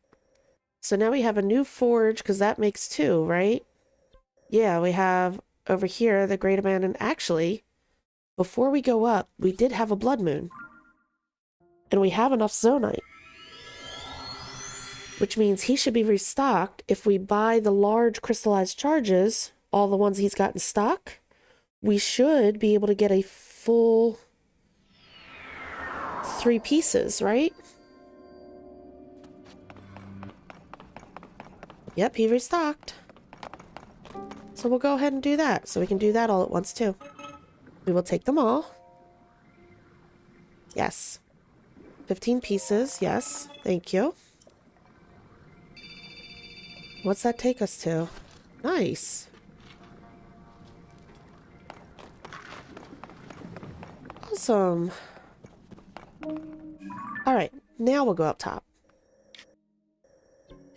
So now we have a new forge, because that makes two, right? Yeah, we have over here the Great Abandon. Actually, before we go up, we did have a blood moon. And we have enough Zonite. Which means he should be restocked. If we buy the large crystallized charges, all the ones he's got in stock, we should be able to get a full 3 pieces, right? Yep, he restocked. So we'll go ahead and do that. So we can do that all at once too. We will take them all. Yes. 15 pieces. Yes. Thank you. What's that take us to? Nice. Awesome. Alright, now we'll go up top.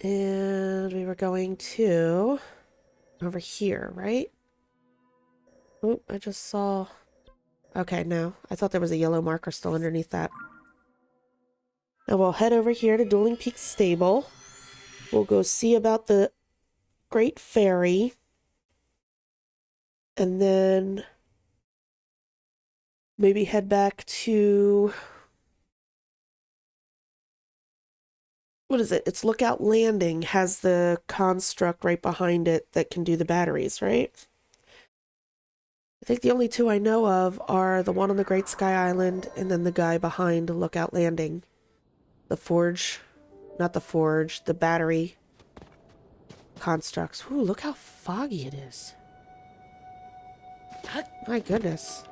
And we were going to... over here, right? Oh, I just saw... Okay, no. I thought there was a yellow marker still underneath that. Now we'll head over here to Dueling Peaks Stable. We'll go see about the Great Fairy. And then... maybe head back to... what is it? It's Lookout Landing has the construct right behind it that can do the batteries, right? I think the only two I know of are the one on the Great Sky Island and then the guy behind Lookout Landing. The forge, not the forge, the battery constructs. Ooh, look how foggy it is. My goodness.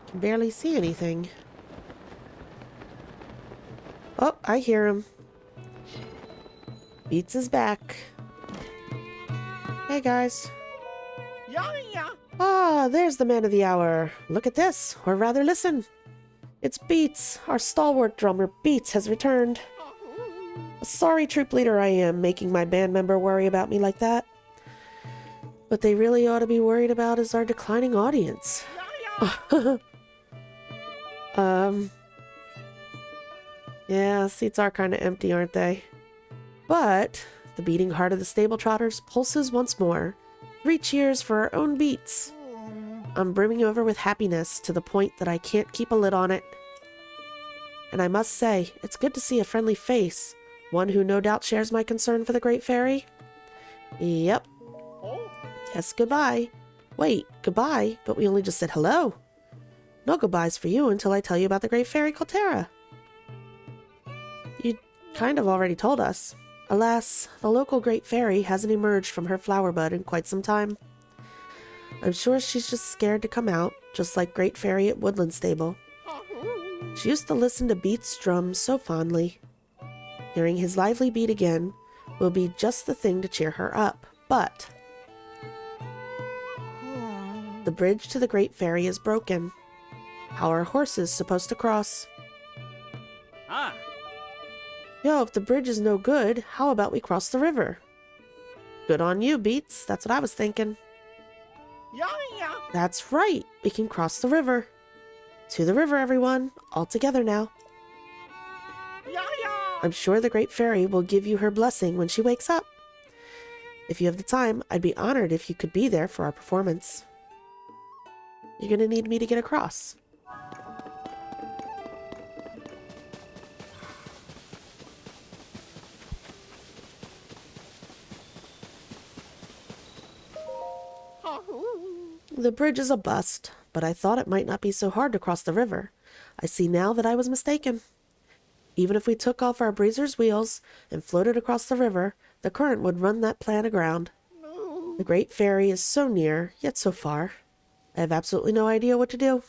Can barely see anything. Oh, I hear him. Beetz is back. Hey, guys. Ah, there's the man of the hour. Look at this, or rather listen. It's Beetz. Our stalwart drummer Beetz has returned. A sorry troop leader I am, making my band member worry about me like that. What they really ought to be worried about is our declining audience. Yeah, seats are kind of empty, aren't they? But the beating heart of the stable trotters pulses once more. 3 cheers for our own Beetz. I'm brimming over with happiness to the point that I can't keep a lid on it. And I must say, it's good to see a friendly face, one who no doubt shares my concern for the Great Fairy. Yep. Yes, goodbye. Wait, goodbye, but we only just said hello. No goodbyes for you until I tell you about the Great Fairy Cotera. You kind of already told us. Alas, the local Great Fairy hasn't emerged from her flower bud in quite some time. I'm sure she's just scared to come out, just like Great Fairy at Woodland Stable. She used to listen to Beet's drum so fondly. Hearing his lively beat again will be just the thing to cheer her up, but... the bridge to the Great Fairy is broken. How are horses supposed to cross? Yo, if the bridge is no good, how about we cross the river? Good on you, Beetz. That's what I was thinking. That's right. We can cross the river. To the river, everyone. All together now. I'm sure the Great Fairy will give you her blessing when she wakes up. If you have the time, I'd be honored if you could be there for our performance. You're gonna need me to get across. The bridge is a bust, but I thought it might not be so hard to cross the river. I see now that I was mistaken. Even if we took off our breezer's wheels and floated across the river, the current would run that plan aground. The Great Fairy is so near, yet so far. I have absolutely no idea what to do.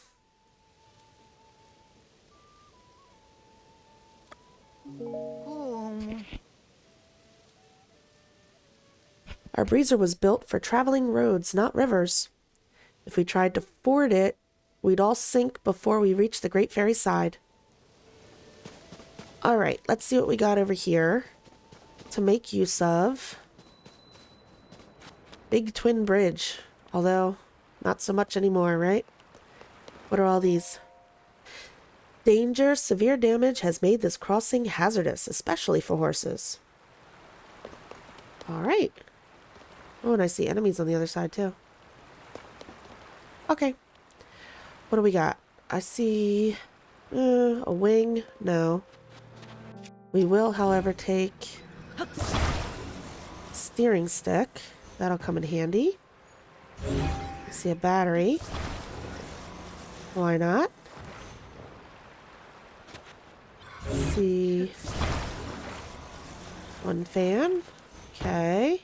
Our breezer was built for traveling roads, not rivers. If we tried to ford it, we'd all sink before we reached the Great Fairy's side. Alright, let's see what we got over here to make use of. Big Twin Bridge, although not so much anymore, right? What are all these? Danger, severe damage has made this crossing hazardous, especially for horses. Alright. Oh, and I see enemies on the other side too. Okay. What do we got? I see a wing. No. We will, however, take steering stick. That'll come in handy. I see a battery. Why not? Let's see. One fan. Okay.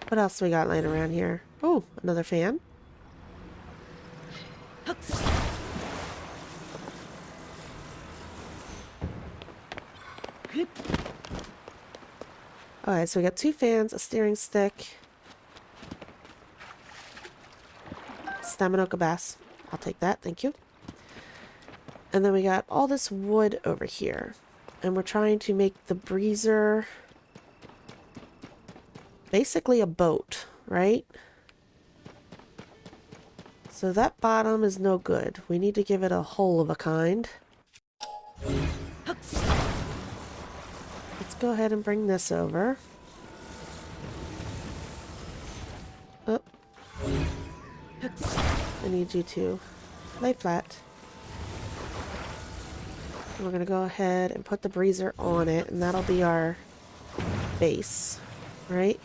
What else we got laying around here? Oh, another fan. Alright, so we got 2 fans, a steering stick, Staminoka bass. I'll take that, thank you. And then we got all this wood over here. And we're trying to make the breezer basically a boat, right? So that bottom is no good. We need to give it a hull of a kind. Let's go ahead and bring this over. Oh. I need you to lay flat. And we're going to go ahead and put the breezer on it, and that'll be our base, right?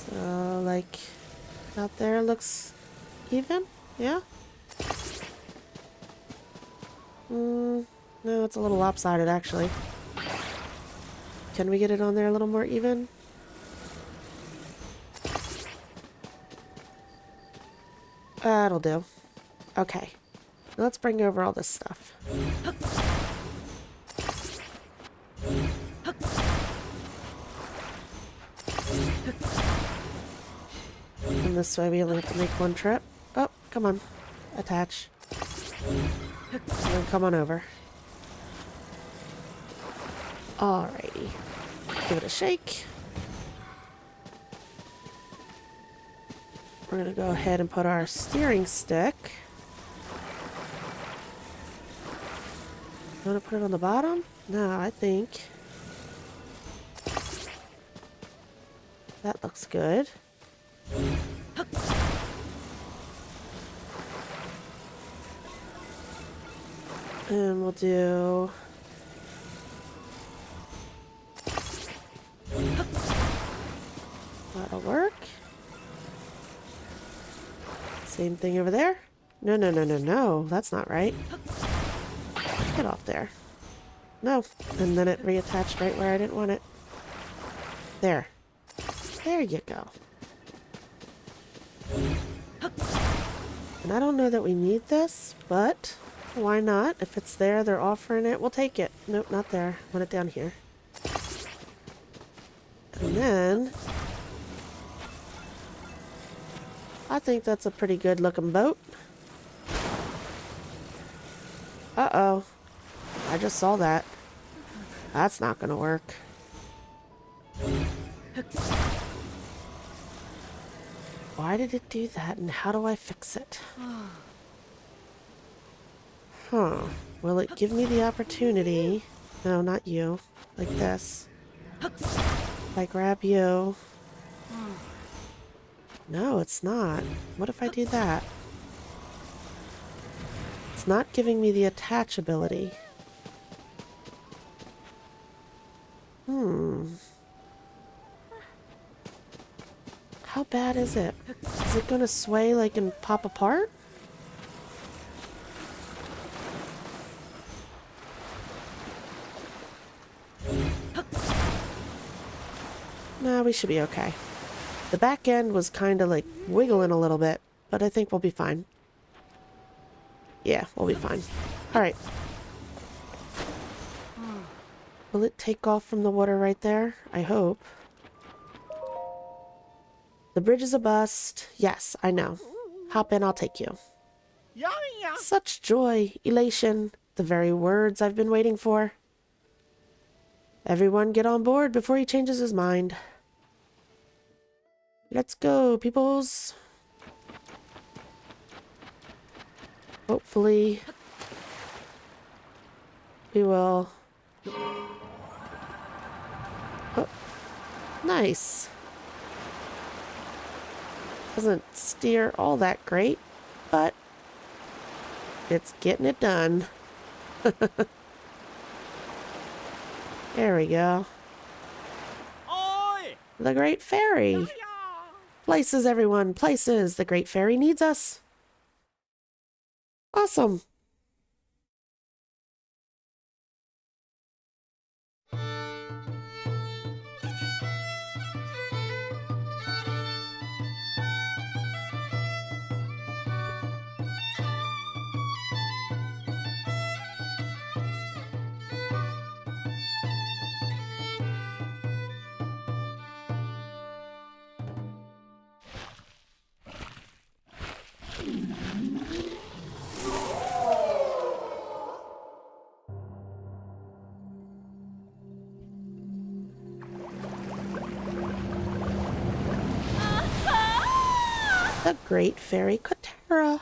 So, like, out there looks even? Yeah? No, it's a little lopsided, actually. Can we get it on there a little more even? That'll do. Okay. Let's bring over all this stuff. And this way we only have to make 1 trip. Oh, come on. Attach. And then come on over. Alrighty. Give it a shake. We're going to go ahead and put our steering stick. You want to put it on the bottom? No, I think that looks good. And we'll do that'll work. Same thing over there. No, no, no, no, no. That's not right. Get off there. No. And then it reattached right where I didn't want it. There. There you go. And I don't know that we need this, but why not? If it's there, they're offering it, we'll take it. Nope, not there. I want it down here. And then I think that's a pretty good looking boat. Uh-oh. I just saw that. That's not gonna work. Why did it do that, and how do I fix it? Huh. Will it give me the opportunity? No, not you. Like this. If I grab you. No, it's not. What if I do that? It's not giving me the attach ability. How bad is it? Is it gonna sway like and pop apart? Nah, we should be okay. The back end was kind of like wiggling a little bit, but I think we'll be fine. Yeah, we'll be fine. Alright. Will it take off from the water right there? I hope. The bridge is a bust. Yes, I know. Hop in, I'll take you. Such joy, elation, the very words I've been waiting for. Everyone get on board before he changes his mind. Let's go, peoples. Hopefully, we will. Oh, nice. Doesn't steer all that great, but it's getting it done. There we go. The Great Fairy. Places, everyone, places. The Great Fairy needs us. Awesome. The Great Fairy Cotera.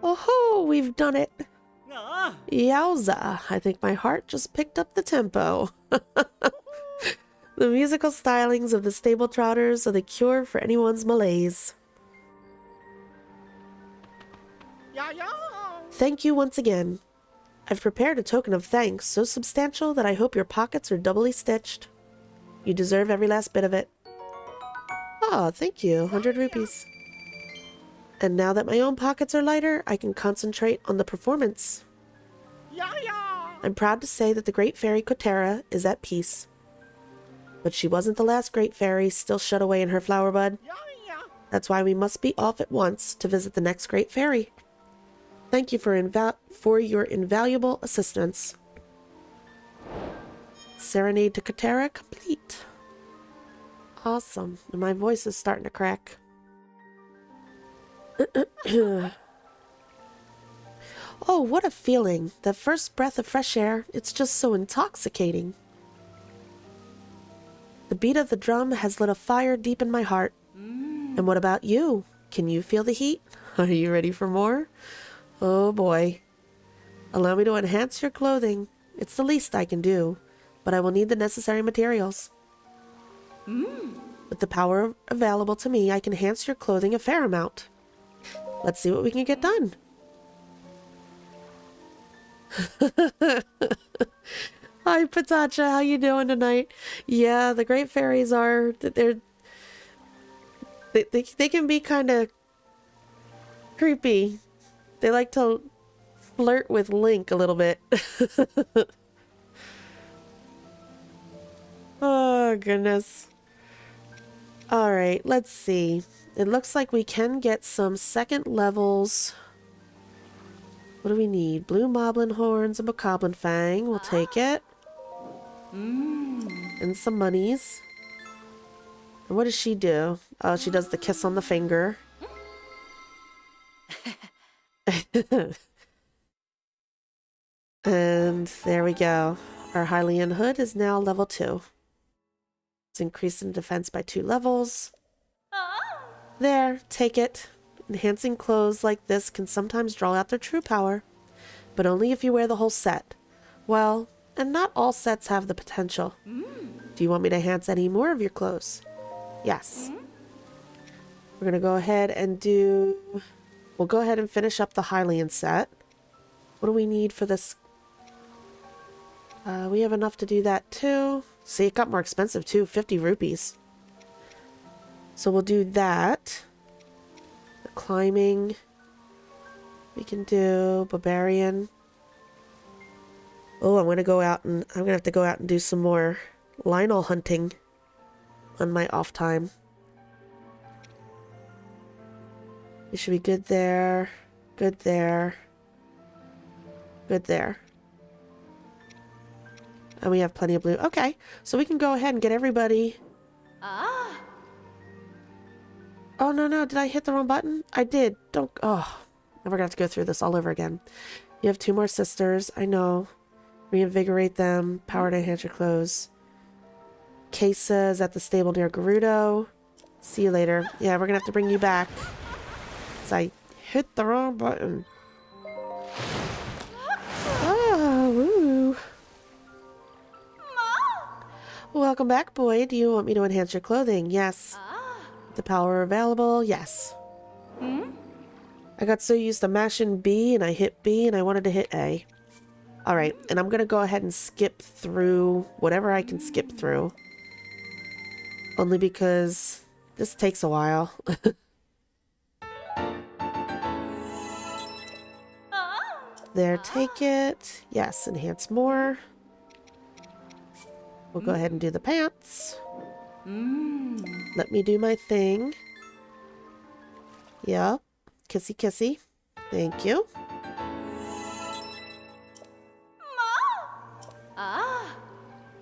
Oh, we've done it. Yowza, I think my heart just picked up the tempo. The musical stylings of the stable Trotters are the cure for anyone's malaise. Thank you once again. I've prepared a token of thanks so substantial that I hope your pockets are doubly stitched. You deserve every last bit of it. Ah, thank you. 100 rupees. And now that my own pockets are lighter, I can concentrate on the performance. I'm proud to say that the Great Fairy Cotera is at peace. But she wasn't the last Great Fairy still shut away in her flower bud. That's why we must be off at once to visit the next Great Fairy. Thank you for your invaluable assistance. Serenade to Cotera complete. Awesome. And my voice is starting to crack. Oh, what a feeling. That first breath of fresh air. It's just so intoxicating. The beat of the drum has lit a fire deep in my heart. And what about you? Can you feel the heat? Are you ready for more? Oh boy. Allow me to enhance your clothing. It's the least I can do, but I will need the necessary materials. With the power available to me, I can enhance your clothing a fair amount. Let's see what we can get done. Hi, Patacha. How you doing tonight? Yeah, the Great Fairies are... They can be kind of creepy. They like to flirt with Link a little bit. Oh, goodness. Alright, let's see. It looks like we can get some second levels. What do we need? Blue Moblin Horns and Bokoblin Fang. We'll take it. And some monies. And what does she do? Oh, she does the kiss on the finger. And there we go. Our Hylian Hood is now level 2. It's increased in defense by 2 levels. There, take it. Enhancing clothes like this can sometimes draw out their true power, but only if you wear the whole set. Well, and not all sets have the potential. Do you want me to enhance any more of your clothes? Yes. We're gonna go ahead and do... We'll go ahead and finish up the Hylian set. What do we need for this? We have enough to do that too. See, it got more expensive too, 50 rupees. So we'll do that. The climbing. We can do Barbarian. Oh, I'm gonna have to go out and do some more Lionel hunting on my off time. We should be good there. Good there. Good there. And we have plenty of blue. Okay, so we can go ahead and get everybody. Oh, no. Did I hit the wrong button? I did. Don't... Oh, I'm gonna have to go through this all over again. You have 2 more sisters. I know. Reinvigorate them. Power to enhance your clothes. Kesa is at the stable near Gerudo. See you later. Yeah, we're gonna have to bring you back. Because I hit the wrong button. Oh, woo. Welcome back, boy. Do you want me to enhance your clothing? Yes. The power available, yes. I got so used to mashing B and I hit B and I wanted to hit A. Alright, and I'm gonna go ahead and skip through whatever I can skip through. Only because this takes a while. There, take it. Yes, enhance more. We'll go ahead and do the pants. Let me do my thing. Yep. Kissy kissy. Thank you.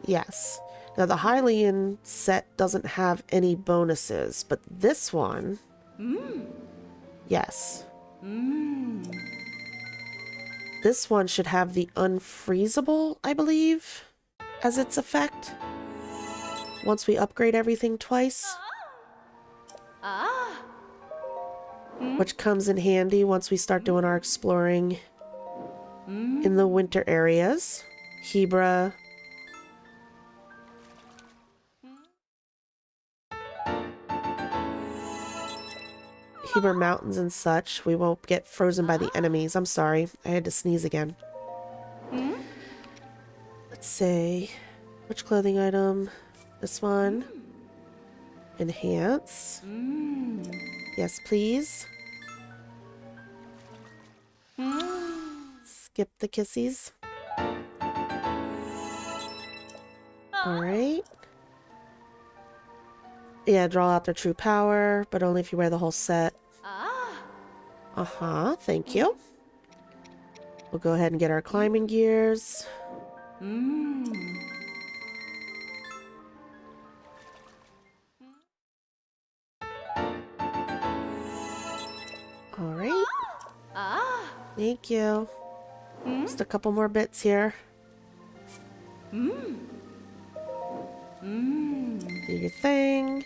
Yes. Now the Hylian set doesn't have any bonuses, but this one... Yes. This one should have the unfreezable, I believe, as its effect. Once we upgrade everything twice. Which comes in handy once we start doing our exploring in the winter areas. Hebra. Hebra Mountains and such. We won't get frozen by the enemies. I'm sorry. I had to sneeze again. Let's see. Which clothing item? This one. Enhance. Yes, please. Skip the kissies. Alright. Yeah, draw out their true power, but only if you wear the whole set. Uh-huh, thank you. We'll go ahead and get our climbing gears. Alright. Thank you. Just a couple more bits here. Do your thing.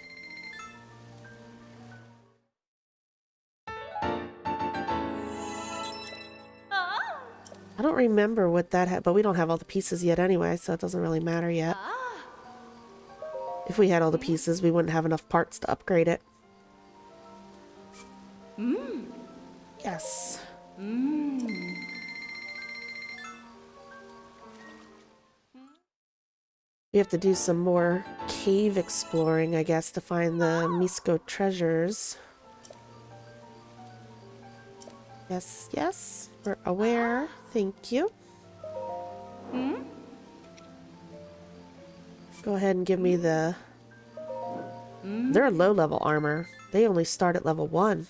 I don't remember what that had, but we don't have all the pieces yet anyway, so it doesn't really matter yet. If we had all the pieces, we wouldn't have enough parts to upgrade it. Yes. We have to do some more cave exploring, I guess, to find the Misko treasures. Yes, yes. We're aware. Thank you. Go ahead and give me the... They're low-level armor. They only start at level 1.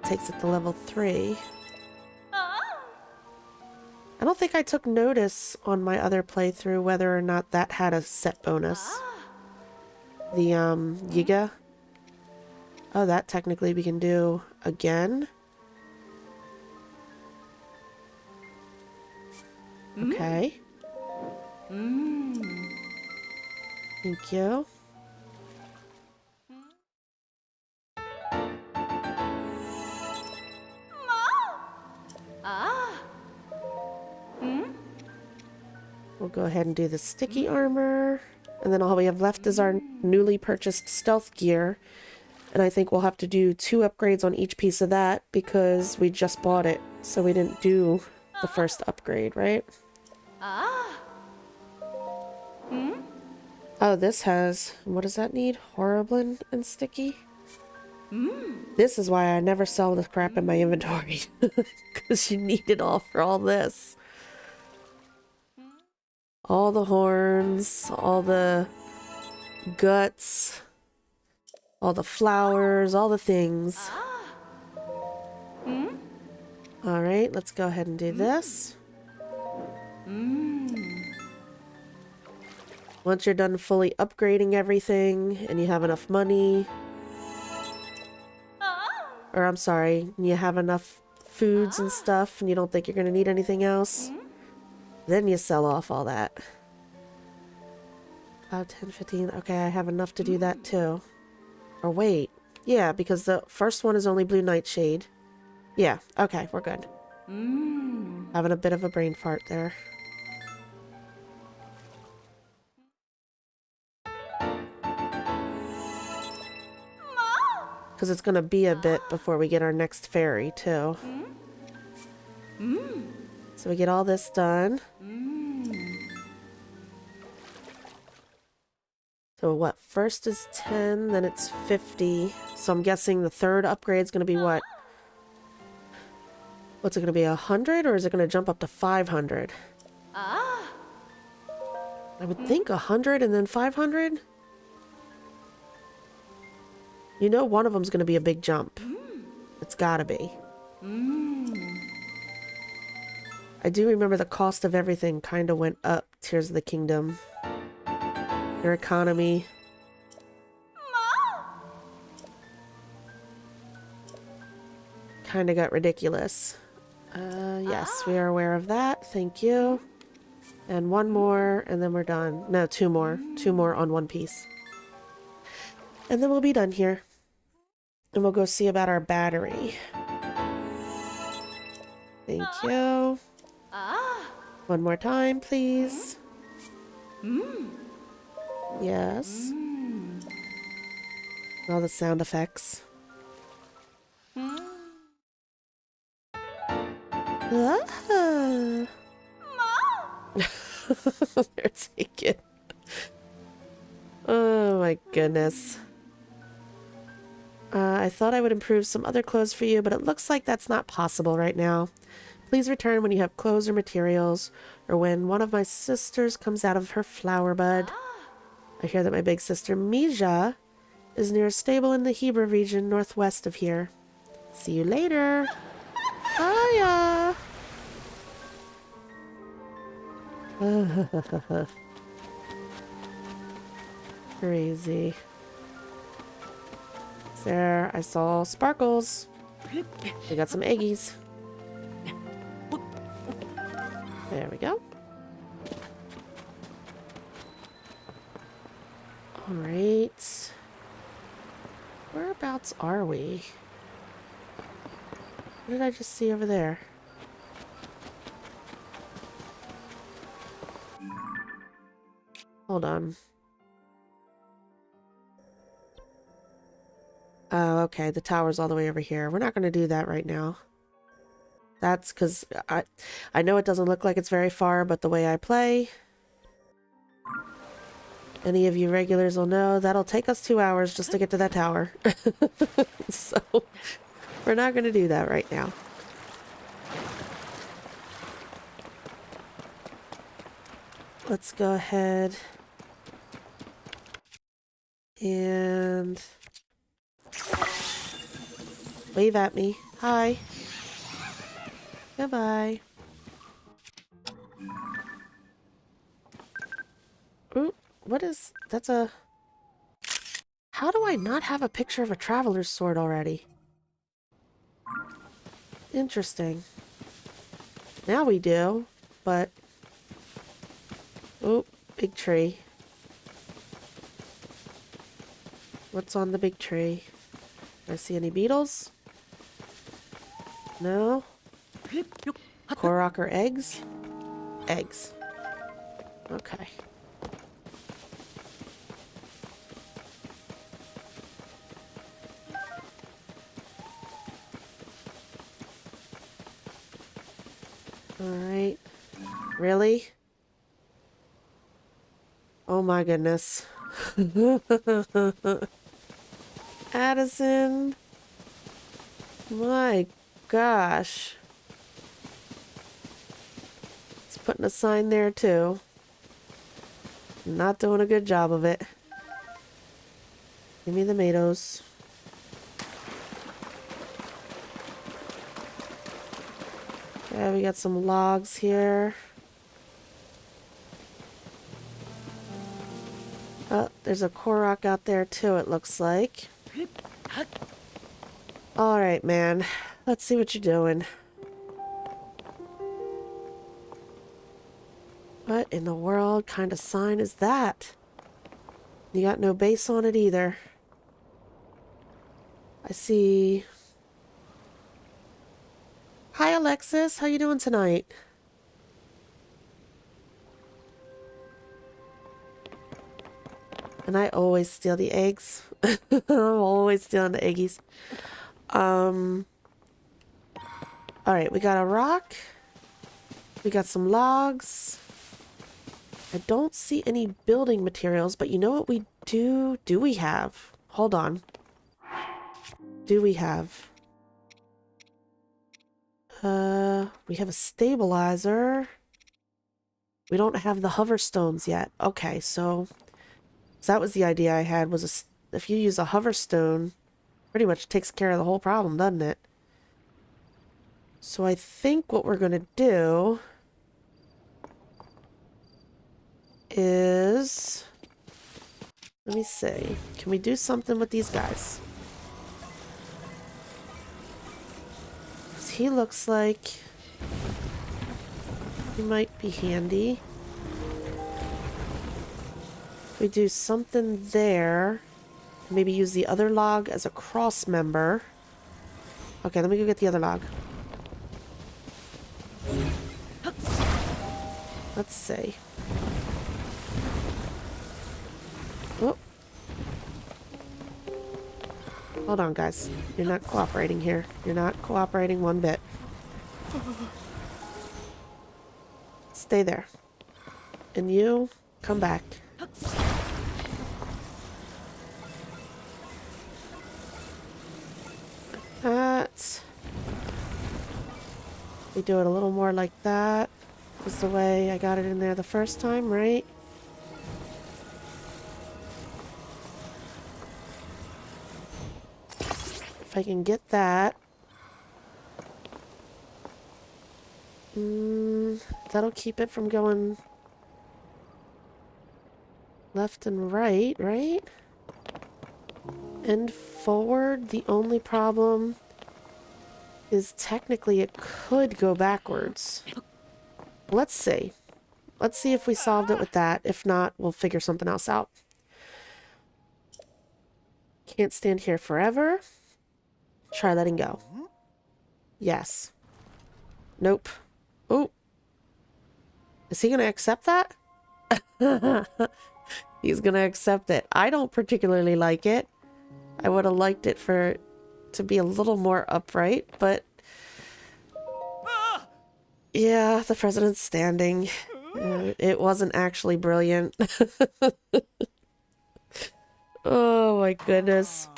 Takes it to level 3. I don't think I took notice on my other playthrough whether or not that had a set bonus. The, Yiga. Oh, that technically we can do again. Okay. Thank you. We'll go ahead and do the sticky armor. And then all we have left is our newly purchased stealth gear. And I think we'll have to do 2 upgrades on each piece of that because we just bought it. So we didn't do the first upgrade, right? Oh, this has... What does that need? Horriblin and sticky? This is why I never sell the crap in my inventory. Because you need it all for all this. All the horns, all the guts, all the flowers, all the things. Alright, let's go ahead and do this. Once you're done fully upgrading everything and you have enough money, or I'm sorry, you have enough foods and stuff and you don't think you're going to need anything else, then you sell off all that. 5, 10, 15. Okay, I have enough to do that too. Or wait. Yeah, because the first one is only blue nightshade. Yeah, okay, we're good. Having a bit of a brain fart there. Because it's going to be a bit before we get our next ferry, too. So we get all this done. So what? First is 10, then it's 50. So I'm guessing the third upgrade is going to be what? What's it going to be, 100? Or is it going to jump up to 500? I would think 100 and then 500? You know one of them's going to be a big jump. It's got to be. I do remember the cost of everything kind of went up. Tears of the Kingdom. Their economy. Kind of got ridiculous. Yes, we are aware of that. Thank you. And one more, and then we're done. No, two more. Two more on one piece. And then we'll be done here. And we'll go see about our battery. Thank you. One more time, please. Yes. All the sound effects. Ah. They're taken. Oh my goodness. I thought I would improve some other clothes for you, but it looks like that's not possible right now. Please return when you have clothes or materials, or when one of my sisters comes out of her flower bud. I hear that my big sister Mija is near a stable in the Hebrew region northwest of here. See you later. Hiya. Crazy. There, I saw sparkles. We got some eggies. There we go. Alright. Whereabouts are we? What did I just see over there? Hold on. Oh, okay. The tower's all the way over here. We're not going to do that right now. That's because I know it doesn't look like it's very far, but the way I play, any of you regulars will know that'll take us 2 hours just to get to that tower. So we're not going to do that right now. Let's go ahead and wave at me. Hi. Goodbye. Ooh, what is... That's a... How do I not have a picture of a traveler's sword already? Interesting. Now we do, but... Oh, big tree. What's on the big tree? Do I see any beetles? No? Korok or eggs? Eggs. Okay. Alright. Really? Oh my goodness. Addison. My gosh. It's putting a sign there too. Not doing a good job of it. Give me the tomatoes. Yeah, we got some logs here. Oh, there's a Korok out there too, it looks like. Alright, man. Let's see what you're doing. What in the world kind of sign is that? You got no base on it either. I see... Hi, Alexis. How you doing tonight? And I always steal the eggs. I'm always stealing the eggies. Alright, we got a rock. We got some logs. I don't see any building materials, but you know what we do? Do we have? Hold on. Do we have? We have a stabilizer. We don't have the hover stones yet. Okay, so that was the idea I had, was if you use a hover stone, pretty much takes care of the whole problem, doesn't it? So I think what we're going to do is... Let me see. Can we do something with these guys? 'Cause he looks like he might be handy. If we do something there, maybe use the other log as a cross member. Okay, let me go get the other log. Let's see. Oh. Hold on, guys. You're not cooperating here. You're not cooperating one bit. Stay there. And you, come back. That. We do it a little more like that. Was the way I got it in there the first time, right? If I can get that. That'll keep it from going left and right, right? And forward. The only problem is technically it could go backwards. Let's see. Let's see if we solved it with that. If not, we'll figure something else out. Can't stand here forever. Try letting go. Yes. Nope. Oh. Is he going to accept that? He's going to accept it. I don't particularly like it. I would have liked it to be a little more upright, but yeah, the president's standing. It wasn't actually brilliant. Oh my goodness.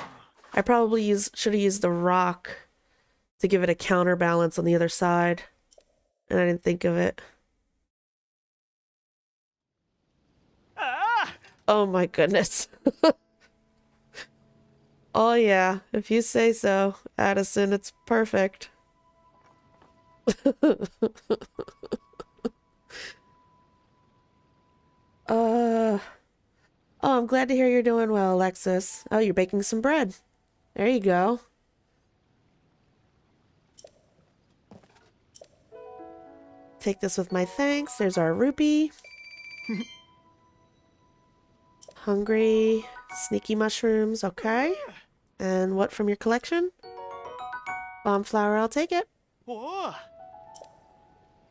I probably should have used the rock to give it a counterbalance on the other side. And I didn't think of it. Oh my goodness. Oh yeah, if you say so, Addison, it's perfect. Oh, I'm glad to hear you're doing well, Alexis. Oh, you're baking some bread. There you go. Take this with my thanks. There's our rupee. Hungry, sneaky mushrooms, okay. And what from your collection? Bomb flour, I'll take it.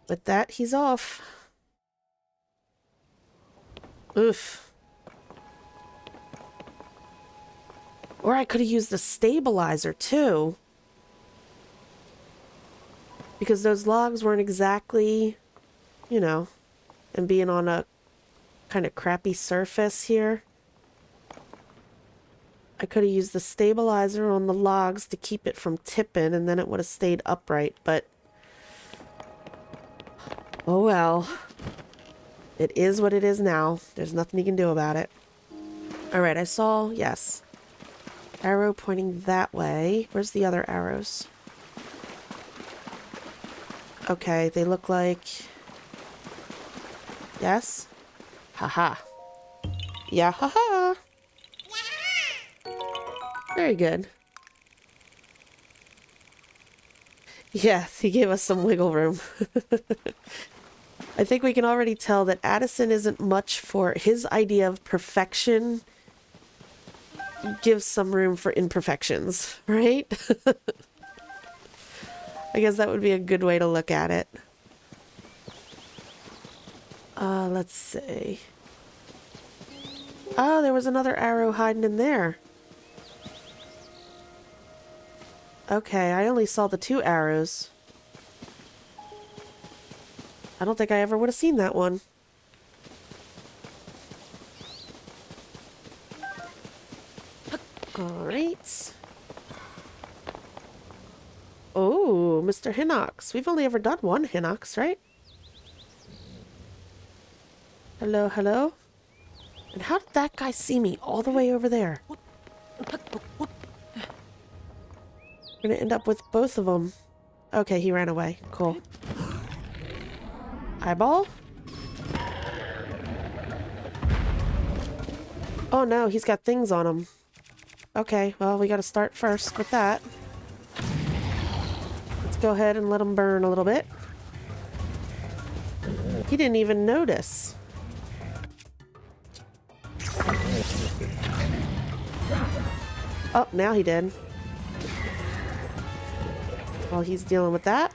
With that, he's off. Oof. Or I could have used the stabilizer, too. Because those logs weren't exactly, you know, and being on a kind of crappy surface here. I could have used the stabilizer on the logs to keep it from tipping, and then it would have stayed upright, but oh well. It is what it is now. There's nothing you can do about it. Alright, I saw, yes. Arrow pointing that way. Where's the other arrows? Okay, they look like... Yes? Haha. Yeah, haha. Very good. Yes, he gave us some wiggle room. I think we can already tell that Addison isn't much for his idea of perfection. Gives some room for imperfections, right? I guess that would be a good way to look at it. Let's see. Oh, there was another arrow hiding in there. Okay, I only saw the 2 arrows. I don't think I ever would have seen that one. Alright. Oh, Mr. Hinox. We've only ever done one Hinox, right? Hello, hello? And how did that guy see me all the way over there? We're gonna end up with both of them. Okay, he ran away. Cool. Eyeball? Oh no, he's got things on him. Okay, well, we gotta start first with that. Let's go ahead and let him burn a little bit. He didn't even notice. Oh, now he did. While he's dealing with that.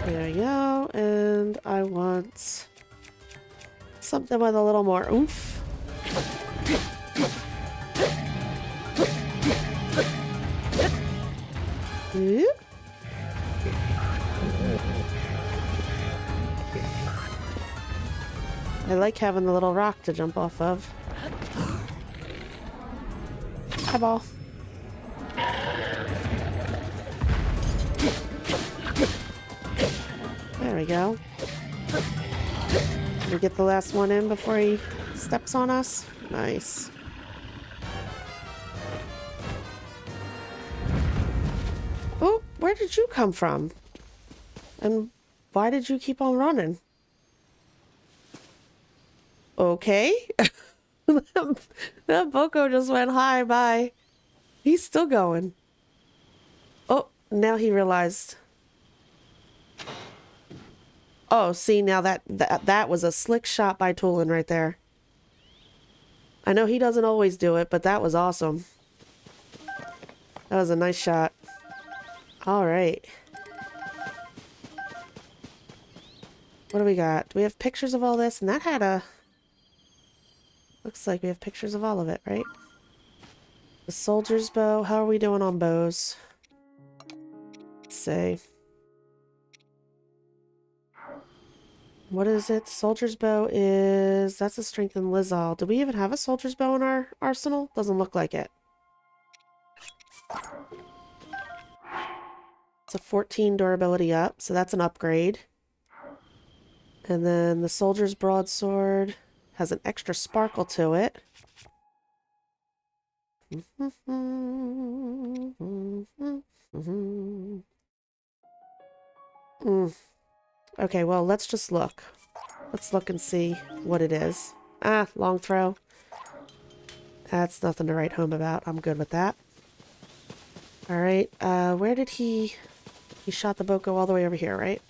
There we go. And I want something with a little more oomph. Ooh. I like having the little rock to jump off of. Eyeball. There we go. Did we get the last one in before he steps on us? Nice. Oh, where did you come from? And why did you keep on running? Okay. That Boko just went high, bye. He's still going. Oh, now he realized. Oh, see, now that was a slick shot by Toolin right there. I know he doesn't always do it, but that was awesome. That was a nice shot. All right. What do we got? Do we have pictures of all this? And that had a... Looks like we have pictures of all of it, right? The soldier's bow. How are we doing on bows? Let's see. What is it? Soldier's bow is... That's a strength in Lizal. Do we even have a soldier's bow in our arsenal? Doesn't look like it. It's a 14 durability up, so that's an upgrade. And then the soldier's broadsword has an extra sparkle to it. Okay, well, let's just look. Let's look and see what it is. Ah, long throw. That's nothing to write home about. I'm good with that. Alright, where did he... He shot the Boko all the way over here, right?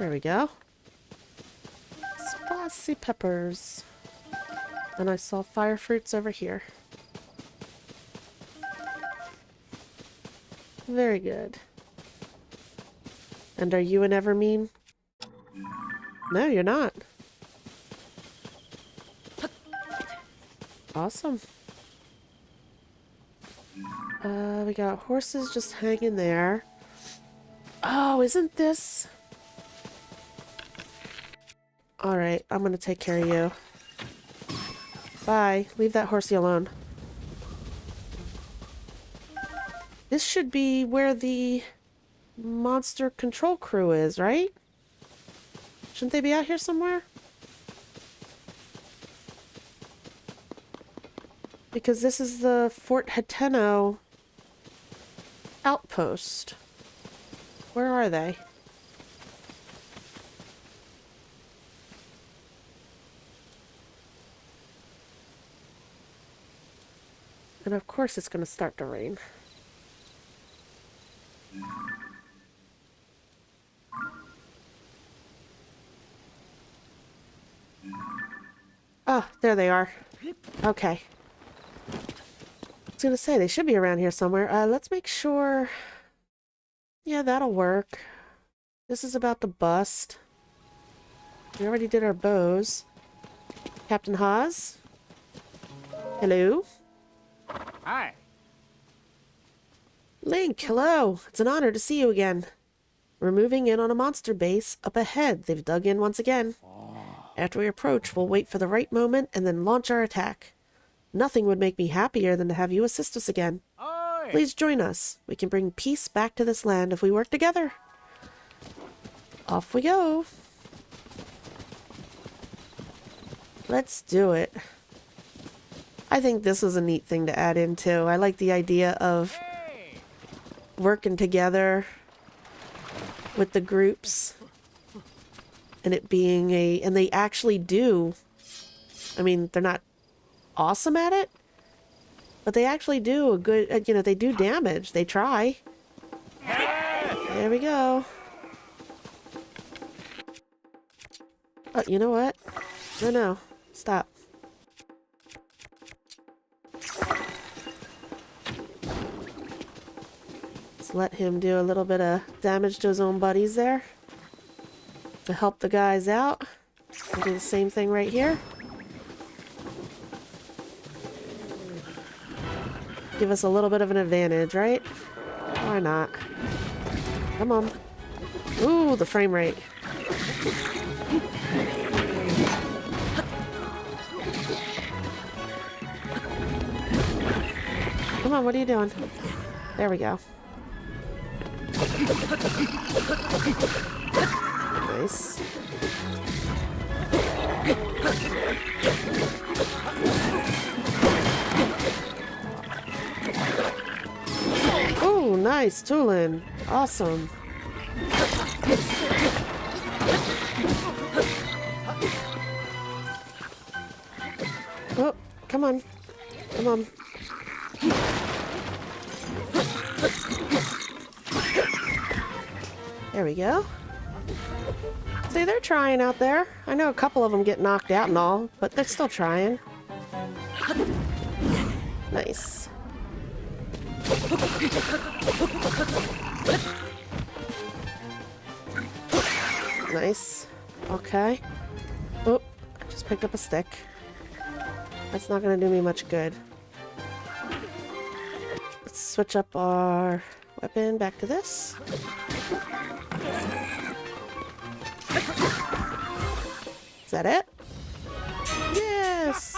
There we go. Spicy peppers. And I saw fire fruits over here. Very good. And are you an Evermean? No, you're not. Awesome. We got horses just hanging there. Oh, isn't this... Alright, I'm gonna take care of you. Bye. Leave that horsey alone. This should be where the monster control crew is, right? Shouldn't they be out here somewhere? Because this is the Fort Hateno outpost. Where are they? And of course it's going to start to rain. Oh, there they are. Okay. I was gonna say, they should be around here somewhere. Let's make sure... Yeah, that'll work. This is about to bust. We already did our bows. Captain Haas? Hello? Hi. Link, hello. It's an honor to see you again. We're moving in on a monster base up ahead. They've dug in once again. After we approach, we'll wait for the right moment and then launch our attack. Nothing would make me happier than to have you assist us again. Oi. Please join us. We can bring peace back to this land if we work together. Off we go. Let's do it. I think this is a neat thing to add in too. I like the idea of working together with the groups and it being and they actually do. I mean, they're not awesome at it, but they actually do a good, you know, they do damage. They try. There we go. Oh, you know what? No. Stop. Let's let him do a little bit of damage to his own buddies there to help the guys out. We'll do the same thing right here. Give us a little bit of an advantage, right? Why not? Come on. Ooh, the frame rate. Come on, what are you doing? There we go. Nice. Oh, nice, Tulin. Awesome. Oh, come on. Come on. There we go. See, they're trying out there. I know a couple of them get knocked out and all, but they're still trying. Nice. Nice. Okay. Oh, I just picked up a stick. That's not going to do me much good. Let's switch up our weapon back to this. Is that it? Yes!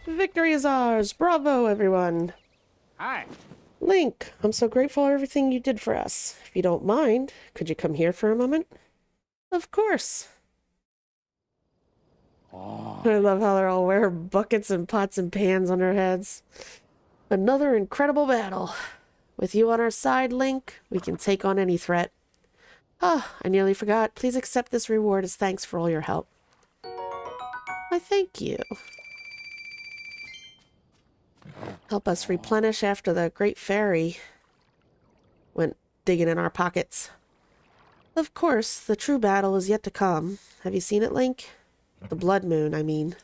Victory is ours! Bravo, everyone! Hi. Link, I'm so grateful for everything you did for us. If you don't mind, could you come here for a moment? Of course. Oh. I love how they're all wearing buckets and pots and pans on their heads. Another incredible battle. With you on our side, Link, we can take on any threat. Ah, I nearly forgot. Please accept this reward as thanks for all your help. I thank you. Help us replenish after the Great Fairy went digging in our pockets. Of course, the true battle is yet to come. Have you seen it, Link? The blood moon, I mean.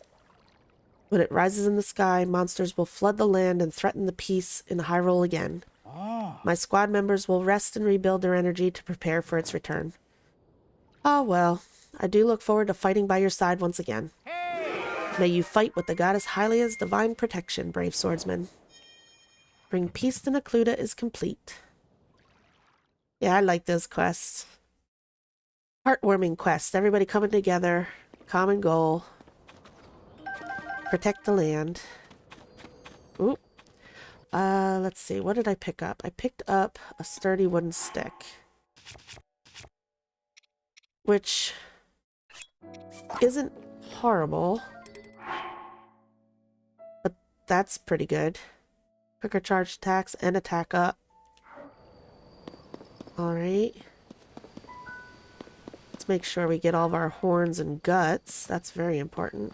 When it rises in the sky, monsters will flood the land and threaten the peace in Hyrule again. My squad members will rest and rebuild their energy to prepare for its return. Ah, well, I do look forward to fighting by your side once again. May you fight with the goddess Hylia's divine protection, brave swordsman. Bring peace to Necluda is complete. Yeah, I like those quests. Heartwarming quests. Everybody coming together. Common goal. Protect the land. Ooh. Let's see. What did I pick up? I picked up a sturdy wooden stick. Which isn't horrible. But that's pretty good. Quicker charge attacks and attack up. Alright. Let's make sure we get all of our horns and guts. That's very important.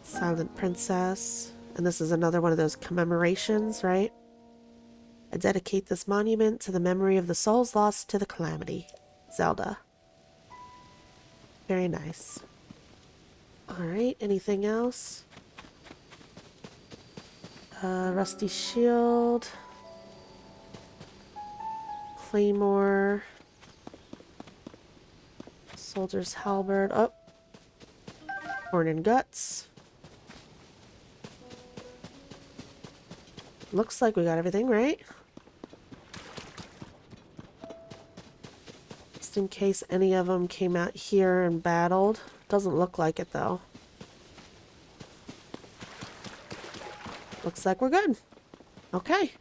Silent Princess. And this is another one of those commemorations, right? I dedicate this monument to the memory of the souls lost to the calamity. Zelda. Very nice. Alright, anything else? Rusty shield. Claymore. Soldier's halberd. Oh. Horn and guts. Looks like we got everything, right? Just in case any of them came out here and battled. Doesn't look like it, though. Looks like we're good. Okay.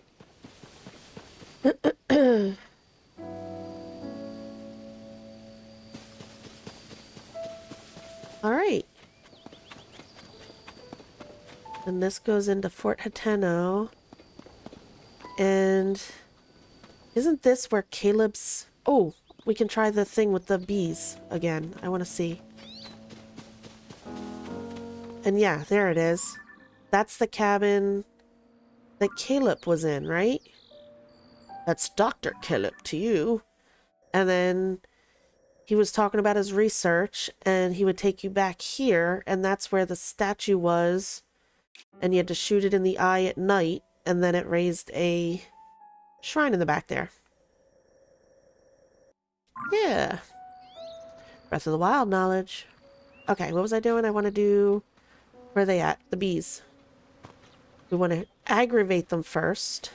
Alright. And this goes into Fort Hateno. And isn't this where Caleb's... Oh, we can try the thing with the bees again. I want to see. And yeah, there it is. That's the cabin that Caleb was in, right? That's Dr. Caleb to you. And then he was talking about his research, and he would take you back here, and that's where the statue was. And you had to shoot it in the eye at night, and then it raised a shrine in the back there. Yeah. Breath of the Wild knowledge. Okay, what was I doing? I want to do... Where are they at? The bees. We want to aggravate them first.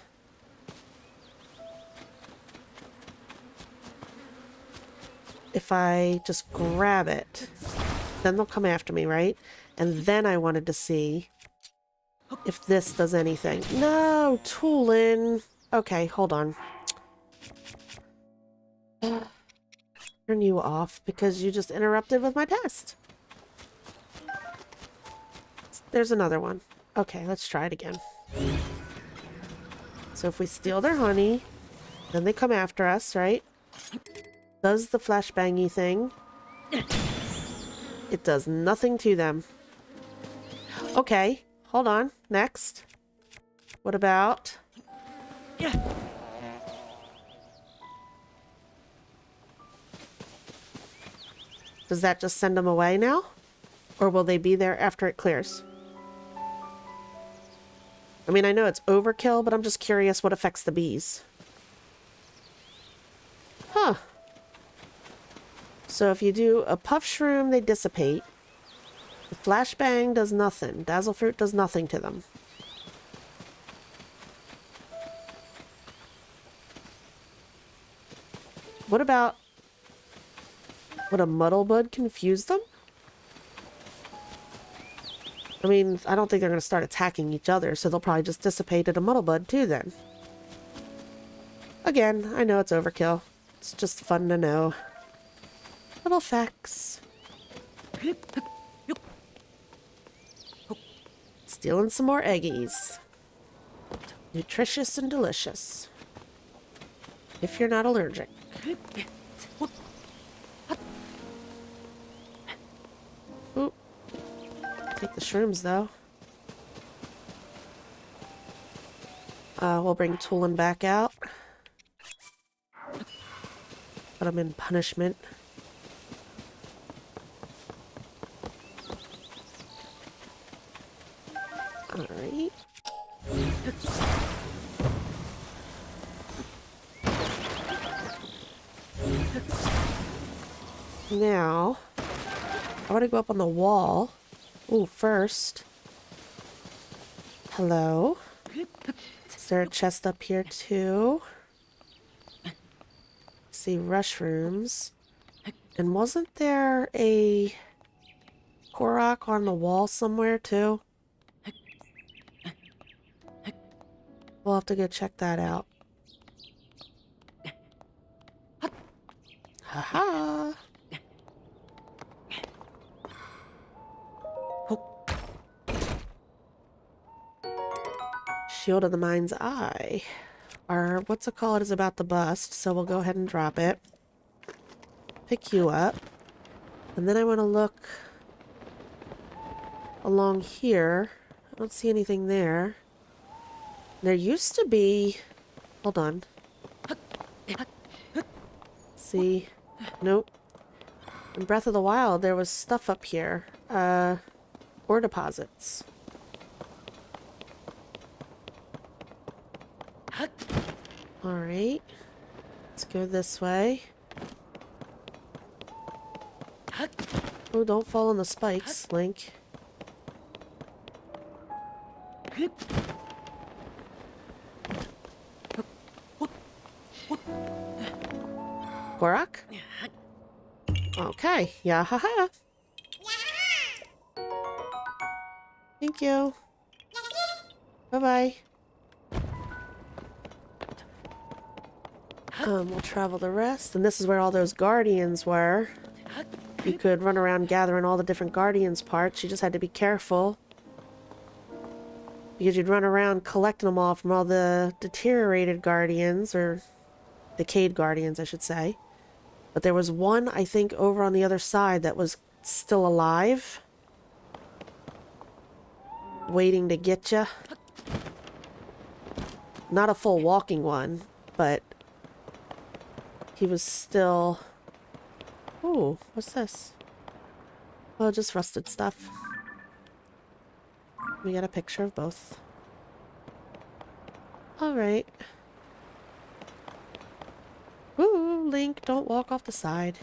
If I just grab it, then they'll come after me, right? And then I wanted to see if this does anything. No, Toolin. Okay, hold on. Turn you off because you just interrupted with my test. There's another one. Okay, let's try it again. So if we steal their honey, then they come after us, right? Does the flashbangy thing. It does nothing to them. Okay, hold on. Next. What about... Does that just send them away now? Or will they be there after it clears? I mean, I know it's overkill, but I'm just curious what affects the bees. Huh. So if you do a puff shroom, they dissipate. The flashbang does nothing. Dazzle fruit does nothing to them. What about... Would a muddle bud confuse them? I mean, I don't think they're going to start attacking each other, so they'll probably just dissipate at a muddle bud too then. Again, I know it's overkill. It's just fun to know. Little facts. Stealing some more eggies. Nutritious and delicious. If you're not allergic. Oop. Take the shrooms though. We'll bring Toolin back out. Put him in punishment. Alright. Now, I want to go up on the wall. Ooh, first. Hello. Is there a chest up here too? See rushrooms. And wasn't there a Korok on the wall somewhere too? We'll have to go check that out. Haha. Shield of the Mind's Eye. Our, what's it called, is about to bust, so we'll go ahead and drop it. Pick you up. And then I want to look along here. I don't see anything there. There used to be... Hold on. See? Nope. In Breath of the Wild, there was stuff up here. Ore deposits. Alright. Let's go this way. Oh, don't fall on the spikes, Link. Korak? Okay. Yeah, haha. Thank you. Bye-bye. We'll travel the rest. And this is where all those guardians were. You could run around gathering all the different guardians parts. You just had to be careful. Because you'd run around collecting them all from all the deteriorated guardians, or decayed guardians, I should say. But there was one, I think, over on the other side that was still alive. Waiting to get you. Not a full walking one, but he was still... Ooh, what's this? Oh, just rusted stuff. We got a picture of both. Alright. Ooh, Link, don't walk off the side.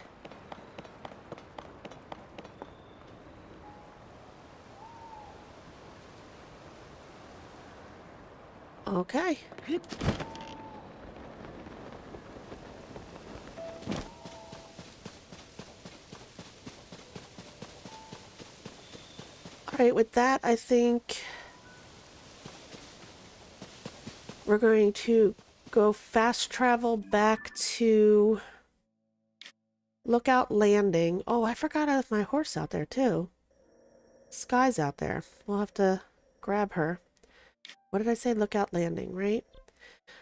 Okay. Alright, with that, I think we're going to go fast travel back to Lookout Landing. Oh, I forgot I left my horse out there, too. Sky's out there. We'll have to grab her. What did I say? Lookout Landing, right?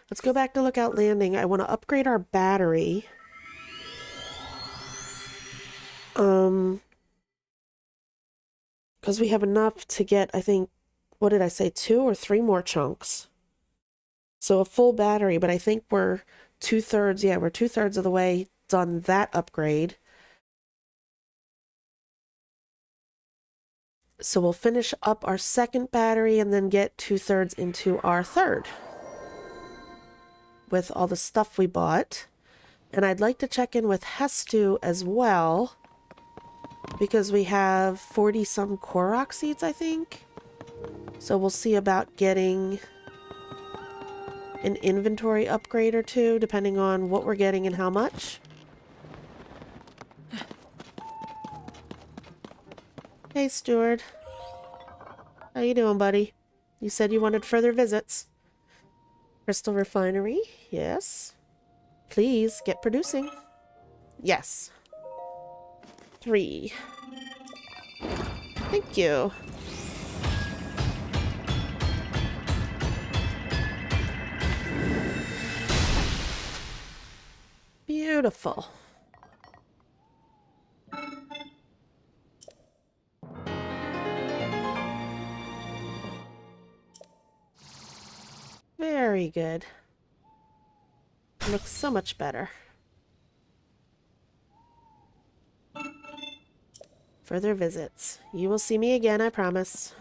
Let's go back to Lookout Landing. I want to upgrade our battery. Because we have enough to get, I think, what did I say, 2 or 3 more chunks. So a full battery, but I think we're 2/3, yeah, we're 2/3 of the way done that upgrade. So we'll finish up our second battery and then get 2/3 into our third. With all the stuff we bought. And I'd like to check in with Hestu as well. Because we have 40-some Korok seeds, I think. So we'll see about getting an inventory upgrade or 2, depending on what we're getting and how much. Hey, Steward. How you doing, buddy? You said you wanted further visits. Crystal Refinery, yes. Please, get producing. Yes. 3. Thank you. Beautiful. Very good. Looks so much better. Further visits. You will see me again, I promise.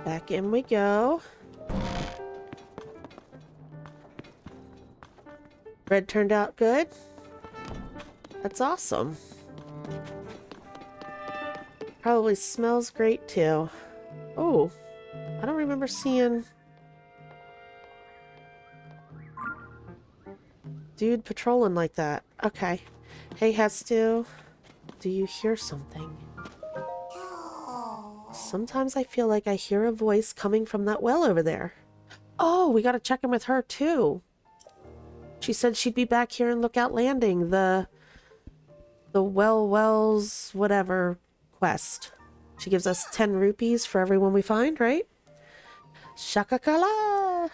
Back in we go. Bread turned out good. That's awesome. Probably smells great too. Oh, I don't remember seeing dude patrolling like that. Okay. Hey, Hestu. Do you hear something? Sometimes I feel like I hear a voice coming from that well over there. Oh, we gotta check in with her too. She said she'd be back here in Lookout Landing, the Wells whatever quest. She gives us 10 rupees for everyone we find, right? Shakakala!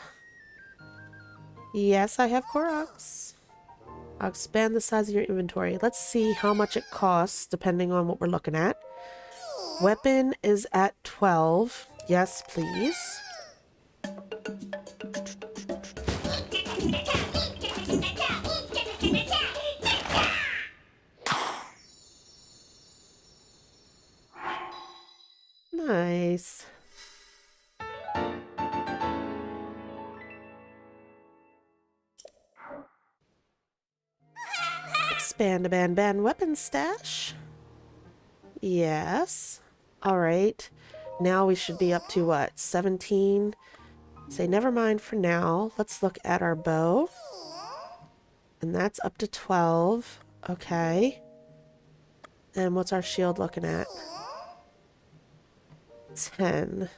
Yes, I have Koroks. I'll expand the size of your inventory. Let's see how much it costs, depending on what we're looking at. Weapon is at 12. Yes, please. Nice. Expand weapon stash. Yes. Alright. Now we should be up to what? 17? Say never mind for now. Let's look at our bow. And that's up to 12. Okay. And what's our shield looking at? 10.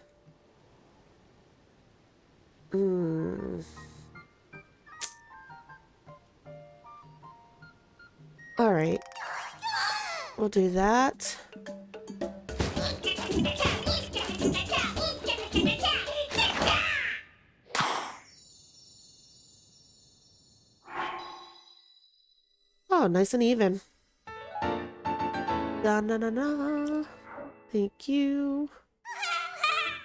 Alright. We'll do that. Oh, nice and even. Da-na-na-na. Thank you.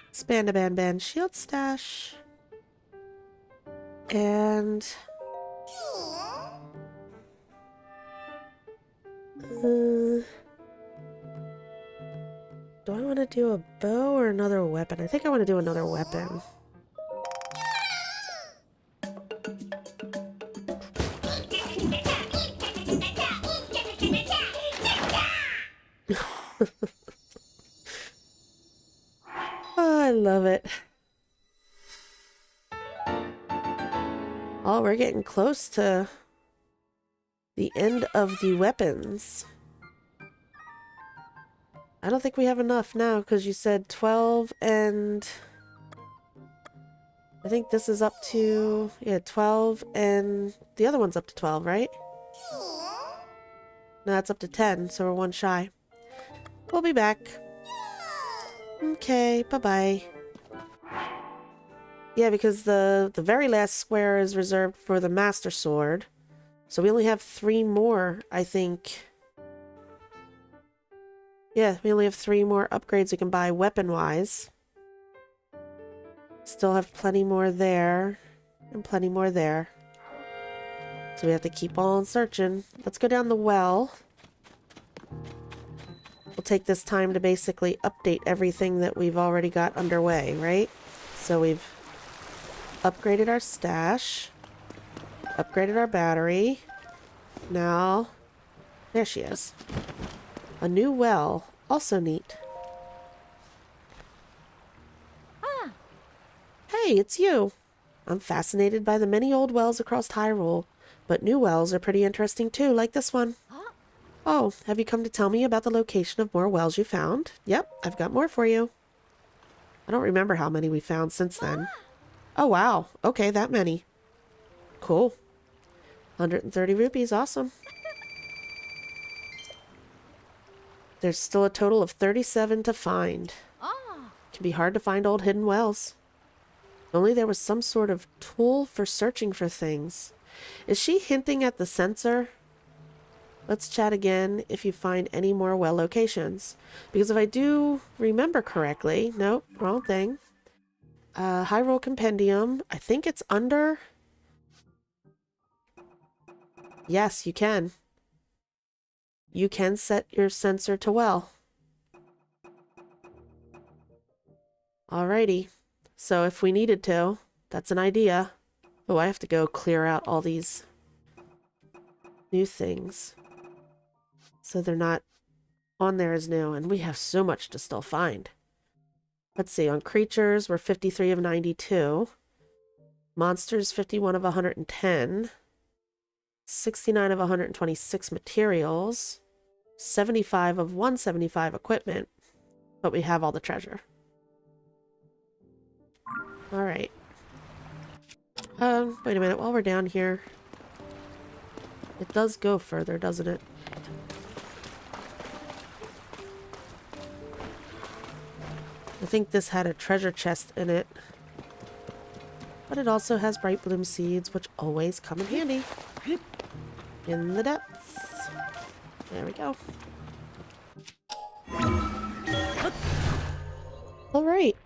Expand shield stash. And... do I want to do a bow or another weapon? I think I want to do another weapon. Oh, I love it. Oh, we're getting close to the end of the weapons. I don't think we have enough now because you said 12 and... I think this is up to... Yeah, 12 and... The other one's up to 12, right? No, that's up to 10, so we're one shy. We'll be back. Okay, bye-bye. Yeah, because the very last square is reserved for the Master Sword. So we only have 3 more, I think. Yeah, we only have 3 more upgrades we can buy weapon-wise. Still have plenty more there. And plenty more there. So we have to keep on searching. Let's go down the well. We'll take this time to basically update everything that we've already got underway, right? So we've upgraded our stash. Upgraded our battery. Now, there she is. A new well. Also neat. Ah. Hey, it's you. I'm fascinated by the many old wells across Hyrule, but new wells are pretty interesting too, like this one. Huh? Oh, have you come to tell me about the location of more wells you found? Yep, I've got more for you. I don't remember how many we found since then. Oh, wow. Okay, that many. Cool. 130 rupees, awesome. There's still a total of 37 to find. Ah. Can be hard to find old hidden wells. If only there was some sort of tool for searching for things. Is she hinting at the sensor? Let's chat again if you find any more well locations. Because if I do remember correctly... Nope, wrong thing. Hyrule Compendium. I think it's under... Yes, you can. You can set your sensor to well. Alrighty. So if we needed to, that's an idea. Oh, I have to go clear out all these new things. So they're not on there as new. And we have so much to still find. Let's see. On creatures, we're 53 of 92. Monsters, 51 of 110. 69 of 126 materials. 75 of 175 equipment. But we have all the treasure. Alright. Wait a minute. While we're down here... It does go further, doesn't it? I think this had a treasure chest in it. But it also has bright bloom seeds, which always come in handy. In the depths. There we go. Alright.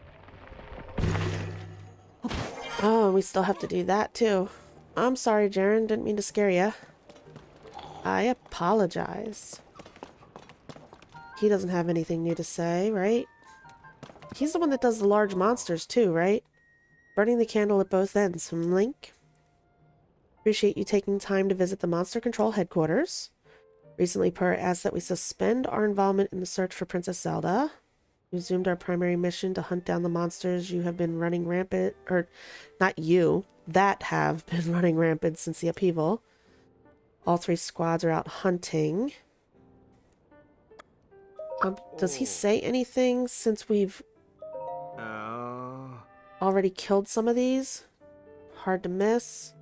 Oh, we still have to do that too. I'm sorry, Jaren. Didn't mean to scare you. I apologize. He doesn't have anything new to say, right? He's the one that does the large monsters too, right? Burning the candle at both ends. Link. Appreciate you taking time to visit the Monster Control headquarters. Recently, Per asked that we suspend our involvement in the search for Princess Zelda. We resumed our primary mission to hunt down the monsters you have been running rampant, or not you, that have been running rampant since the upheaval. All 3 squads are out hunting. Does he say anything since we've already killed some of these? Hard to miss.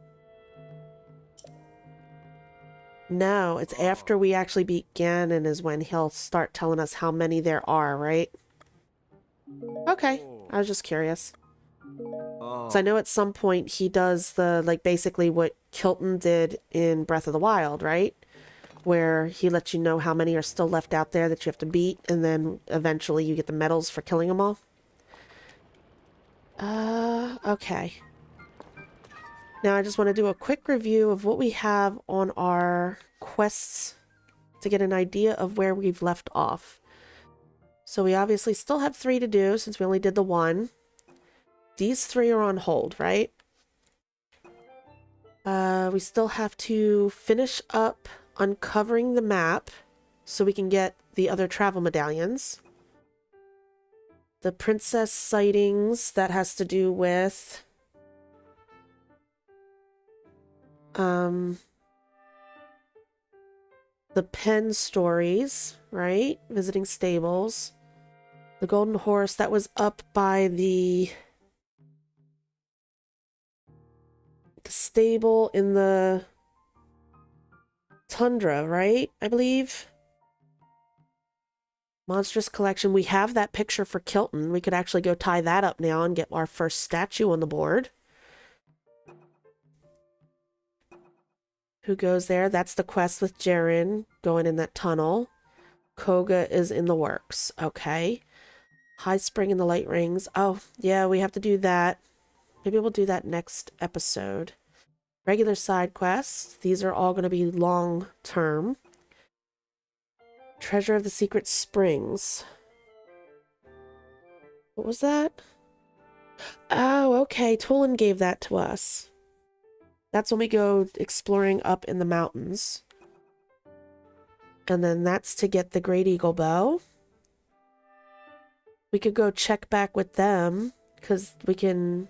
No, it's after we actually beat Ganon is when he'll start telling us how many there are, right? Okay, I was just curious. So I know at some point he does the, like, basically what Kilton did in Breath of the Wild, right? Where he lets you know how many are still left out there that you have to beat, and then eventually you get the medals for killing them all. Okay. Now I just want to do a quick review of what we have on our quests to get an idea of where we've left off. So we obviously still have 3 to do since we only did the 1. These 3 are on hold, right? We still have to finish up uncovering the map so we can get the other travel medallions. The princess sightings, that has to do with the pen stories, right? Visiting stables. The golden horse, that was up by the stable in the tundra, right? I believe. Monstrous collection. We have that picture for Kilton. We could actually go tie that up now and get our first statue on the board. Who goes there? That's the quest with Jaren going in that tunnel. Koga is in the works. Okay. High Spring in the Light Rings. Oh, yeah, we have to do that. Maybe we'll do that next episode. Regular side quests. These are all going to be long term. Treasure of the Secret Springs. What was that? Oh, okay. Tolan gave that to us. That's when we go exploring up in the mountains. And then that's to get the Great Eagle Bow. We could go check back with them, because we can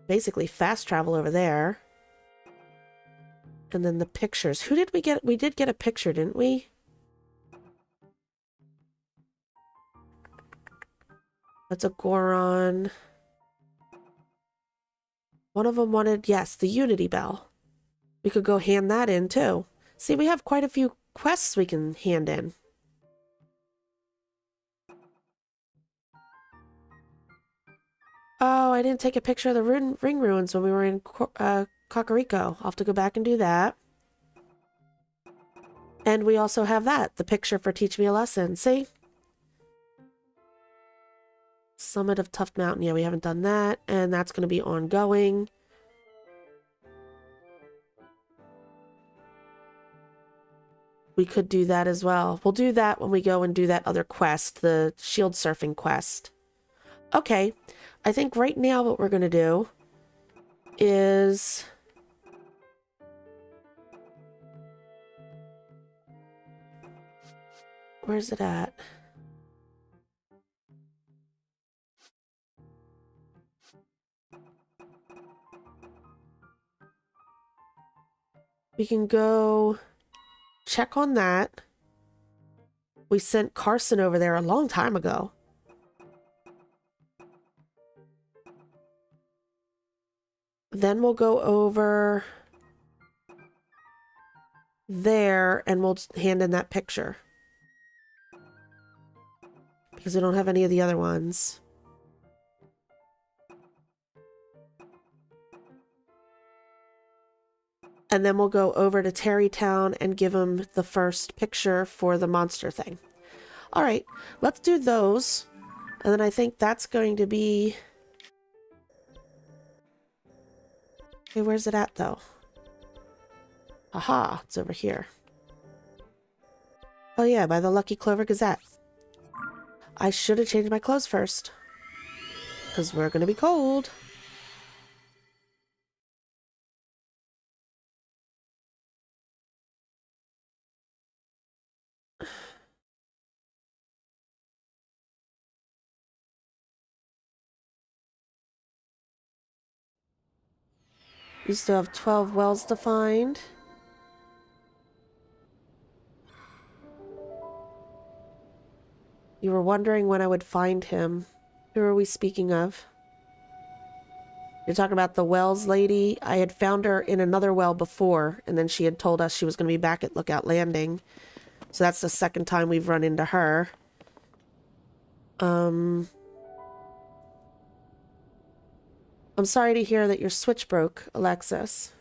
basically fast travel over there. And then the pictures. Who did we get? We did get a picture, didn't we? That's a Goron. One of them wanted, yes, the Unity Bell. We could go hand that in, too. See, we have quite a few quests we can hand in. Oh, I didn't take a picture of the ring ruins when we were in Kakariko. I'll have to go back and do that. And we also have that, the picture for Teach Me a Lesson. See? Summit of Tuft Mountain. Yeah, we haven't done that. And that's going to be ongoing. We could do that as well. We'll do that when we go and do that other quest, the shield surfing quest. Okay. I think right now what we're going to do is... Where's it at? We can go check on that. We sent Carson over there a long time ago. Then we'll go over there and we'll hand in that picture. Because we don't have any of the other ones. And then we'll go over to Terrytown and give him the first picture for the monster thing. All right, let's do those. And then I think that's going to be... Okay, where's it at, though? Aha, it's over here. Oh yeah, by the Lucky Clover Gazette. I should have changed my clothes first. Because we're going to be cold. We still have 12 wells to find. You were wondering when I would find him. Who are we speaking of? You're talking about the wells lady? I had found her in another well before, and then she had told us she was going to be back at Lookout Landing. So that's the second time we've run into her. I'm sorry to hear that your switch broke, Alexis.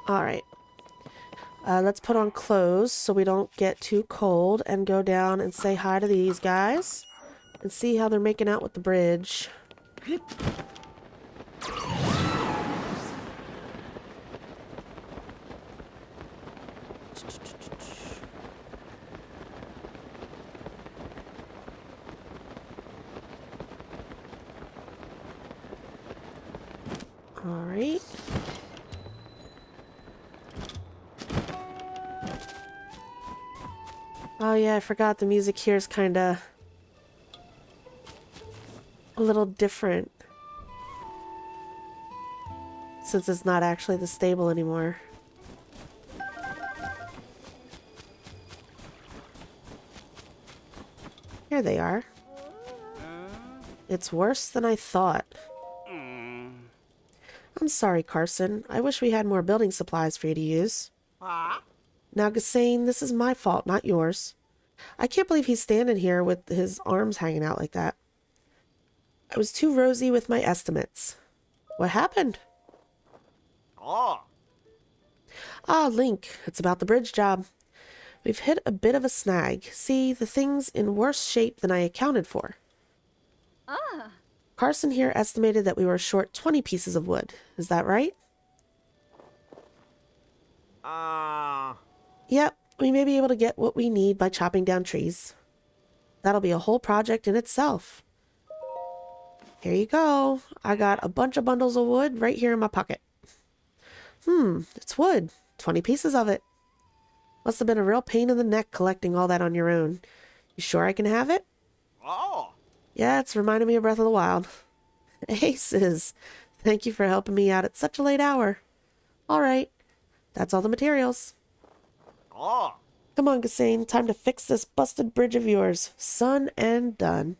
Alright. Let's put on clothes so we don't get too cold and go down and say hi to these guys and see how they're making out with the bridge. Alright. Oh yeah, I forgot the music here is kinda a little different. Since it's not actually the stable anymore. Here they are. It's worse than I thought. I'm sorry, Carson. I wish we had more building supplies for you to use. Now, Gassane, this is my fault, not yours. I can't believe he's standing here with his arms hanging out like that. I was too rosy with my estimates. What happened? Ah, Link. It's about the bridge job. We've hit a bit of a snag. See, the thing's in worse shape than I accounted for. Carson here estimated that we were short 20 pieces of wood. Is that right? Yep, we may be able to get what we need by chopping down trees. That'll be a whole project in itself. Here you go. I got a bunch of bundles of wood right here in my pocket. It's wood. 20 pieces of it. Must have been a real pain in the neck collecting all that on your own. You sure I can have it? Yeah, it's reminding me of Breath of the Wild. Aces. Thank you for helping me out at such a late hour. Alright. That's all the materials. Come on, Gassane. Time to fix this busted bridge of yours. Son and done.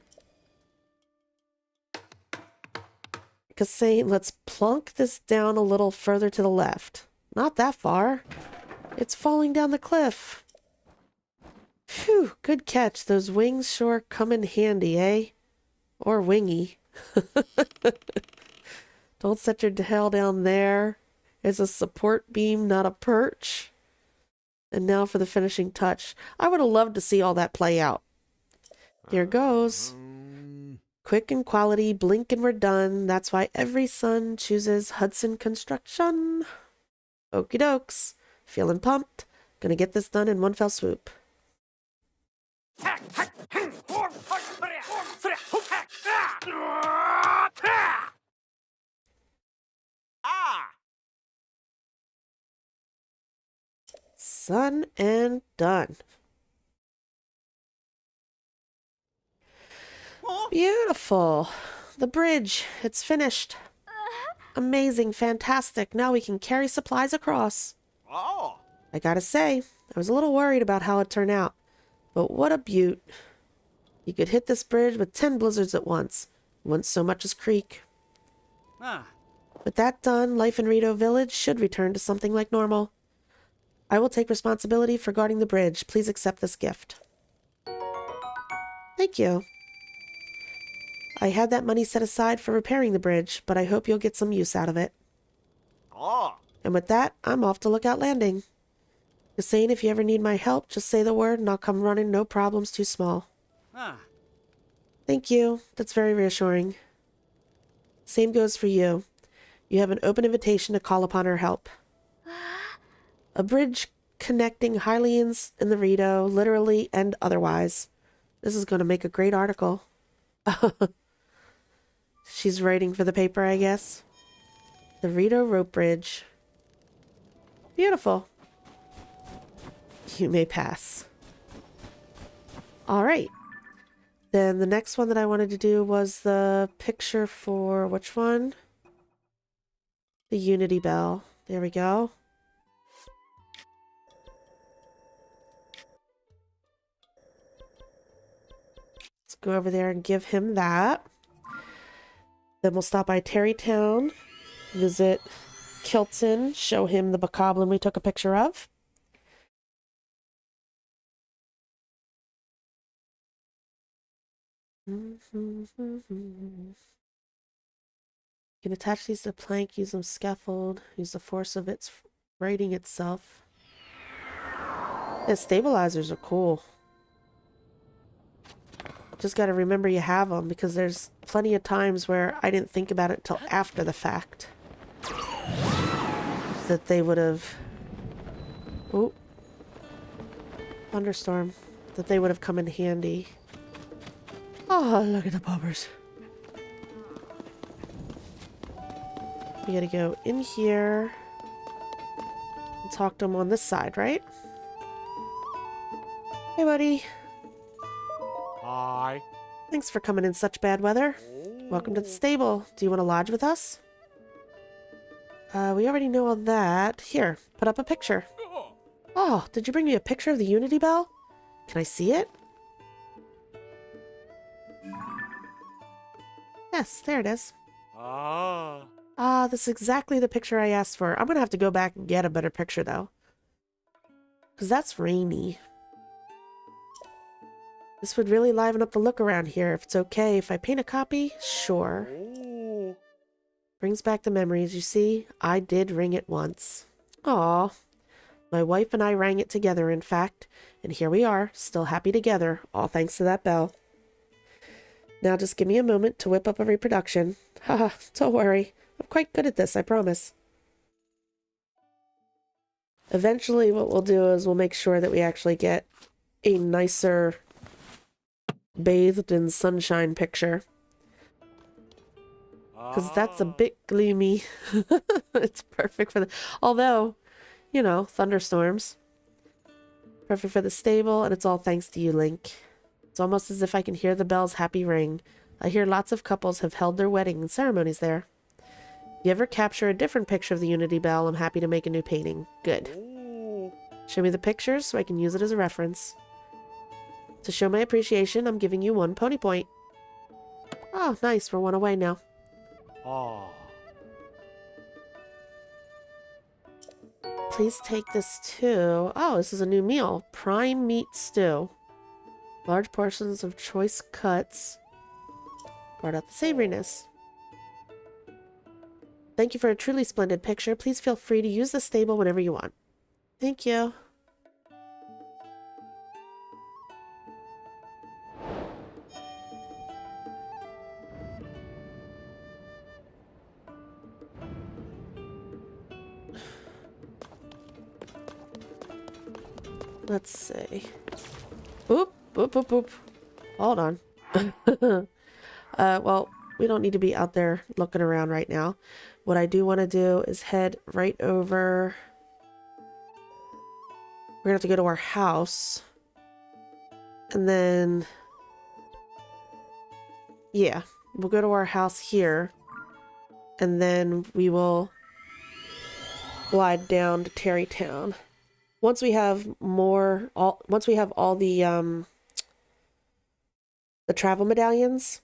Gassane, let's plunk this down a little further to the left. Not that far. It's falling down the cliff. Phew, good catch. Those wings sure come in handy, eh? Or wingy. Don't set your tail down there. It's a support beam, not a perch. And now for the finishing touch. I would have loved to see all that play out. Here goes. Quick and quality, blink and we're done. That's why every son chooses Hudson Construction. Okie dokes. Feeling pumped. Gonna get this done in one fell swoop. Son and done. Beautiful. The bridge. It's finished. Amazing. Fantastic. Now we can carry supplies across. I gotta say, I was a little worried about how it turned out. But what a beaut. You could hit this bridge with 10 blizzards at once. Once so much as creek. With that done, life in Rito Village should return to something like normal. I will take responsibility for guarding the bridge. Please accept this gift. Thank you. I had that money set aside for repairing the bridge, but I hope you'll get some use out of it. And with that, I'm off to Lookout Landing. Gassane, if you ever need my help, just say the word and I'll come running, no problems too small. Thank you. That's very reassuring. Same goes for you. You have an open invitation to call upon our help. A bridge connecting Hylians and the Rito, literally and otherwise. This is going to make a great article. She's writing for the paper, I guess. The Rito Rope Bridge. Beautiful. You may pass. Alright. Then the next one that I wanted to do was the picture for which one? The Unity Bell. There we go. Let's go over there and give him that. Then we'll stop by Terrytown, visit Kilton, show him the bokoblin we took a picture of. You can attach these to a plank, use them scaffold, use the force of its rating itself. The stabilizers are cool. Just gotta remember you have them, because there's plenty of times where I didn't think about it till after the fact. That they would have... Oh. Thunderstorm. That they would have come in handy. Oh, look at the poppers. We gotta go in here and talk to him on this side, right? Hey, buddy. Hi. Thanks for coming in such bad weather. Welcome to the stable. Do you want to lodge with us? We already know all that. Here, put up a picture. Oh, did you bring me a picture of the Unity Bell? Can I see it? Yes, there it is. Ah, this is exactly the picture I asked for. I'm gonna have to go back and get a better picture, though. Because that's rainy. This would really liven up the look around here. If it's okay if I paint a copy, sure. Brings back the memories, you see? I did ring it once. Aw. My wife and I rang it together, in fact. And here we are, still happy together, all thanks to that bell. Now just give me a moment to whip up a reproduction. Haha, don't worry. I'm quite good at this, I promise. Eventually what we'll do is we'll make sure that we actually get a nicer bathed in sunshine picture. Because that's a bit gloomy. It's perfect for the... Although, you know, thunderstorms. Perfect for the stable, and it's all thanks to you, Link. It's almost as if I can hear the bell's happy ring. I hear lots of couples have held their wedding and ceremonies there. If you ever capture a different picture of the Unity Bell, I'm happy to make a new painting. Good. Show me the pictures so I can use it as a reference. To show my appreciation, I'm giving you 1 pony point. Oh, nice. We're 1 away now. Please take this too. Oh, this is a new meal. Prime meat stew. Large portions of choice cuts. Brought out the savoriness. Thank you for a truly splendid picture. Please feel free to use the stable whenever you want. Thank you. Let's see. Boop, boop, boop, boop. Hold on. Well, we don't need to be out there looking around right now. What I do want to do is head right over. We're going to have to go to our house. And then... yeah, we'll go to our house here. And then we will glide down to Terrytown. Once we have once we have all the travel medallions,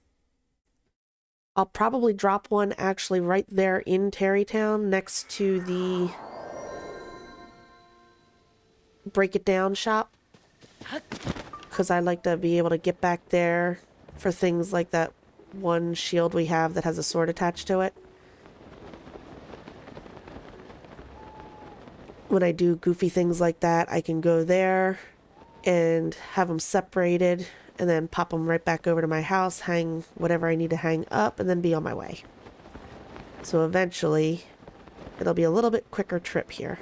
I'll probably drop one actually right there in Terrytown next to the Break It Down shop. Because I like to be able to get back there for things like that one shield we have that has a sword attached to it. When I do goofy things like that, I can go there and have them separated and then pop them right back over to my house, hang whatever I need to hang up, and then be on my way. So eventually, it'll be a little bit quicker trip here.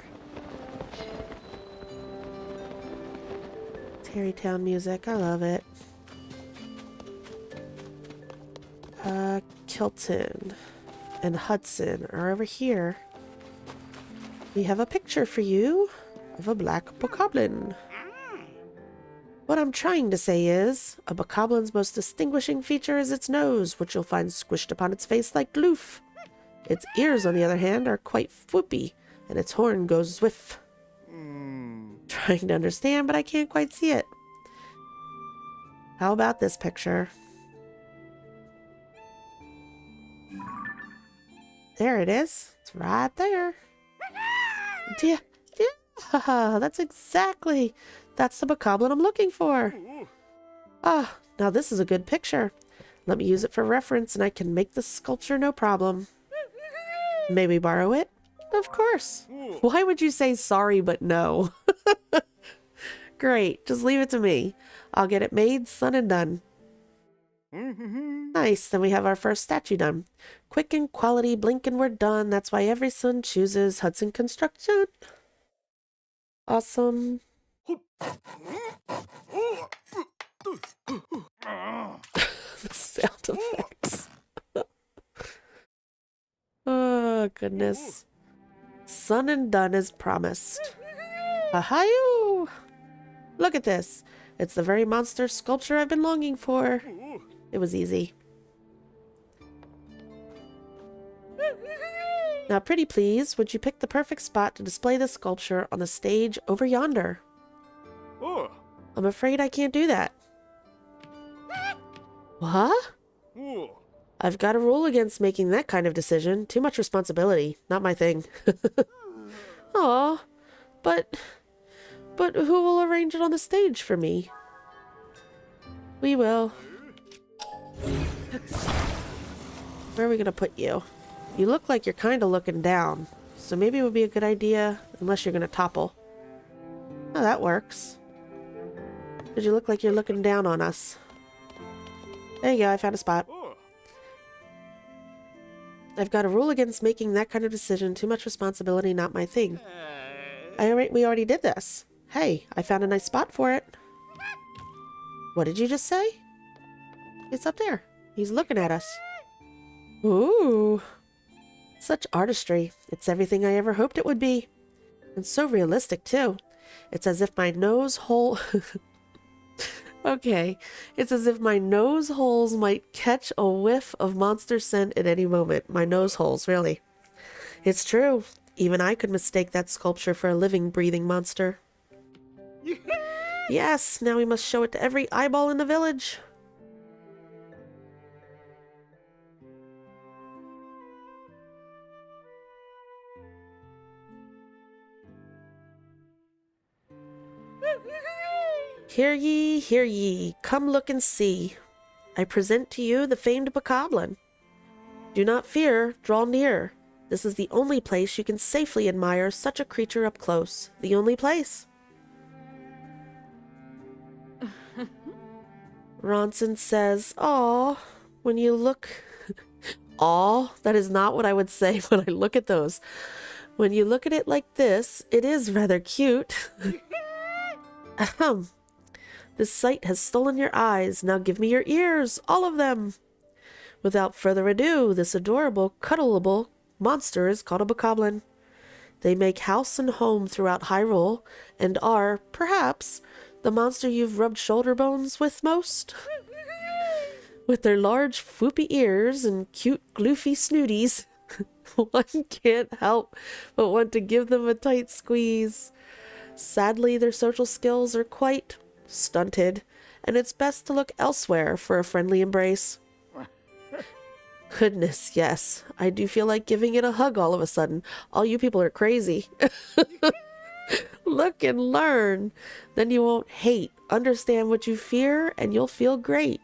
Terrytown music, I love it. Kilton and Hudson are over here. We have a picture for you of a black bokoblin. What I'm trying to say is, a bocoblin's most distinguishing feature is its nose, which you'll find squished upon its face like gloof. Its ears, on the other hand, are quite swoopy, and its horn goes zwiff. Trying to understand, but I can't quite see it. How about this picture? There it is. It's right there. Yeah, that's exactly. That's the bokoblin I'm looking for. Ah, now this is a good picture. Let me use it for reference and I can make the sculpture no problem. May we borrow it? Of course. Why would you say sorry but no? Great, just leave it to me. I'll get it made, son, and done. Nice, then we have our first statue done. Quick and quality, blink and we're done. That's why every son chooses Hudson Construction. Awesome. The sound effects. Oh, goodness. Son and done as promised. Ahayoo! Look at this. It's the very monster sculpture I've been longing for. It was easy. Now, pretty please, would you pick the perfect spot to display this sculpture on the stage over yonder? I'm afraid I can't do that. What? I've got a rule against making that kind of decision. Too much responsibility. Not my thing. Aw, but who will arrange it on the stage for me? We will. Where are we gonna put you? You look like you're kind of looking down, so maybe it would be a good idea, unless you're gonna topple. Oh, that works. Did you look like you're looking down on us? There you go, I found a spot. I've got a rule against making that kind of decision. Too much responsibility, not my thing. We already did this. Hey, I found a nice spot for it. What did you just say? It's up there. He's looking at us. Ooh. Such artistry. It's everything I ever hoped it would be. And so realistic, too. It's as if my nose hole... Okay. It's as if my nose holes might catch a whiff of monster scent at any moment. My nose holes, really. It's true. Even I could mistake that sculpture for a living, breathing monster. Yes, now we must show it to every eyeball in the village. Hear ye, come look and see. I present to you the famed bokoblin. Do not fear, draw near. This is the only place you can safely admire such a creature up close. The only place. Ronson says, "Aw, when you look..." Aw, that is not what I would say when I look at those. When you look at it like this, it is rather cute. Ahem. This sight has stolen your eyes. Now give me your ears, all of them. Without further ado, this adorable, cuddleable monster is called a bokoblin. They make house and home throughout Hyrule, and are, perhaps, the monster you've rubbed shoulder bones with most. With their large, floopy ears and cute, gloofy snooties, one can't help but want to give them a tight squeeze. Sadly, their social skills are quite stunted, and it's best to look elsewhere for a friendly embrace. Goodness, yes. I do feel like giving it a hug all of a sudden. All you people are crazy. Look and learn. Then you won't hate. Understand what you fear, and you'll feel great.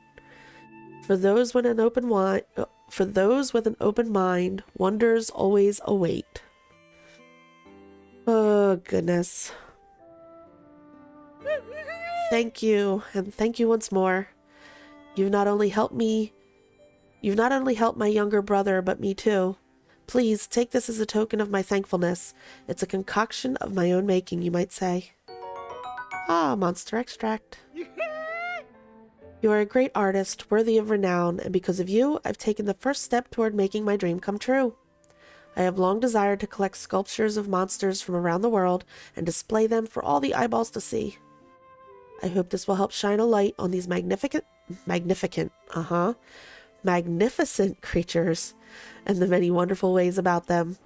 For those with an open mind, wonders always await. Oh, goodness. Thank you, and thank you once more. You've not only helped my younger brother, but me too. Please, take this as a token of my thankfulness. It's a concoction of my own making, you might say. Ah, monster extract. You are a great artist, worthy of renown, and because of you, I've taken the first step toward making my dream come true. I have long desired to collect sculptures of monsters from around the world and display them for all the eyeballs to see. I hope this will help shine a light on these magnificent creatures and the many wonderful ways about them.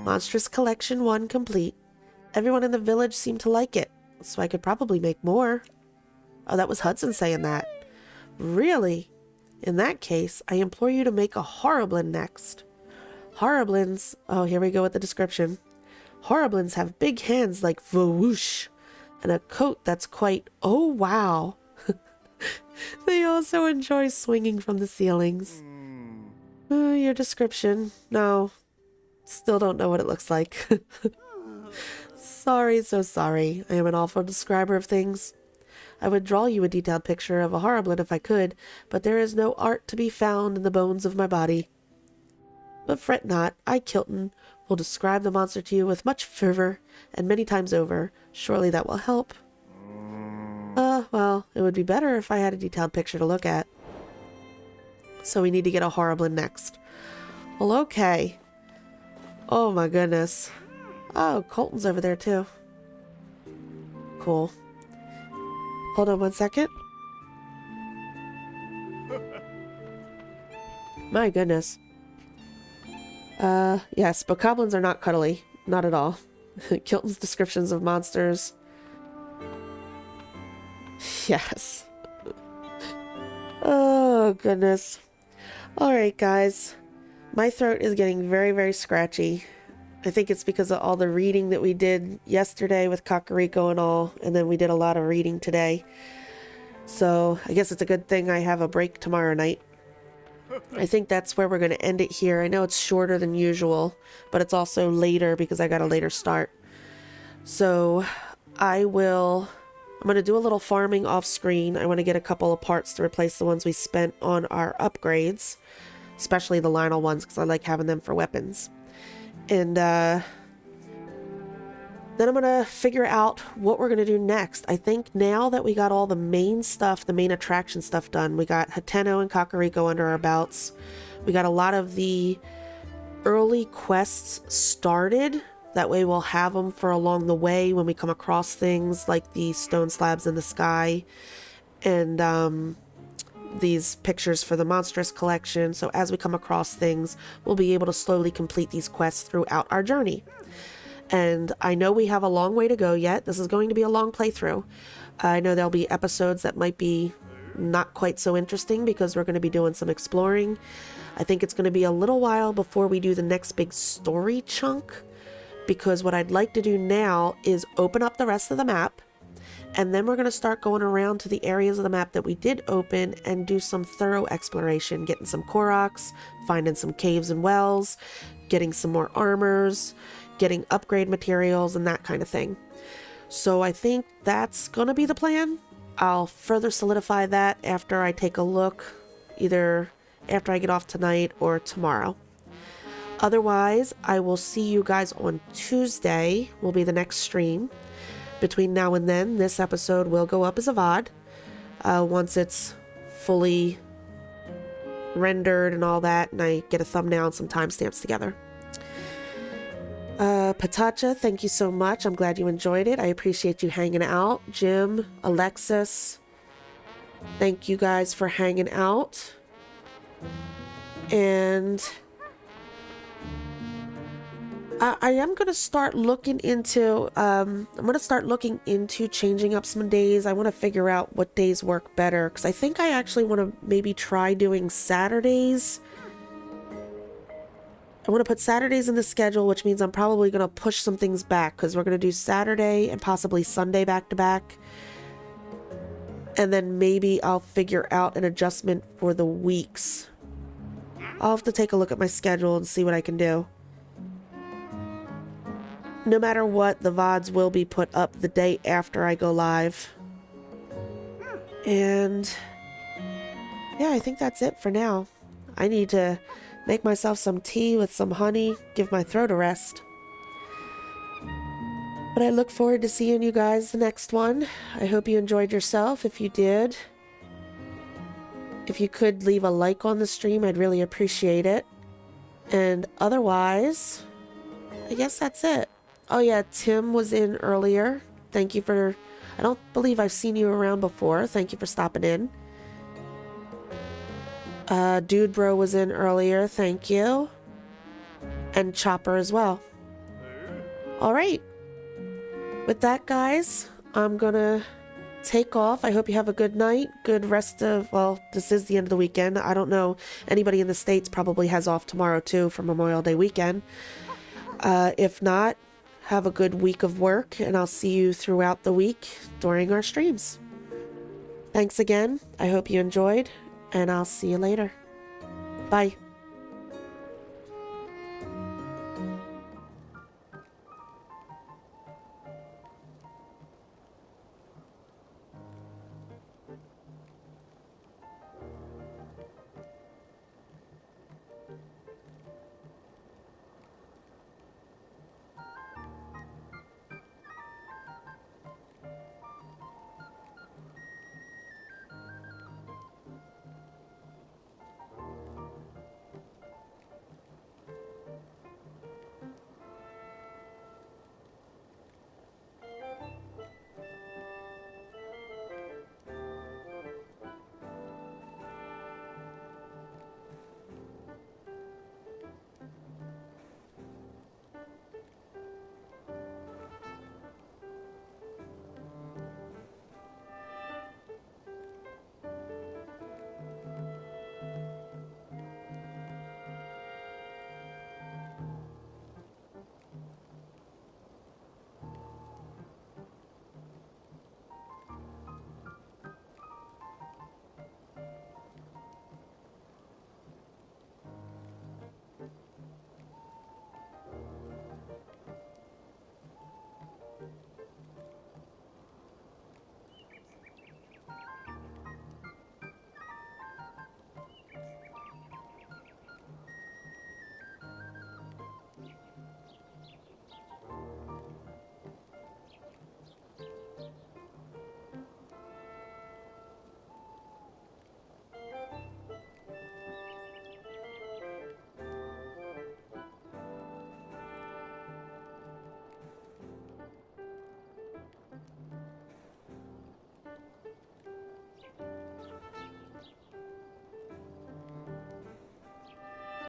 Monstrous Collection 1 complete. Everyone in the village seemed to like it, so I could probably make more. Oh, that was Hudson saying that. Really? In that case, I implore you to make a Horriblin next. Horriblins, oh, here we go with the description. Horriblins have big hands like whoosh, and a coat that's quite, oh wow. They also enjoy swinging from the ceilings. Your description, no. Still don't know what it looks like. Sorry, so sorry. I am an awful describer of things. I would draw you a detailed picture of a Horriblin if I could, but there is no art to be found in the bones of my body. But fret not, I, Kilton, will describe the monster to you with much fervor, and many times over. Surely that will help. Well, it would be better if I had a detailed picture to look at. So we need to get a Horriblin next. Well, okay. Oh my goodness. Oh, Colton's over there too. Cool. Hold on one second. My goodness. Yes, but goblins are not cuddly. Not at all. Kilton's descriptions of monsters. Yes. Oh, goodness. Alright, guys. My throat is getting very, very scratchy. I think it's because of all the reading that we did yesterday with Kakariko and all, and then we did a lot of reading today. So, I guess it's a good thing I have a break tomorrow night. I think that's where we're going to end it here. I know it's shorter than usual, but it's also later because I got a later start. So, I'm going to do a little farming off screen. I want to get a couple of parts to replace the ones we spent on our upgrades, especially the Lionel ones because I like having them for weapons. And then I'm going to figure out what we're going to do next. I think now that we got all the main stuff, the main attraction stuff done, we got Hateno and Kakariko under our belts. We got a lot of the early quests started. That way we'll have them for along the way when we come across things like the stone slabs in the sky and these pictures for the Monstrous collection. So as we come across things, we'll be able to slowly complete these quests throughout our journey. And I know we have a long way to go yet. This is going to be a long playthrough. I know there'll be episodes that might be not quite so interesting because we're going to be doing some exploring. I think it's going to be a little while before we do the next big story chunk, because what I'd like to do now is open up the rest of the map, and then we're going to start going around to the areas of the map that we did open and do some thorough exploration, getting some Koroks, finding some caves and wells, getting some more armors, getting upgrade materials and that kind of thing. So I think that's going to be the plan. I'll further solidify that after I take a look, either after I get off tonight or tomorrow. Otherwise, I will see you guys on Tuesday, will be the next stream. Between now and then, this episode will go up as a VOD once it's fully rendered and all that, and I get a thumbnail and some timestamps together. Patacha, thank you so much. I'm glad you enjoyed it. I appreciate you hanging out. Jim, Alexis, thank you guys for hanging out. And I am going to start looking into, changing up some days. I want to figure out what days work better, because I think I actually want to maybe try doing Saturdays. I want to put Saturdays in the schedule, which means I'm probably going to push some things back, because we're going to do Saturday and possibly Sunday back to back. And then maybe I'll figure out an adjustment for the weeks. I'll have to take a look at my schedule and see what I can do. No matter what, the VODs will be put up the day after I go live. And yeah, I think that's it for now. I need to make myself some tea with some honey, give my throat a rest. But I look forward to seeing you guys the next one. I hope you enjoyed yourself. If you did, if you could leave a like on the stream, I'd really appreciate it. And otherwise, I guess that's it. Oh yeah, Tim was in earlier. Thank you for... I don't believe I've seen you around before. Thank you for stopping in. Dude Bro was in earlier. Thank you. And Chopper as well. Alright. With that, guys, I'm gonna take off. I hope you have a good night. Good rest of... Well, this is the end of the weekend. I don't know. Anybody in the States probably has off tomorrow, too, for Memorial Day weekend. If not, have a good week of work, and I'll see you throughout the week during our streams. Thanks again. I hope you enjoyed, and I'll see you later. Bye.